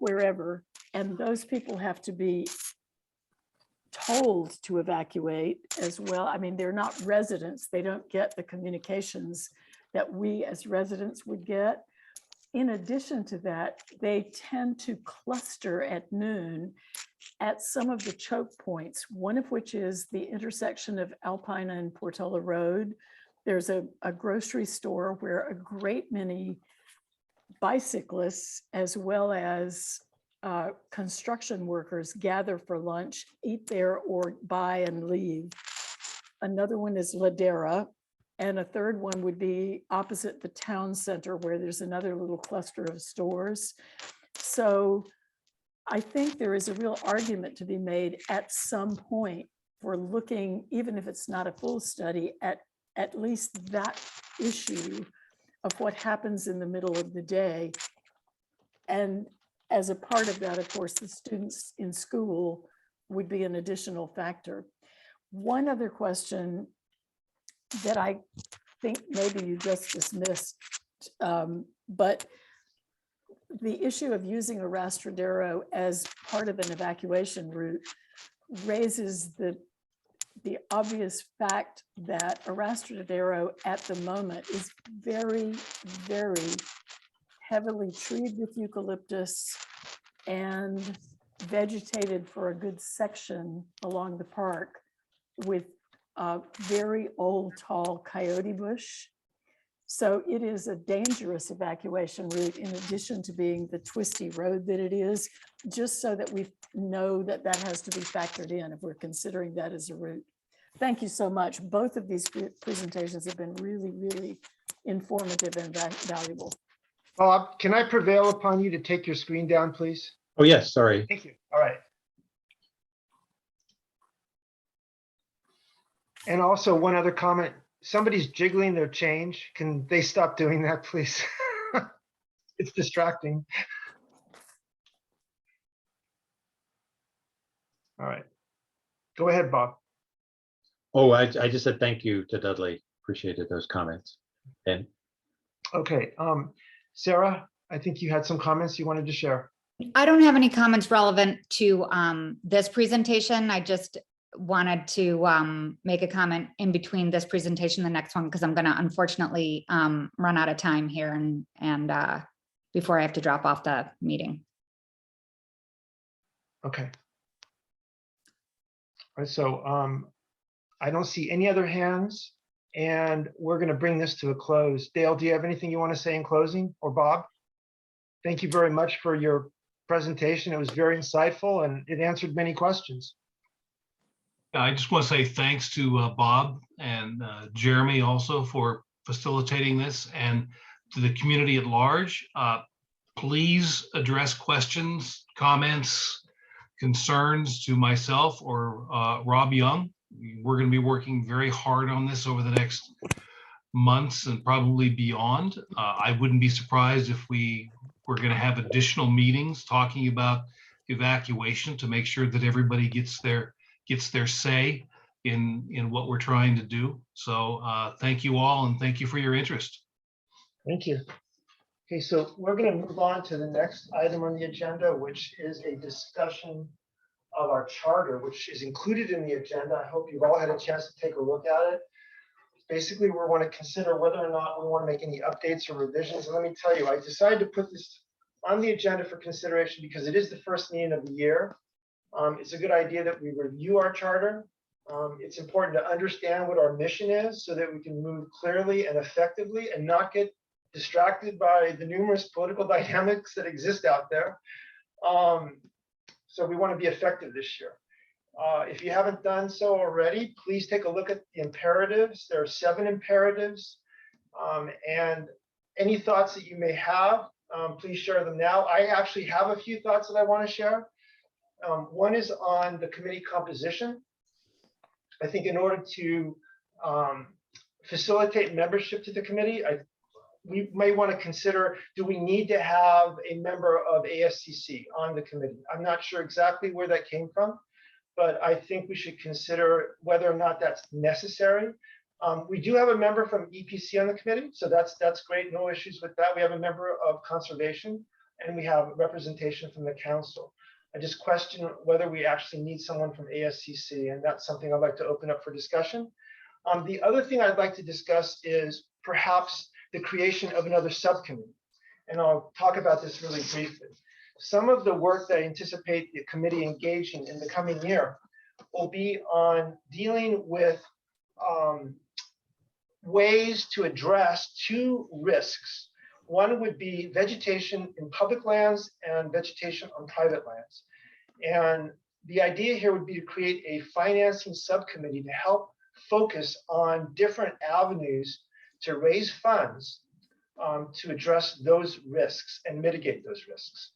wherever, and those people have to be told to evacuate as well. I mean, they're not residents. They don't get the communications that we as residents would get. In addition to that, they tend to cluster at noon at some of the choke points, one of which is the intersection of Alpine and Portola Road. There's a grocery store where a great many bicyclists as well as construction workers gather for lunch, eat there or buy and leave. Another one is Ladera. And a third one would be opposite the town center where there's another little cluster of stores. So I think there is a real argument to be made at some point for looking, even if it's not a full study, at least that issue of what happens in the middle of the day. And as a part of that, of course, the students in school would be an additional factor. One other question that I think maybe you just dismissed, but the issue of using a rastradero as part of an evacuation route raises the obvious fact that a rastradero at the moment is very, very heavily treed with eucalyptus and vegetated for a good section along the park with very old, tall coyote bush. So it is a dangerous evacuation route in addition to being the twisty road that it is, just so that we know that that has to be factored in if we're considering that as a route. Thank you so much. Both of these presentations have been really, really informative and valuable. Bob, can I prevail upon you to take your screen down, please? Oh, yes, sorry. Thank you. All right. And also one other comment, somebody's jiggling their change. Can they stop doing that, please? It's distracting. All right. Go ahead, Bob. Oh, I just said thank you to Dudley. Appreciated those comments. And okay, Sarah, I think you had some comments you wanted to share. I don't have any comments relevant to this presentation. I just wanted to make a comment in between this presentation and the next one, because I'm going to unfortunately run out of time here and before I have to drop off the meeting. Okay. All right, so I don't see any other hands, and we're going to bring this to a close. Dale, do you have anything you want to say in closing, or Bob? Thank you very much for your presentation. It was very insightful and it answered many questions. I just want to say thanks to Bob and Jeremy also for facilitating this, and to the community at large. Please address questions, comments, concerns to myself or Rob Young. We're going to be working very hard on this over the next months and probably beyond. I wouldn't be surprised if we're going to have additional meetings talking about evacuation to make sure that everybody gets their gets their say in what we're trying to do. So thank you all, and thank you for your interest. Thank you. Okay, so we're going to move on to the next item on the agenda, which is a discussion of our charter, which is included in the agenda. I hope you've all had a chance to take a look at it. Basically, we want to consider whether or not we want to make any updates or revisions. And let me tell you, I decided to put this on the agenda for consideration because it is the first meeting of the year. It's a good idea that we review our charter. It's important to understand what our mission is so that we can move clearly and effectively and not get distracted by the numerous political dynamics that exist out there. So we want to be effective this year. If you haven't done so already, please take a look at the imperatives. There are 7 imperatives. And any thoughts that you may have, please share them now. I actually have a few thoughts that I want to share. One is on the committee composition. I think in order to facilitate membership to the committee, we may want to consider, do we need to have a member of ASCC on the committee? I'm not sure exactly where that came from, but I think we should consider whether or not that's necessary. We do have a member from EPC on the committee, so that's great, no issues with that. We have a member of conservation, and we have representation from the council. I just question whether we actually need someone from ASCC, and that's something I'd like to open up for discussion. The other thing I'd like to discuss is perhaps the creation of another subcommittee. And I'll talk about this really briefly. Some of the work that I anticipate the committee engaging in the coming year will be on dealing with ways to address 2 risks. One would be vegetation in public lands and vegetation on private lands. And the idea here would be to create a financing subcommittee to help focus on different avenues to raise funds to address those risks and mitigate those risks.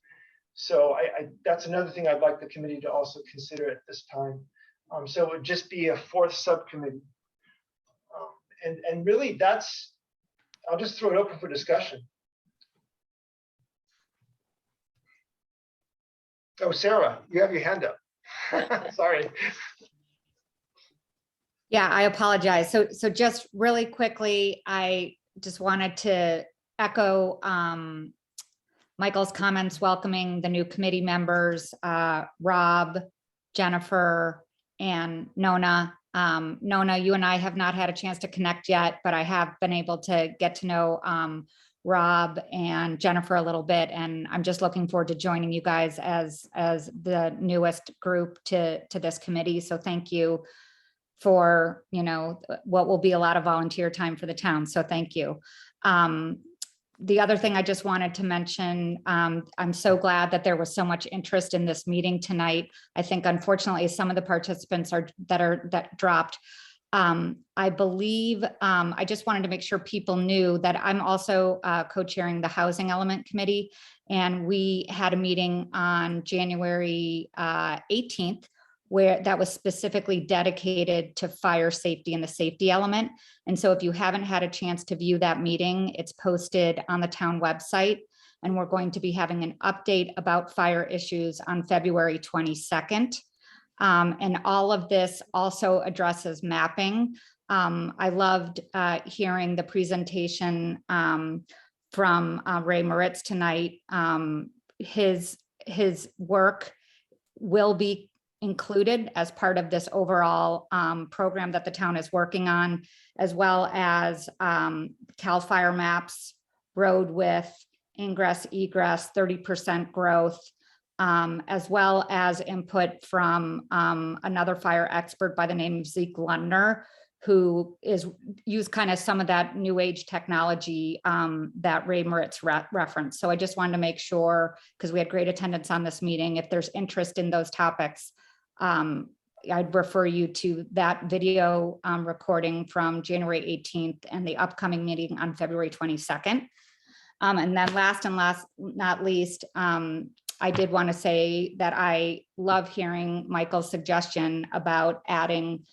So that's another thing I'd like the committee to also consider at this time. So it would just be a 4th subcommittee. And really that's, I'll just throw it open for discussion. Oh, Sarah, you have your hand up. Sorry. Yeah, I apologize. So just really quickly, I just wanted to echo Michael's comments, welcoming the new committee members, Rob, Jennifer, and Nona. Nona, you and I have not had a chance to connect yet, but I have been able to get to know Rob and Jennifer a little bit, and I'm just looking forward to joining you guys as the newest group to this committee. So thank you for, you know, what will be a lot of volunteer time for the town. So thank you. The other thing I just wanted to mention, I'm so glad that there was so much interest in this meeting tonight. I think unfortunately some of the participants that dropped. I believe, I just wanted to make sure people knew that I'm also co-chairing the Housing Element Committee, and we had a meeting on January 18th where that was specifically dedicated to fire safety and the safety element. And so if you haven't had a chance to view that meeting, it's posted on the town website. And we're going to be having an update about fire issues on February 22nd. And all of this also addresses mapping. I loved hearing the presentation from Ray Moritz tonight. His work will be included as part of this overall program that the town is working on, as well as CAL FIRE maps, road width, ingress, egress, 30% growth, as well as input from another fire expert by the name of Zeke Lundner, who is used kind of some of that new age technology that Ray Moritz referenced. So I just wanted to make sure, because we had great attendance on this meeting, if there's interest in those topics, I'd refer you to that video recording from January 18th and the upcoming meeting on February 22nd. And then last not least, I did want to say that I love hearing Michael's suggestion about adding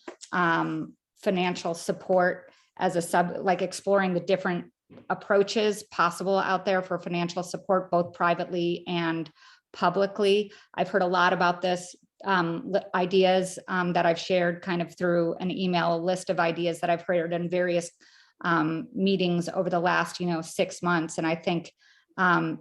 financial support as like exploring the different approaches possible out there for financial support, both privately and publicly. I've heard a lot about this ideas that I've shared kind of through an email, a list of ideas that I've heard in various meetings over the last, 6 months. And I think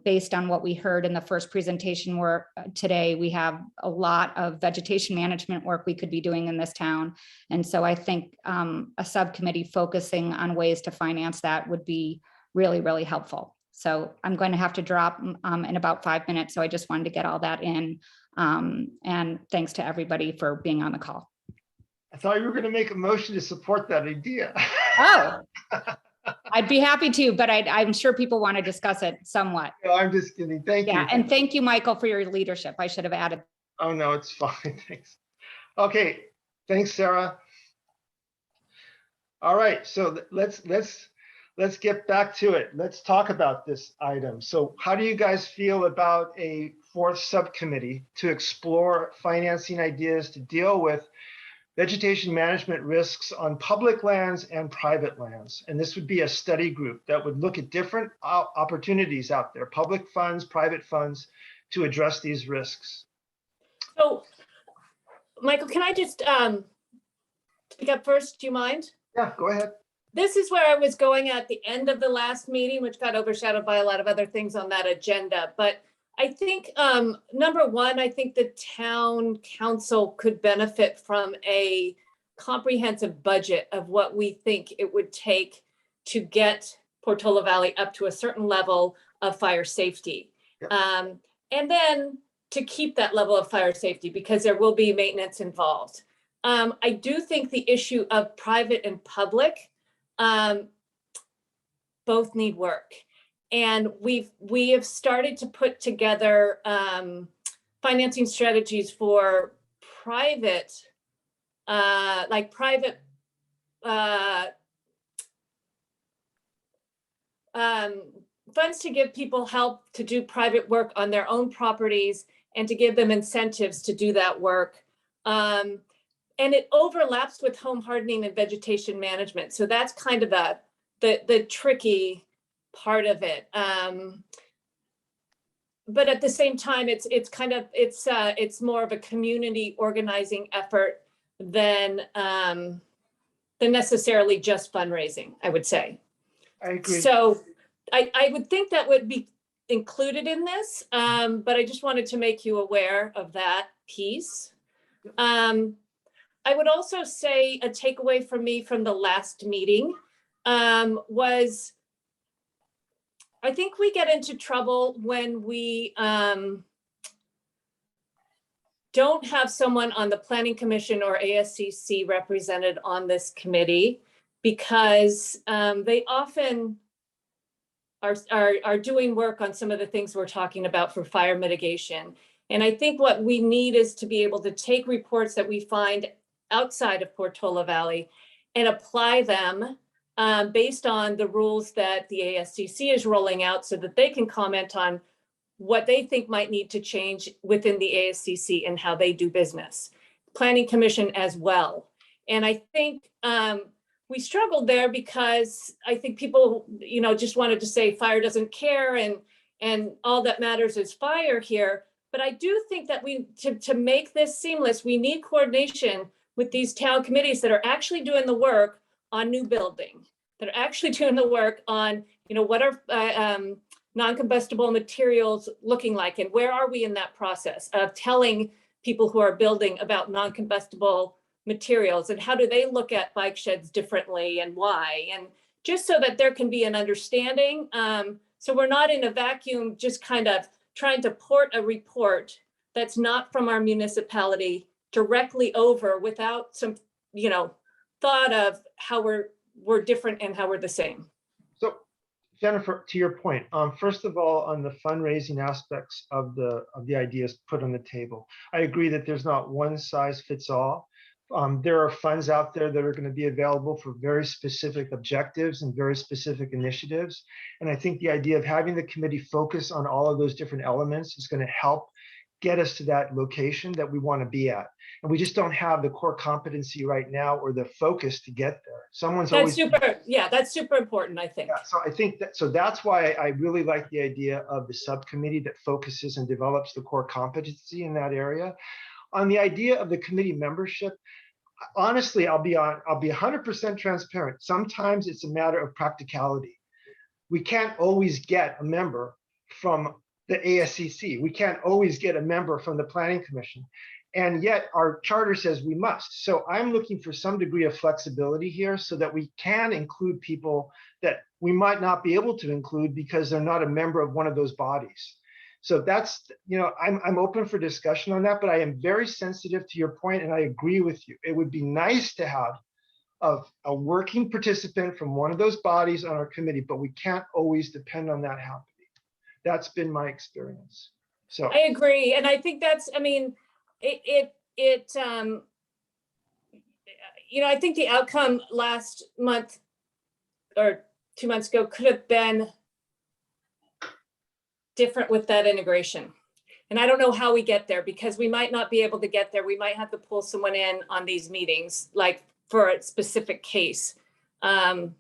based on what we heard in the first presentation work today, we have a lot of vegetation management work we could be doing in this town. And so I think a subcommittee focusing on ways to finance that would be really, really helpful. So I'm going to have to drop in about 5 minutes. So I just wanted to get all that in. And thanks to everybody for being on the call. I thought you were going to make a motion to support that idea. Oh, I'd be happy to, but I'm sure people want to discuss it somewhat. No, I'm just kidding. Thank you. Yeah, and thank you, Michael, for your leadership. I should have added. Oh, no, it's fine. Thanks. Okay, thanks, Sarah. All right, so let's get back to it. Let's talk about this item. So how do you guys feel about a fourth subcommittee to explore financing ideas to deal with vegetation management risks on public lands and private lands? And this would be a study group that would look at different opportunities out there, public funds, private funds, to address these risks. So, Michael, can I just speak up first? Do you mind? Yeah, go ahead. This is where I was going at the end of the last meeting, which got overshadowed by a lot of other things on that agenda. But I think, number one, I think the town council could benefit from a comprehensive budget of what we think it would take to get Portola Valley up to a certain level of fire safety. Yep. And then to keep that level of fire safety, because there will be maintenance involved. I do think the issue of private and public both need work. And we have started to put together financing strategies for private, funds to give people help to do private work on their own properties and to give them incentives to do that work. And it overlaps with home hardening and vegetation management. So that's kind of the tricky part of it. But at the same time, it's more of a community organizing effort than necessarily just fundraising, I would say. I agree. So I would think that would be included in this, but I just wanted to make you aware of that piece. I would also say a takeaway from me from the last meeting was I think we get into trouble when we don't have someone on the Planning Commission or ASCC represented on this committee, because they often are doing work on some of the things we're talking about for fire mitigation. And I think what we need is to be able to take reports that we find outside of Portola Valley and apply them based on the rules that the ASCC is rolling out, so that they can comment on what they think might need to change within the ASCC and how they do business. Planning Commission as well. And I think we struggled there because I think people, just wanted to say fire doesn't care and all that matters is fire here. But I do think that to make this seamless, we need coordination with these town committees that are actually doing the work on new building, that are actually doing the work on, what are non-combustible materials looking like, and where are we in that process of telling people who are building about non-combustible materials, and how do they look at bike sheds differently and why, and just so that there can be an understanding. So we're not in a vacuum, just kind of trying to port a report that's not from our municipality directly over without some, thought of how we're different and how we're the same. So Jennifer, to your point, first of all, on the fundraising aspects of the ideas put on the table, I agree that there's not one size fits all. There are funds out there that are going to be available for very specific objectives and very specific initiatives. And I think the idea of having the committee focus on all of those different elements is going to help get us to that location that we want to be at. And we just don't have the core competency right now or the focus to get there. That's super important, I think. Yeah, so I think that's why I really like the idea of the subcommittee that focuses and develops the core competency in that area. On the idea of the committee membership, honestly, I'll be 100% transparent. Sometimes it's a matter of practicality. We can't always get a member from the ASCC. We can't always get a member from the Planning Commission. And yet our charter says we must. So I'm looking for some degree of flexibility here so that we can include people that we might not be able to include because they're not a member of one of those bodies. So that's, I'm open for discussion on that, but I am very sensitive to your point, and I agree with you. It would be nice to have a working participant from one of those bodies on our committee, but we can't always depend on that happening. That's been my experience. So I agree. And I think that's, I mean, I think the outcome last month or 2 months ago could have been different with that integration. And I don't know how we get there because we might not be able to get there. We might have to pull someone in on these meetings, like for a specific case on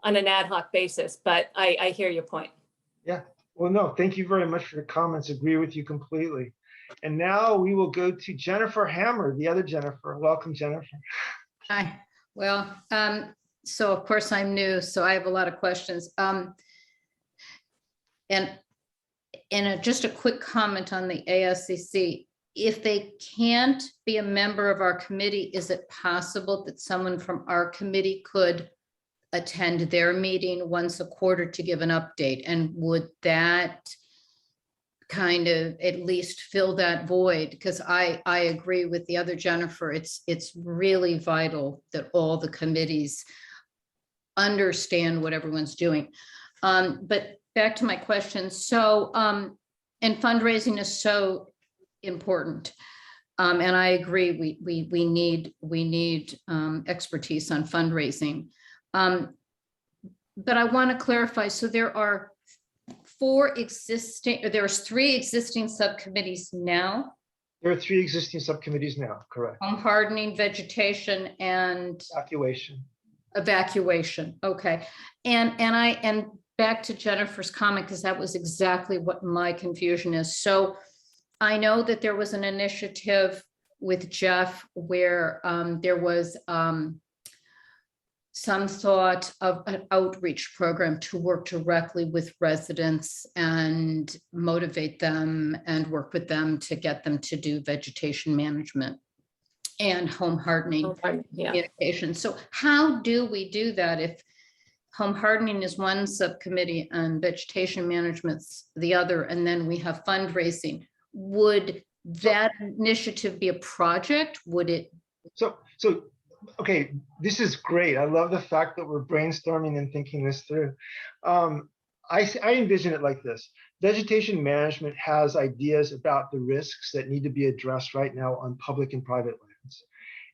an ad hoc basis, but I hear your point. Yeah, well, no, thank you very much for your comments. Agree with you completely. And now we will go to Jennifer Hammer, the other Jennifer. Welcome, Jennifer. Hi. Well, so of course I'm new, so I have a lot of questions. Just a quick comment on the ASCC. If they can't be a member of our committee, is it possible that someone from our committee could attend their meeting once a quarter to give an update? And would that kind of at least fill that void? Because I agree with the other Jennifer, it's really vital that all the committees understand what everyone's doing. But back to my question. So, and fundraising is so important. And I agree, we need expertise on fundraising. But I want to clarify, so there are there's 3 existing subcommittees now? There are 3 existing subcommittees now, correct. Home hardening, vegetation, and evacuation. Okay. And back to Jennifer's comment, because that was exactly what my confusion is. So I know that there was an initiative with Jeff where there was some thought of an outreach program to work directly with residents and motivate them and work with them to get them to do vegetation management and home hardening communication. So how do we do that if home hardening is one subcommittee and vegetation management's the other, and then we have fundraising? Would that initiative be a project? Would it? So okay, this is great. I love the fact that we're brainstorming and thinking this through. I envision it like this. Vegetation management has ideas about the risks that need to be addressed right now on public and private lands.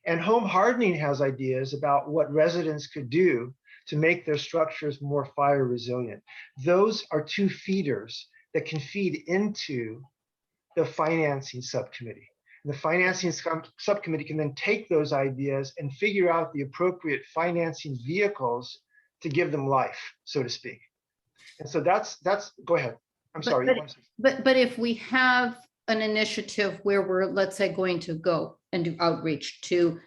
And home hardening has ideas about what residents could do to make their structures more fire resilient. Those are 2 feeders that can feed into the financing subcommittee. The financing subcommittee can then take those ideas and figure out the appropriate financing vehicles to give them life, so to speak. And so that's go ahead. I'm sorry. But if we have an initiative where we're, let's say, going to go and do outreach to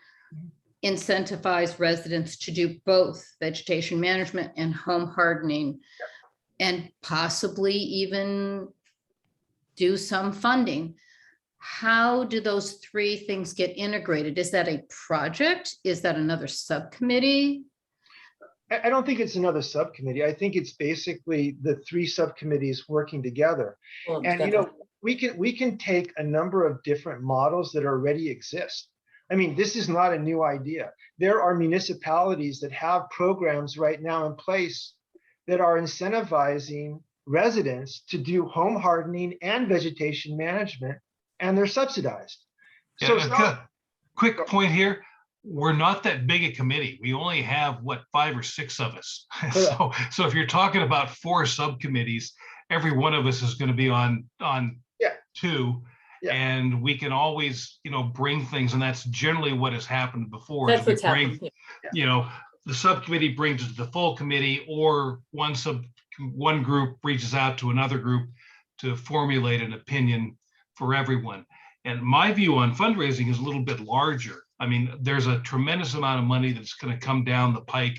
incentivize residents to do both vegetation management and home hardening, and possibly even do some funding, how do those 3 things get integrated? Is that a project? Is that another subcommittee? I don't think it's another subcommittee. I think it's basically the 3 subcommittees working together. And we can take a number of different models that already exist. I mean, this is not a new idea. There are municipalities that have programs right now in place that are incentivizing residents to do home hardening and vegetation management, and they're subsidized. So quick point here. We're not that big a committee. We only have 5 or 6 of us. So if you're talking about 4 subcommittees, every one of us is going to be on 2. Yeah. And we can always, bring things, and that's generally what has happened before. That's what's happened. The subcommittee brings it to the full committee, or one group reaches out to another group to formulate an opinion for everyone. And my view on fundraising is a little bit larger. I mean, there's a tremendous amount of money that's going to come down the pike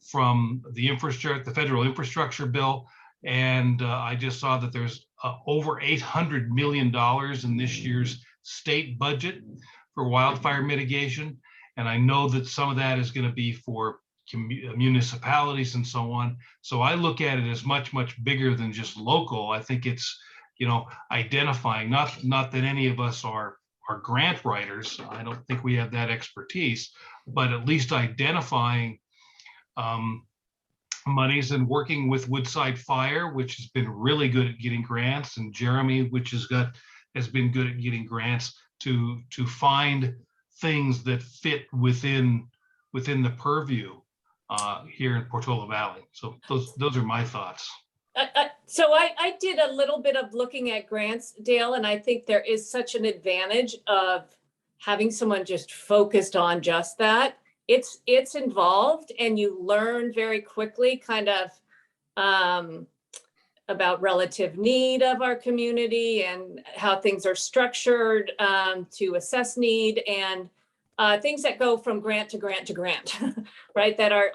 from the infrastructure, the federal infrastructure bill. And I just saw that there's over $800 million in this year's state budget for wildfire mitigation. And I know that some of that is going to be for municipalities and so on. So I look at it as much, much bigger than just local. I think it's, you know, identifying, not that any of us are grant writers. I don't think we have that expertise, but at least identifying monies and working with Woodside Fire, which has been really good at getting grants, and Jeremy, which has been good at getting grants to find things that fit within the purview here in Portola Valley. So those are my thoughts. So I did a little bit of looking at grants, Dale, and I think there is such an advantage of having someone just focused on just that. It's involved, and you learn very quickly kind of about relative need of our community and how things are structured to assess need, and things that go from grant to grant to grant, right? That are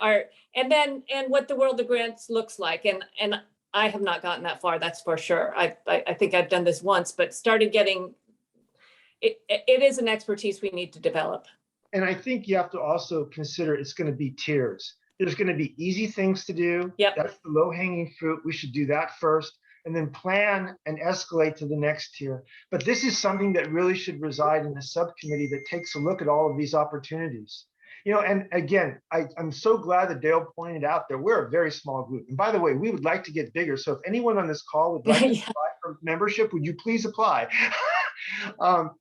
and what the world of grants looks like. And I have not gotten that far, that's for sure. I think I've done this once, but started getting, it is an expertise we need to develop. And I think you have to also consider it's going to be tiers. There's going to be easy things to do. Yep. That's the low hanging fruit. We should do that first, and then plan and escalate to the next tier. But this is something that really should reside in a subcommittee that takes a look at all of these opportunities. You know, and again, I'm so glad that Dale pointed out that we're a very small group. And by the way, we would like to get bigger. So if anyone on this call would like to apply for membership, would you please apply?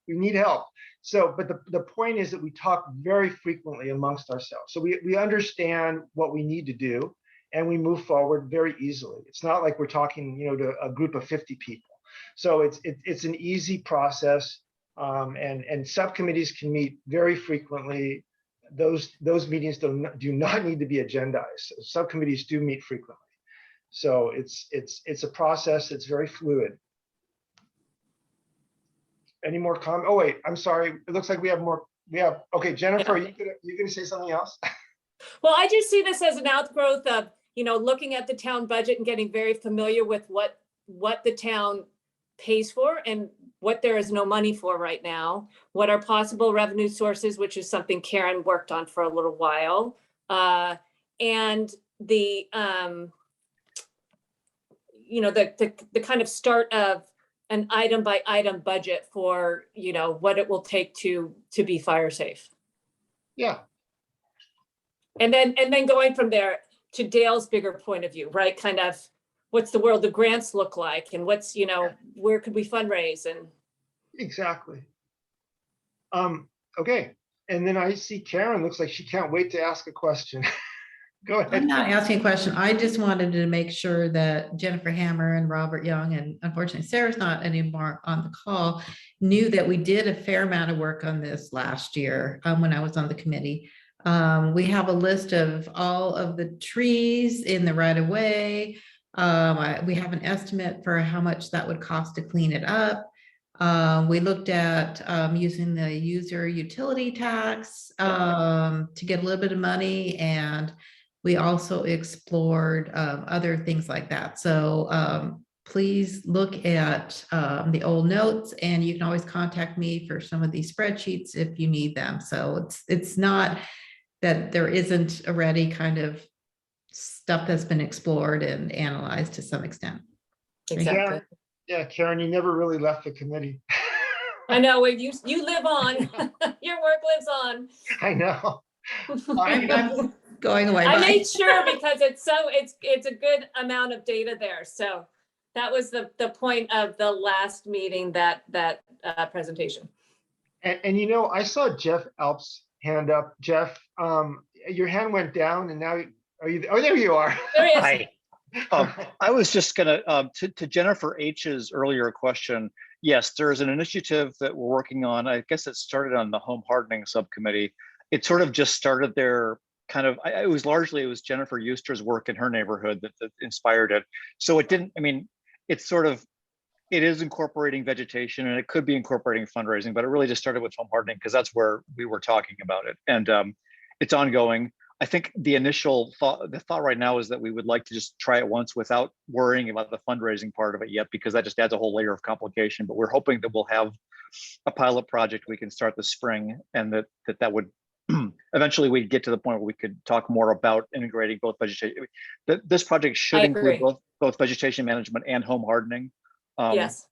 We need help. So, but the point is that we talk very frequently amongst ourselves. So we understand what we need to do, and we move forward very easily. It's not like we're talking, you know, to a group of 50 people. So it's an easy process, and subcommittees can meet very frequently. Those meetings do not need to be agendized. Subcommittees do meet frequently. So it's a process that's very fluid. Any more comment? Oh, wait, I'm sorry. It looks like we have more. Okay, Jennifer, yeah. you gonna say something else? Well, I just see this as an outgrowth of, you know, looking at the town budget and getting very familiar with what the town pays for and what there is no money for right now, what are possible revenue sources, which is something Karen worked on for a little while. And the, you know, the kind of start of an item by item budget for, you know, what it will take to be fire safe. Yeah. And then going from there to Dale's bigger point of view, right? Kind of what's the world of grants look like, and what's, you know, where could we fundraise? And exactly. Okay. And then I see Karen looks like she can't wait to ask a question. Go ahead. I'm not asking a question. I just wanted to make sure that Jennifer Hammer and Robert Young, and unfortunately Sarah's not anymore on the call, knew that we did a fair amount of work on this last year when I was on the committee. We have a list of all of the trees in the right of way. We have an estimate for how much that would cost to clean it up. We looked at using the user utility tax to get a little bit of money, and we also explored other things like that. So please look at the old notes, and you can always contact me for some of these spreadsheets if you need them. So it's not that there isn't already kind of stuff that's been explored and analyzed to some extent. exactly. Yeah, Karen, you never really left the committee. I know, where you live on, your work lives on. I know. I'm going away. I Bye. made sure because it's a good amount of data there. So that was the point of the last meeting, that presentation. And you know, I saw Jeff Alp's hand up. Jeff, your hand went down, and now are you? Oh, there you are. There he is. Hi. I was just gonna to Jennifer H's earlier question. Yes, there is an initiative that we're working on. I guess it started on the home hardening subcommittee. It sort of just started there. Kind of, it was Jennifer Euster's work in her neighborhood that inspired it. So it didn't. I mean, it's sort of it is incorporating vegetation and it could be incorporating fundraising, but it really just started with home hardening because that's where we were talking about it. And it's ongoing. I think the thought right now is that we would like to just try it once without worrying about the fundraising part of it yet, because that just adds a whole layer of complication. But we're hoping that we'll have a pilot project we can start this spring, and that would eventually we'd get to the point where we could talk more about integrating both vegetation. This project should include both vegetation management and home hardening. Yes.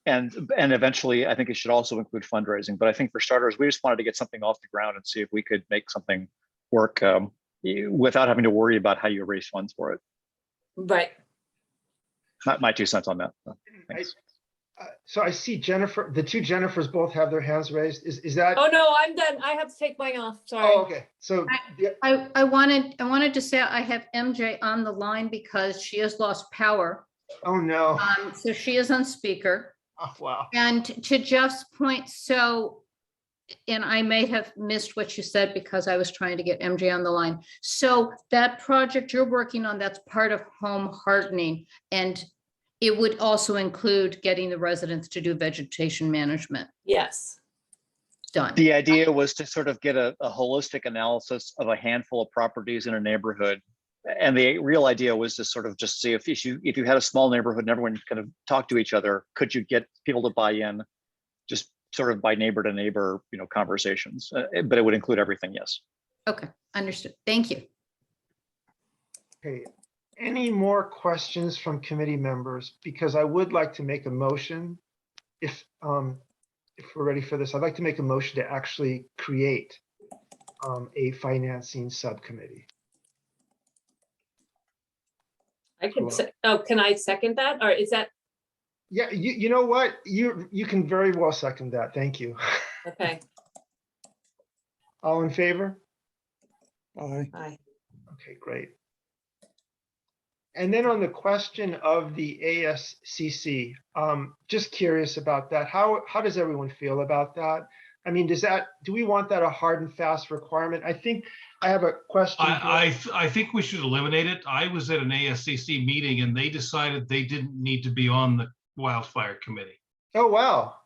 And eventually, I think it should also include fundraising. But I think for starters, we just wanted to get something off the ground and see if we could make something work without having to worry about how you raise funds for it. Right. Not my 2 cents on that. Thanks. So I see Jennifer, the two Jennifers both have their hands raised. Is that? Oh, no, I'm done. I have to take mine off. Sorry. Oh, okay. So I wanted to say I have MJ on the line because she has lost power. Oh, no. So she is on speaker. Oh, wow. And to Jeff's point, so, and I may have missed what you said because I was trying to get MJ on the line. So that project you're working on, that's part of home hardening, and it would also include getting the residents to do vegetation management. Yes. Done. The idea was to sort of get a holistic analysis of a handful of properties in a neighborhood. And the real idea was to sort of just see if you had a small neighborhood and everyone kind of talk to each other, could you get people to buy in, just sort of by neighbor to neighbor, conversations, but it would include everything. Yes. Okay, understood. Thank you. Okay. Any more questions from committee members? Because I would like to make a motion. If we're ready for this, I'd like to make a motion to actually create a financing subcommittee. I can say, can I second that? Or is that? Yeah, you know what? You can very well second that. Thank you. Okay. All in favor? Aye. Aye. Okay, great. And then on the question of the ASCC, just curious about that. How does everyone feel about that? I mean, do we want that a hard and fast requirement? I think I have a question. I think we should eliminate it. I was at an ASCC meeting and they decided they didn't need to be on the wildfire committee. Oh, wow.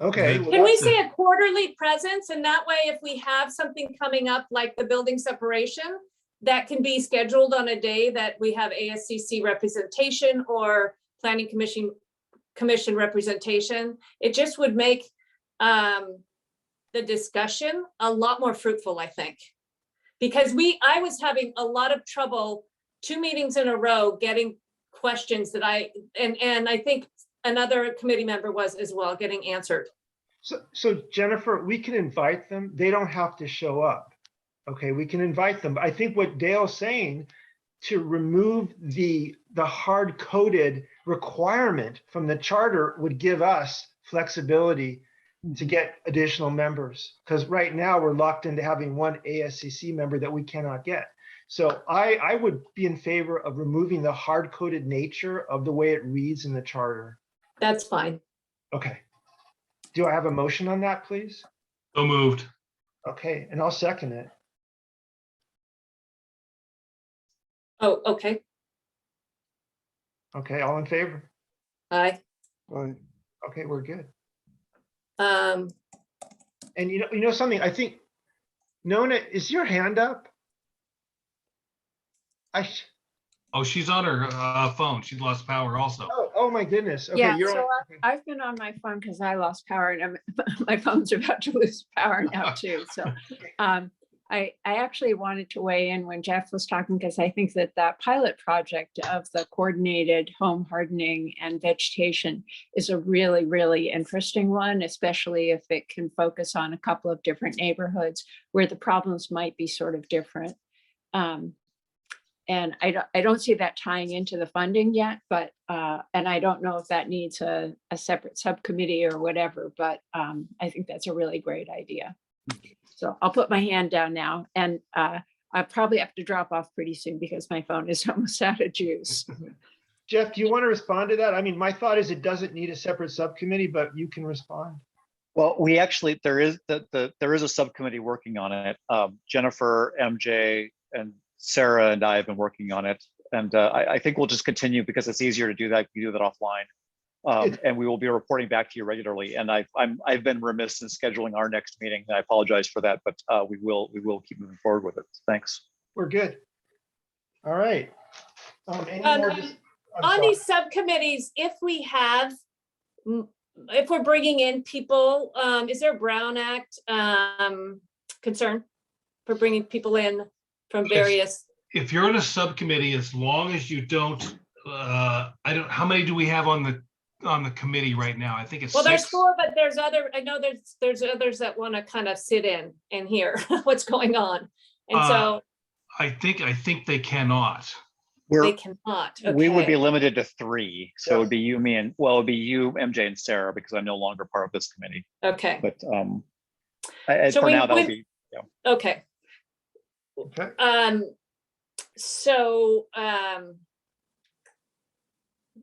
Okay. Can Can we say a quarterly presence? And that way, if we have something coming up like the building separation, that can be scheduled on a day that we have ASCC representation or planning commission representation. It just would make the discussion a lot more fruitful, I think. Because I was having a lot of trouble 2 meetings in a row getting questions that and I think another committee member was as well, getting answered. So Jennifer, we can invite them. They don't have to show up. Okay, we can invite them. I think what Dale's saying, to remove the hard-coded requirement from the charter would give us flexibility to get additional members. Because right now we're locked into having one ASCC member that we cannot get. So I would be in favor of removing the hard-coded nature of the way it reads in the charter. That's fine. Okay. Do I have a motion on that, please? So moved. Okay, and I'll second it. Oh, okay. Okay, all in favor? Aye. Aye. Okay, we're good. Um, And you know something, I think, Nona, is your hand up? Oh, she's on her phone. She lost power also. Oh my goodness. Okay, Yeah, you're so on. I've been on my phone because I lost power and my phone's about to lose power now too. So I actually wanted to weigh in when Jeff was talking because I think that pilot project of the coordinated home hardening and vegetation is a really, really interesting one, especially if it can focus on a couple of different neighborhoods where the problems might be sort of different. And I don't see that tying into the funding yet, but and I don't know if that needs a separate subcommittee or whatever, but I think that's a really great idea. So I'll put my hand down now, and I probably have to drop off pretty soon because my phone is almost out of juice. Jeff, do you want to respond to that? I mean, my thought is it doesn't need a separate subcommittee, but you can respond. Well, we actually, there is a subcommittee working on it. Jennifer, MJ, and Sarah and I have been working on it. And I think we'll just continue because it's easier to do that. You do that offline. And we will be reporting back to you regularly. And I've been remiss in scheduling our next meeting. I apologize for that, but we will keep moving forward with it. Thanks. We're good. All right. Any Um, more I'm On sorry. these subcommittees, if we're bringing in people, is there a Brown Act concern for bringing people in from various? If you're in a subcommittee, as long as you don't, how many do we have on the committee right now? I think it's Well, there's 6. 4, but there's there's others that want to kind of sit in and hear what's going on. And so I think they cannot. they cannot. We would be Okay. limited to 3. So it would be you, me, and well, it would be you, MJ, and Sarah, because I'm no longer part of this committee. Okay. But So for now, that'll be. Okay. Okay. So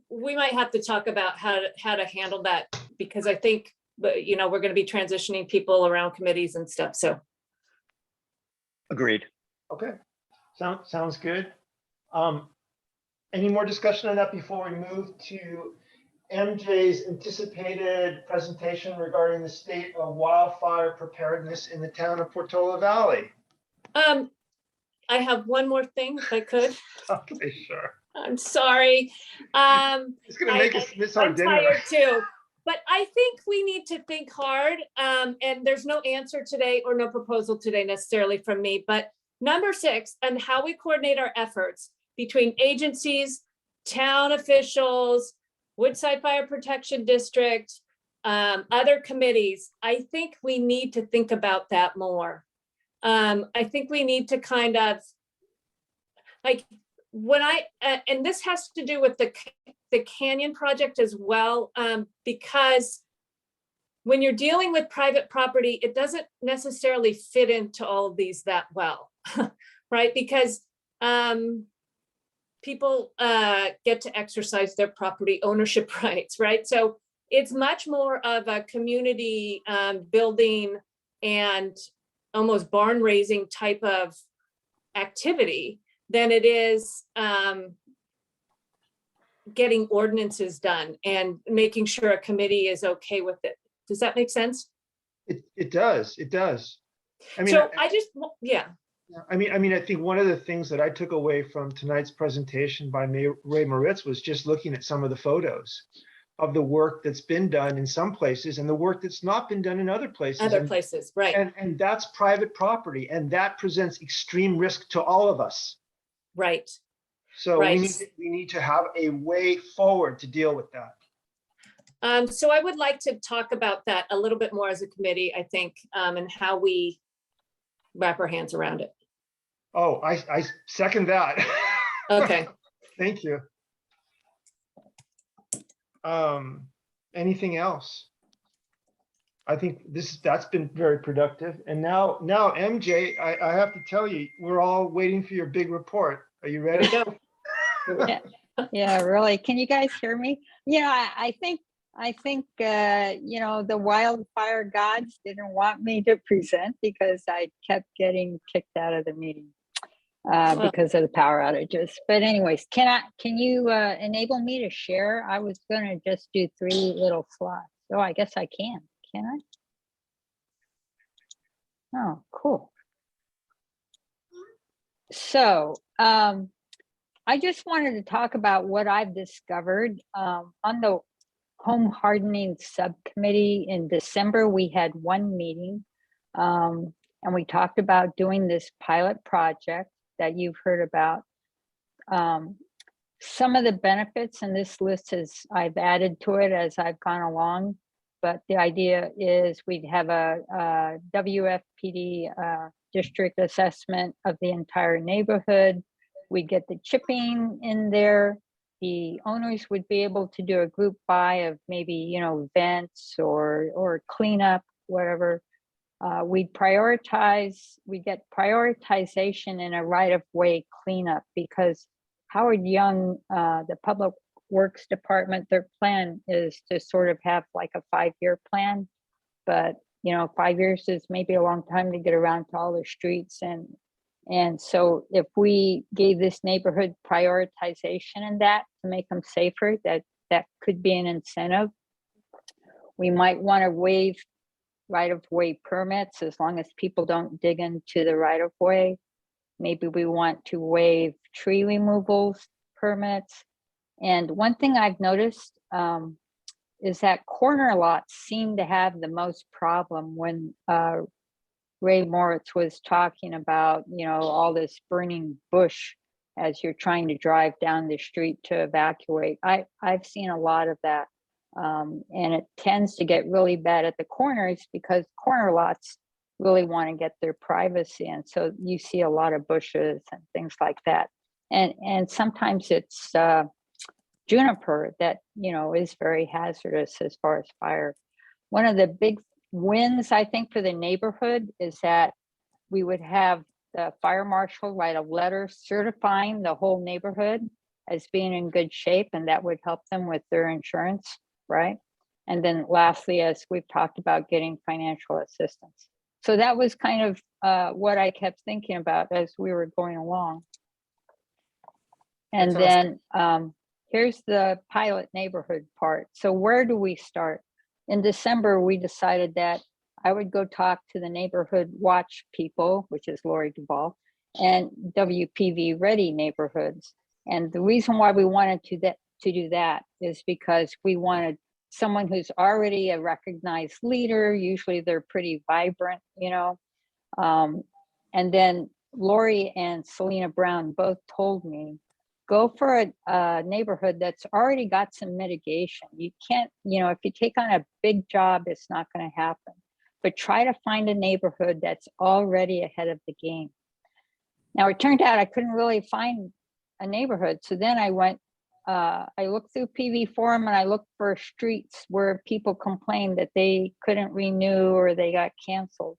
we might have to talk about how to handle that, because I think, we're going to be transitioning people around committees and stuff. So. Agreed. Okay. Sounds good. Any more discussion on that before we move to MJ's anticipated presentation regarding the state of wildfire preparedness in the town of Portola Valley? I have one more thing, if I could. Okay, sure. I'm sorry. It's gonna make us miss our I'm dinner. tired too. But I think we need to think hard. And there's no answer today or no proposal today necessarily from me. But number 6, and how we coordinate our efforts between agencies, town officials, Woodside Fire Protection District, other committees. I think we need to think about that more. I think we need to kind of, like, and this has to do with the Canyon project as well, because when you're dealing with private property, it doesn't necessarily fit into all of these that well, right? Because people get to exercise their property ownership rights, right? So it's much more of a community building and almost barn raising type of activity than it is getting ordinances done and making sure a committee is okay with it. Does that make sense? It does. I mean, So I just, yeah. I mean, I think one of the things that I took away from tonight's presentation by Ray Moritz was just looking at some of the photos of the work that's been done in some places and the work that's not been done in other places. Other places, right. And that's private property, and that presents extreme risk to all of us. Right. So Right. we need to have a way forward to deal with that. So I would like to talk about that a little bit more as a committee, I think, and how we wrap our hands around it. Oh, I second that. Okay. Thank you. Anything else? I think that's been very productive. And now MJ, I have to tell you, we're all waiting for your big report. Are you ready? Yeah, really. Can you guys hear me? I think the wildfire gods didn't want me to present because I kept getting kicked out of the meeting because of the power outages. But anyways, can you enable me to share? I was gonna just do 3 little slides. So I guess I can I? Oh, cool. So I just wanted to talk about what I've discovered on the home hardening subcommittee. In December, we had 1 meeting and we talked about doing this pilot project that you've heard about. Some of the benefits, and this list I've added to it as I've gone along, but the idea is we'd have a WFPD district assessment of the entire neighborhood. We'd get the chipping in there. The owners would be able to do a group buy of maybe, vents or cleanup, whatever. We'd get prioritization in a right-of-way cleanup, because Howard Young, the Public Works Department, their plan is to sort of have like a 5-year plan. But, 5 years is maybe a long time to get around to all the streets. And so if we gave this neighborhood prioritization in that to make them safer, that that could be an incentive. We might want to waive right-of-way permits as long as people don't dig into the right-of-way. Maybe we want to waive tree removals permits. And one thing I've noticed is that corner lots seem to have the most problem when Ray Moritz was talking about, all this burning bush as you're trying to drive down the street to evacuate. I've seen a lot of that. And it tends to get really bad at the corners because corner lots really want to get their privacy. And so you see a lot of bushes and things like that. And sometimes it's juniper that, is very hazardous as far as fire. One of the big wins, I think, for the neighborhood is that we would have the fire marshal write a letter certifying the whole neighborhood as being in good shape, and that would help them with their insurance, right? And then lastly, as we've talked about, getting financial assistance. So that was kind of what I kept thinking about as we were going along. And then here's the pilot neighborhood part. So where do we start? In December, we decided that I would go talk to the neighborhood watch people, which is Lori Duvall, and WPV ready neighborhoods. And the reason why we wanted to do that is because we wanted someone who's already a recognized leader. Usually they're pretty vibrant, and then Lori and Selena Brown both told me, go for a neighborhood that's already got some mitigation. You can't, if you take on a big job, it's not going to happen. But try to find a neighborhood that's already ahead of the game. Now, it turned out I couldn't really find a neighborhood. So then I went, I looked through PV Forum and I looked for streets where people complained that they couldn't renew or they got canceled.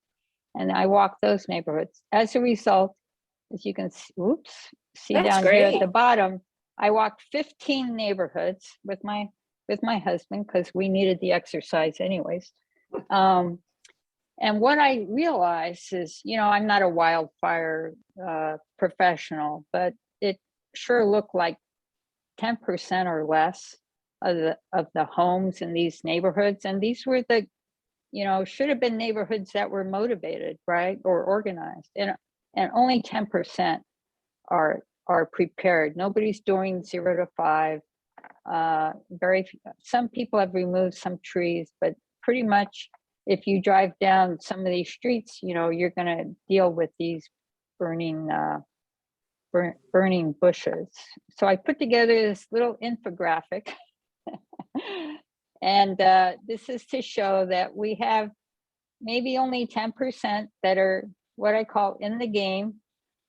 And I walked those neighborhoods. As a result, as you can see, see That's down here at great. the bottom, I walked 15 neighborhoods with my husband because we needed the exercise anyways. And what I realized is, I'm not a wildfire professional, but it sure looked like 10% or less of the homes in these neighborhoods. And these were the, should have been neighborhoods that were motivated, right, or organized. And only 10% are prepared. Nobody's doing 0 to 5. Some people have removed some trees, but pretty much if you drive down some of these streets, you're going to deal with these burning bushes. So I put together this little infographic, and this is to show that we have maybe only 10% that are what I call in the game.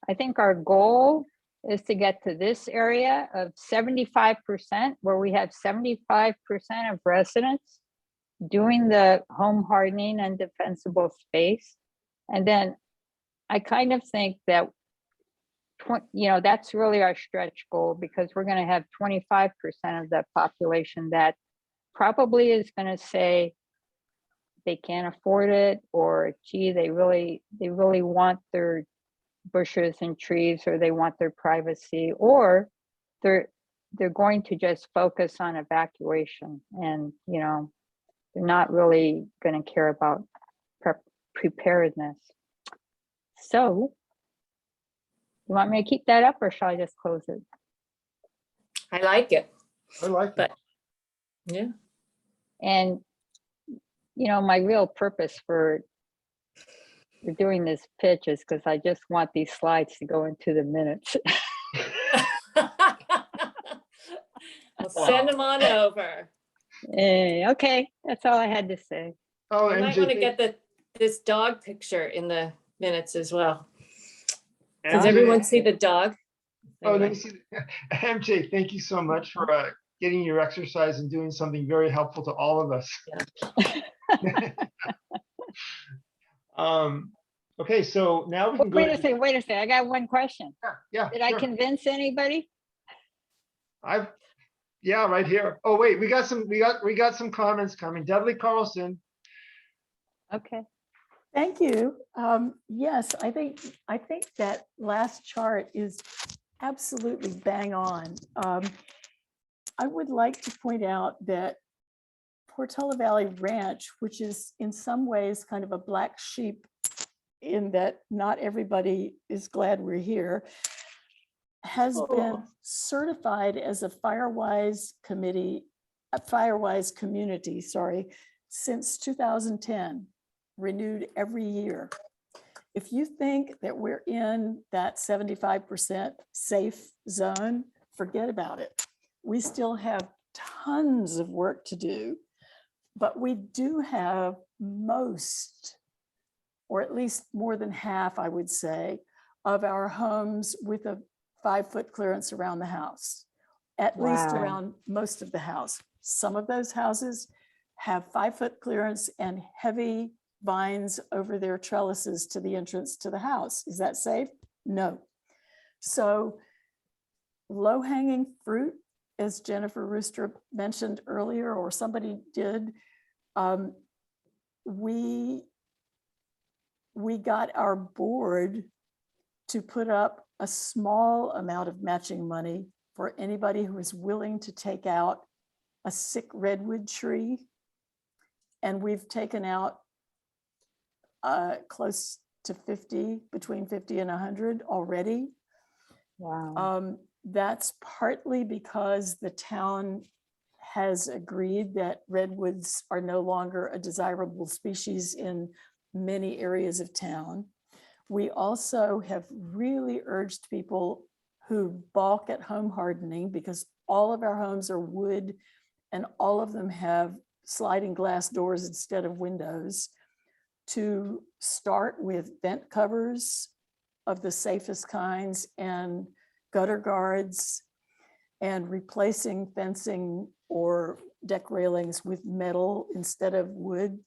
I think our goal is to get to this area of 75%, where we have 75% of residents doing the home hardening and defensible space. And then I kind of think that, that's really our stretch goal, because we're going to have 25% of the population that probably is going to say they can't afford it, or gee, they really want their bushes and trees, or they want their privacy, or they're going to just focus on evacuation, and they're not really going to care about preparedness. So you want me to keep that up, or shall I just close it? I like it. I like But it. yeah. And my real purpose for doing this pitch is because I just want these slides to go into the minutes. Well, send them on over. Okay, that's all I had to say. Oh, You might MJ, want to get this dog picture in the minutes as well. Does everyone see the dog? Oh, let Anyway. me see. MJ, thank you so much for getting your exercise and doing something very helpful to all of us. Okay, so now we can go. Wait a second. I got one question. Yeah. Did I sure. convince anybody? Yeah, right here. Oh, wait, we got some comments coming. Dudley Carlson. Okay. Thank you. Yes, I think that last chart is absolutely bang on. I would like to point out that Portola Valley Ranch, which is in some ways kind of a black sheep in that not everybody is glad we're here, has been certified as a Firewise committee, a Firewise community, sorry, since 2010, renewed every year. If you think that we're in that 75% safe zone, forget about it. We still have tons of work to do, but we do have most, or at least more than half, I would say, of our homes with a 5-foot clearance around the house, at least Wow. around most of the house. Some of those houses have 5-foot clearance and heavy vines over their trellises to the entrance to the house. Is that safe? No. So low-hanging fruit, as Jennifer Rooster mentioned earlier, or somebody did, we got our board to put up a small amount of matching money for anybody who is willing to take out a sick redwood tree. And we've taken out close to 50, between 50 and 100 already. Wow. That's partly because the town has agreed that redwoods are no longer a desirable species in many areas of town. We also have really urged people who balk at home hardening, because all of our homes are wood and all of them have sliding glass doors instead of windows, to start with vent covers of the safest kinds and gutter guards, and replacing fencing or deck railings with metal instead of wood.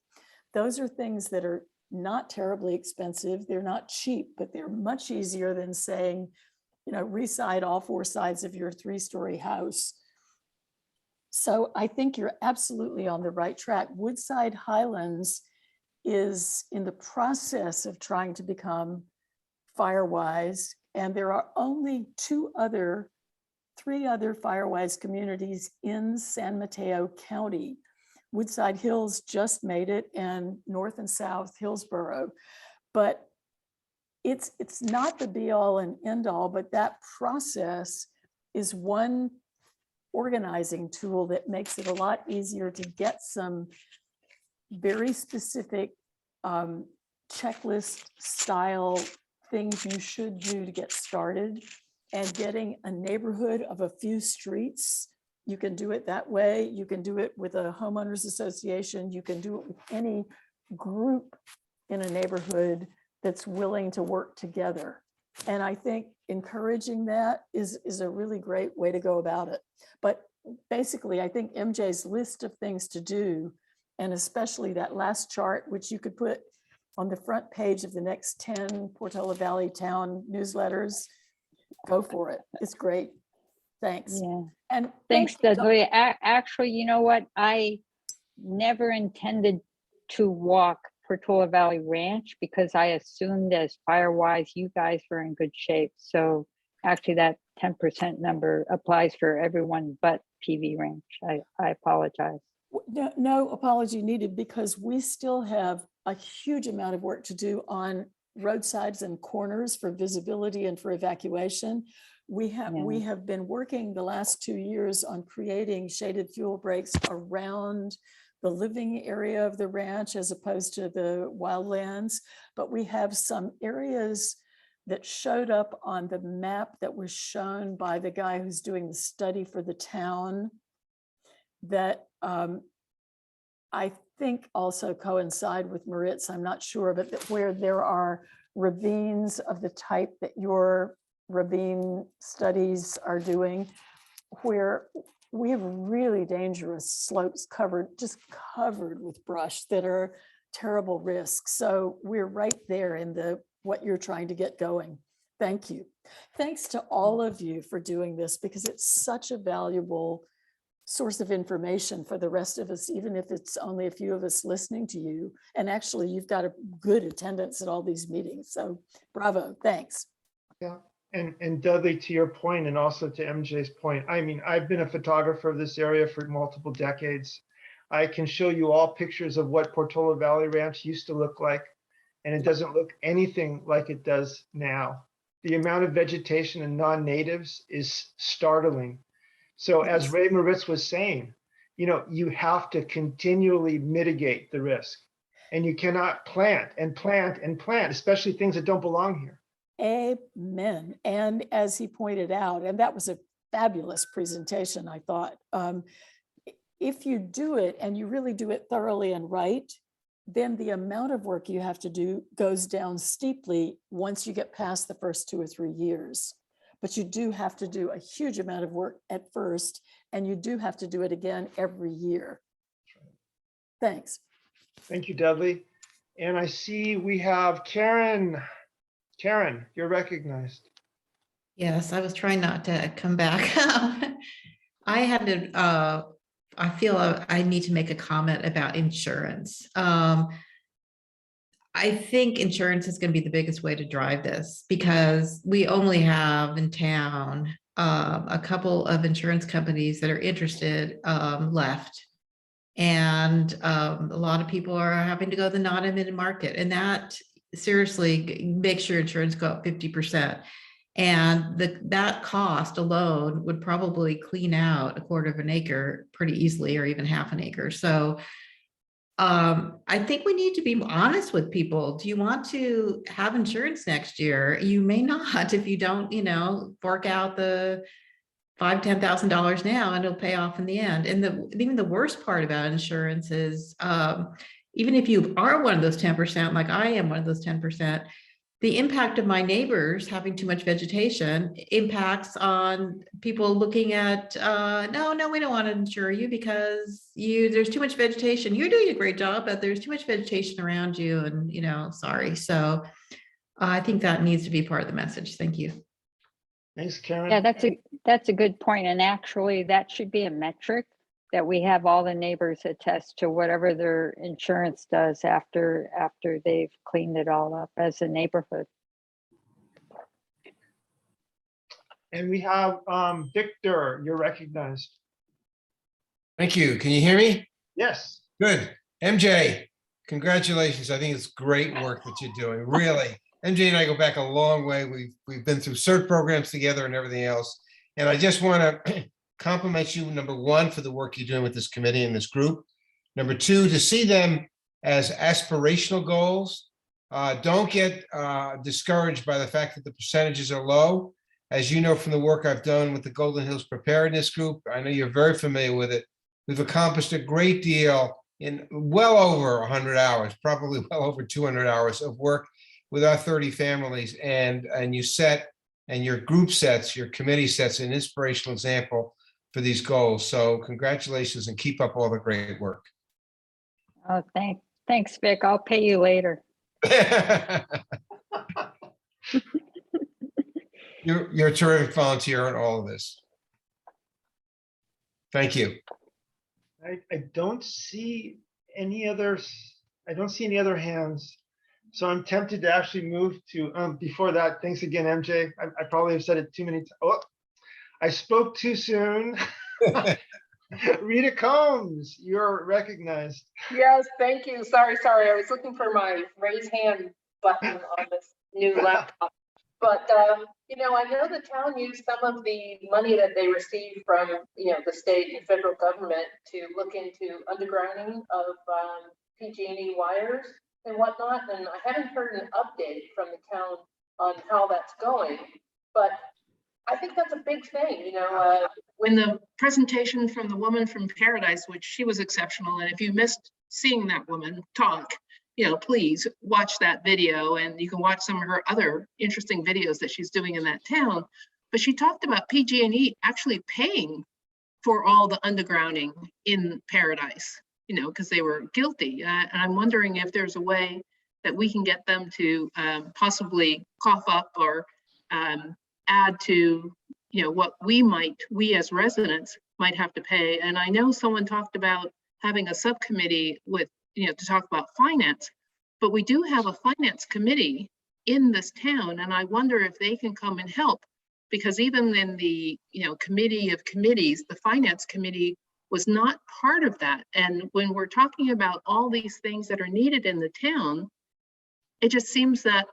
Those are things that are not terribly expensive. They're not cheap, but they're much easier than saying, you know, reside all 4 sides of your 3-story house. So I think you're absolutely on the right track. Woodside Highlands is in the process of trying to become Firewise, and there are only 3 other Firewise communities in San Mateo County. Woodside Hills just made it, and North and South Hillsborough. But it's not the be all and end all, but that process is one organizing tool that makes it a lot easier to get some very specific checklist style things you should do to get started. And getting a neighborhood of a few streets, you can do it that way. You can do it with a homeowners association. You can do it with any group in a neighborhood that's willing to work together. And I think encouraging that is a really great way to go about it. But basically, I think MJ's list of things to do, and especially that last chart, which you could put on the front page of the next 10 Portola Valley Town newsletters, go for it. It's great. Thanks. Yeah. And Thanks, thank you to- Desiree. Actually, you know what? I never intended to walk Portola Valley Ranch because I assumed as Firewise, you guys were in good shape. So actually that 10% number applies for everyone but PV Ranch. I apologize. No apology needed, because we still have a huge amount of work to do on roadsides and corners for visibility and for evacuation. We have been working the last 2 years on creating shaded fuel breaks around the living area of the ranch as opposed to the wildlands. But we have some areas that showed up on the map that was shown by the guy who's doing the study for the town that I think also coincide with Maritz, I'm not sure, but where there are ravines of the type that your ravine studies are doing, where we have really dangerous slopes just covered with brush that are terrible risks. So we're right there in what you're trying to get going. Thank you. Thanks to all of you for doing this, because it's such a valuable source of information for the rest of us, even if it's only a few of us listening to you. And actually, you've got a good attendance at all these meetings. So bravo, thanks. Yeah, And Dudley, to your point, and also to MJ's point, I mean, I've been a photographer of this area for multiple decades. I can show you all pictures of what Portola Valley Ranch used to look like, and it doesn't look anything like it does now. The amount of vegetation and non-natives is startling. So as Ray Moritz was saying, you know, you have to continually mitigate the risk, and you cannot plant and plant and plant, especially things that don't belong here. Amen. And as he pointed out, and that was a fabulous presentation, I thought, if you do it and you really do it thoroughly and right, then the amount of work you have to do goes down steeply once you get past the first 2 or 3 years. But you do have to do a huge amount of work at first, and you do have to do it again every year. Thanks. Thank you, Dudley. And I see we have Karen. Karen, you're recognized. Yes, I was trying not to come back. I had to, I feel I need to make a comment about insurance. I think insurance is going to be the biggest way to drive this, because we only have in town a couple of insurance companies that are interested left. And a lot of people are having to go to the non-admitted market, and that seriously makes your insurance go up 50%. And that cost alone would probably clean out 1/4 of an acre pretty easily, or even 1/2 an acre. So I think we need to be honest with people. Do you want to have insurance next year? You may not if you don't, you know, fork out the $5,000, $10,000 now, and it'll pay off in the end. And even the worst part about insurance is, even if you are one of those 10%, like I am one of those 10%, the impact of my neighbors having too much vegetation impacts on people looking at, no, we don't want to insure you because there's too much vegetation. You're doing a great job, but there's too much vegetation around you, and, you know, sorry. So I think that needs to be part of the message. Thank you. Thanks, Karen. Yeah, that's a good point. And actually that should be a metric, that we have all the neighbors attest to whatever their insurance does after they've cleaned it all up as a neighborhood. And we have Victor, you're recognized. Thank you. Can you hear me? Yes. Good. MJ, congratulations. I think it's great work that you're doing, really. MJ and I go back a long way. We've been through CERT programs together and everything else. And I just want to compliment you, number one, for the work you're doing with this committee and this group. Number two, to see them as aspirational goals. Don't get discouraged by the fact that the percentages are low. As you know from the work I've done with the Golden Hills Preparedness Group, I know you're very familiar with it. We've accomplished a great deal in well over 100 hours, probably well over 200 hours of work with our 30 families. And you set, and your group sets, your committee sets an inspirational example for these goals. So congratulations, and keep up all the great work. Oh, thanks, Vic. I'll pay you later. You're a terrific volunteer in all of this. Thank you. I don't see any others. I don't see any other hands. So I'm tempted to actually move to, before that, thanks again, MJ. I probably have said it too many times. Oh, I spoke too soon. Rita Combs, you're recognized. Yes, thank you. Sorry. I was looking for my raise hand button on this new laptop. But, you know, I know the town used some of the money that they received from, you know, the state and federal government to look into undergrounding of PG&E wires and whatnot. And I haven't heard an update from the town on how that's going, but I think that's a big thing, you know. When the presentation from the woman from Paradise, which she was exceptional, and if you missed seeing that woman talk, you know, please watch that video, and you can watch some of her other interesting videos that she's doing in that town. But she talked about PG&E actually paying for all the undergrounding in Paradise, you know, because they were guilty. And I'm wondering if there's a way that we can get them to possibly cough up or add to, you know, what we as residents might have to pay. And I know someone talked about having a subcommittee with, you know, to talk about finance, but we do have a finance committee in this town, and I wonder if they can come and help. Because even in the, committee of committees, the finance committee was not part of that. And when we're talking about all these things that are needed in the town, it just seems that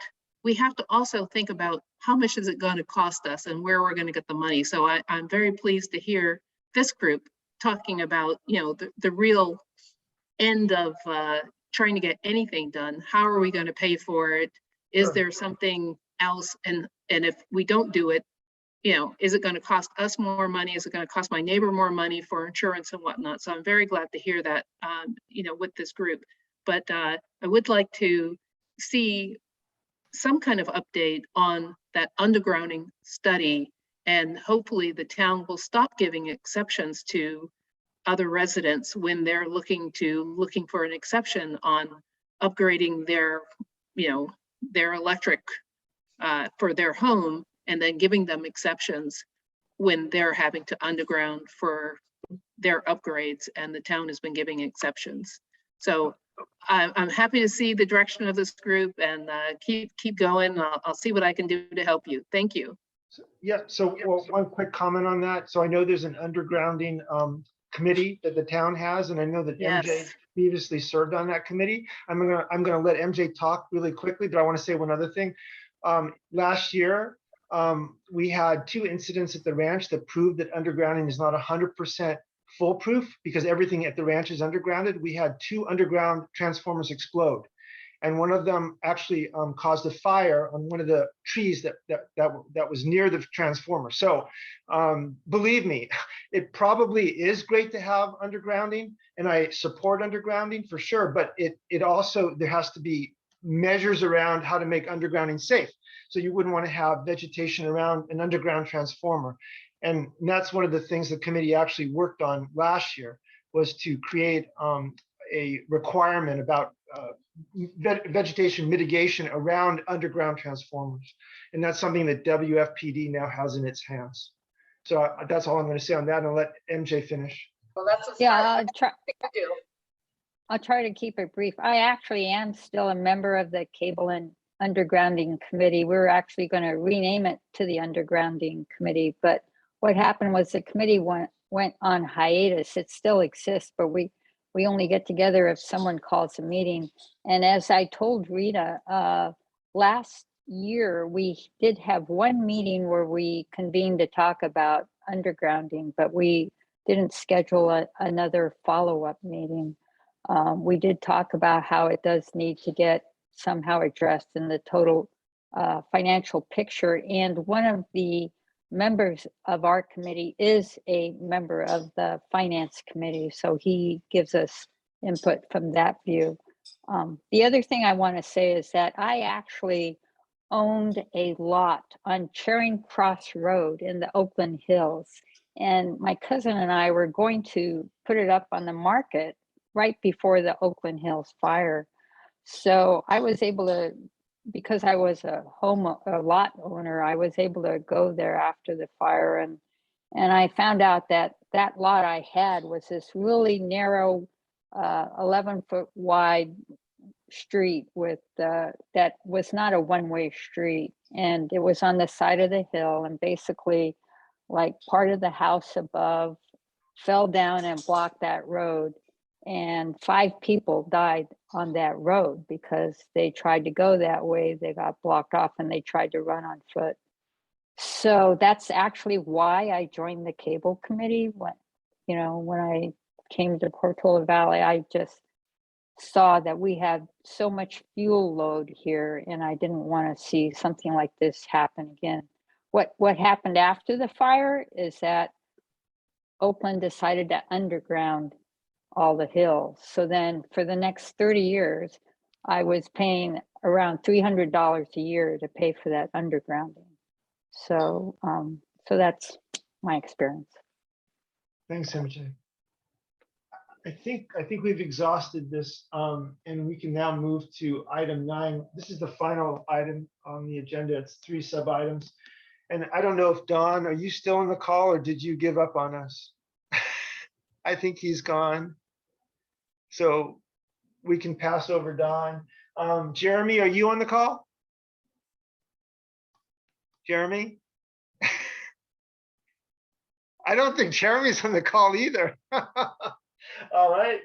we have to also think about how much is it going to cost us and where we're going to get the money. So I'm very pleased to hear this group talking about, the real end of trying to get anything done. How are we going to pay for it? Is Sure. there something else? And if we don't do it, is it going to cost us more money? Is it going to cost my neighbor more money for insurance and whatnot? So I'm very glad to hear that, with this group. But I would like to see some kind of update on that undergrounding study, and hopefully the town will stop giving exceptions to other residents when they're looking for an exception on upgrading their electric for their home, and then giving them exceptions when they're having to underground for their upgrades, and the town has been giving exceptions. So I'm happy to see the direction of this group, and keep going. I'll see what I can do to help you. Thank you. Yeah, so well, one quick comment on that. So I know there's an undergrounding committee that the town has, and I know that MJ Yes. previously served on that committee. I'm gonna let MJ talk really quickly, but I want to say one other thing. Last year, we had 2 incidents at the ranch that proved that undergrounding is not 100% foolproof, because everything at the ranch is undergrounded. We had 2 underground transformers explode, and one of them actually caused a fire on one of the trees that was near the transformer. So believe me, it probably is great to have undergrounding, and I support undergrounding for sure, but it also, there has to be measures around how to make undergrounding safe. So you wouldn't want to have vegetation around an underground transformer. And that's one of the things the committee actually worked on last year, was to create a requirement about vegetation mitigation around underground transformers. And that's something that WFPD now has in its hands. So that's all I'm going to say on that, and I'll let MJ finish. Well, that's a Yeah, start. Do. I'll try to keep it brief. I actually am still a member of the Cable and Undergrounding Committee. We're actually going to rename it to the Undergrounding Committee, but what happened was the committee went on hiatus. It still exists, but we only get together if someone calls a meeting. And as I told Rita, last year we did have one meeting where we convened to talk about undergrounding, but we didn't schedule another follow-up meeting. We did talk about how it does need to get somehow addressed in the total financial picture. And one of the members of our committee is a member of the finance committee, so he gives us input from that view. The other thing I want to say is that I actually owned a lot on Charing Cross Road in the Oakland Hills, and my cousin and I were going to put it up on the market right before the Oakland Hills fire. So I was able to, because I was a lot owner, I was able to go there after the fire, and I found out that that lot I had was this really narrow 11-foot wide street with that was not a one-way street, and it was on the side of the hill, and basically like part of the house above fell down and blocked that road, and 5 people died on that road because they tried to go that way. They got blocked off and they tried to run on foot. So that's actually why I joined the cable committee. When I came to Portola Valley, I just saw that we had so much fuel load here, and I didn't want to see something like this happen again. What happened after the fire is that Oakland decided to underground all the hills. So then for the next 30 years, I was paying around $300 a year to pay for that undergrounding. So, so that's my experience. Thanks, MJ. I think we've exhausted this, and we can now move to item 9. This is the final item on the agenda. It's 3 sub items. And I don't know if Don, are you still on the call, or did you give up on us? I think he's gone. So we can pass over Don. Jeremy, are you on the call? Jeremy? I don't think Jeremy's on the call either. All right.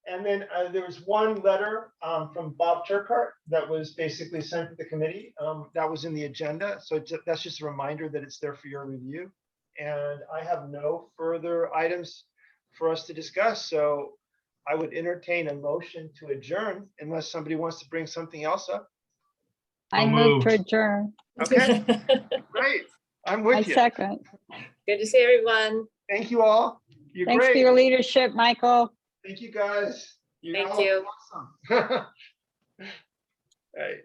And then there was one letter from Bob Turkhart that was basically sent to the committee. That was in the agenda. So that's just a reminder that it's there for your review. And I have no further items for us to discuss. So I would entertain a motion to adjourn unless somebody wants to bring something else up. I So move to moved. adjourn. Okay, great. I'm I with you. second. Good to see everyone. Thank you all. You're Thanks for great. your leadership, Michael. Thank you, guys. You're Thank all you. awesome. All right.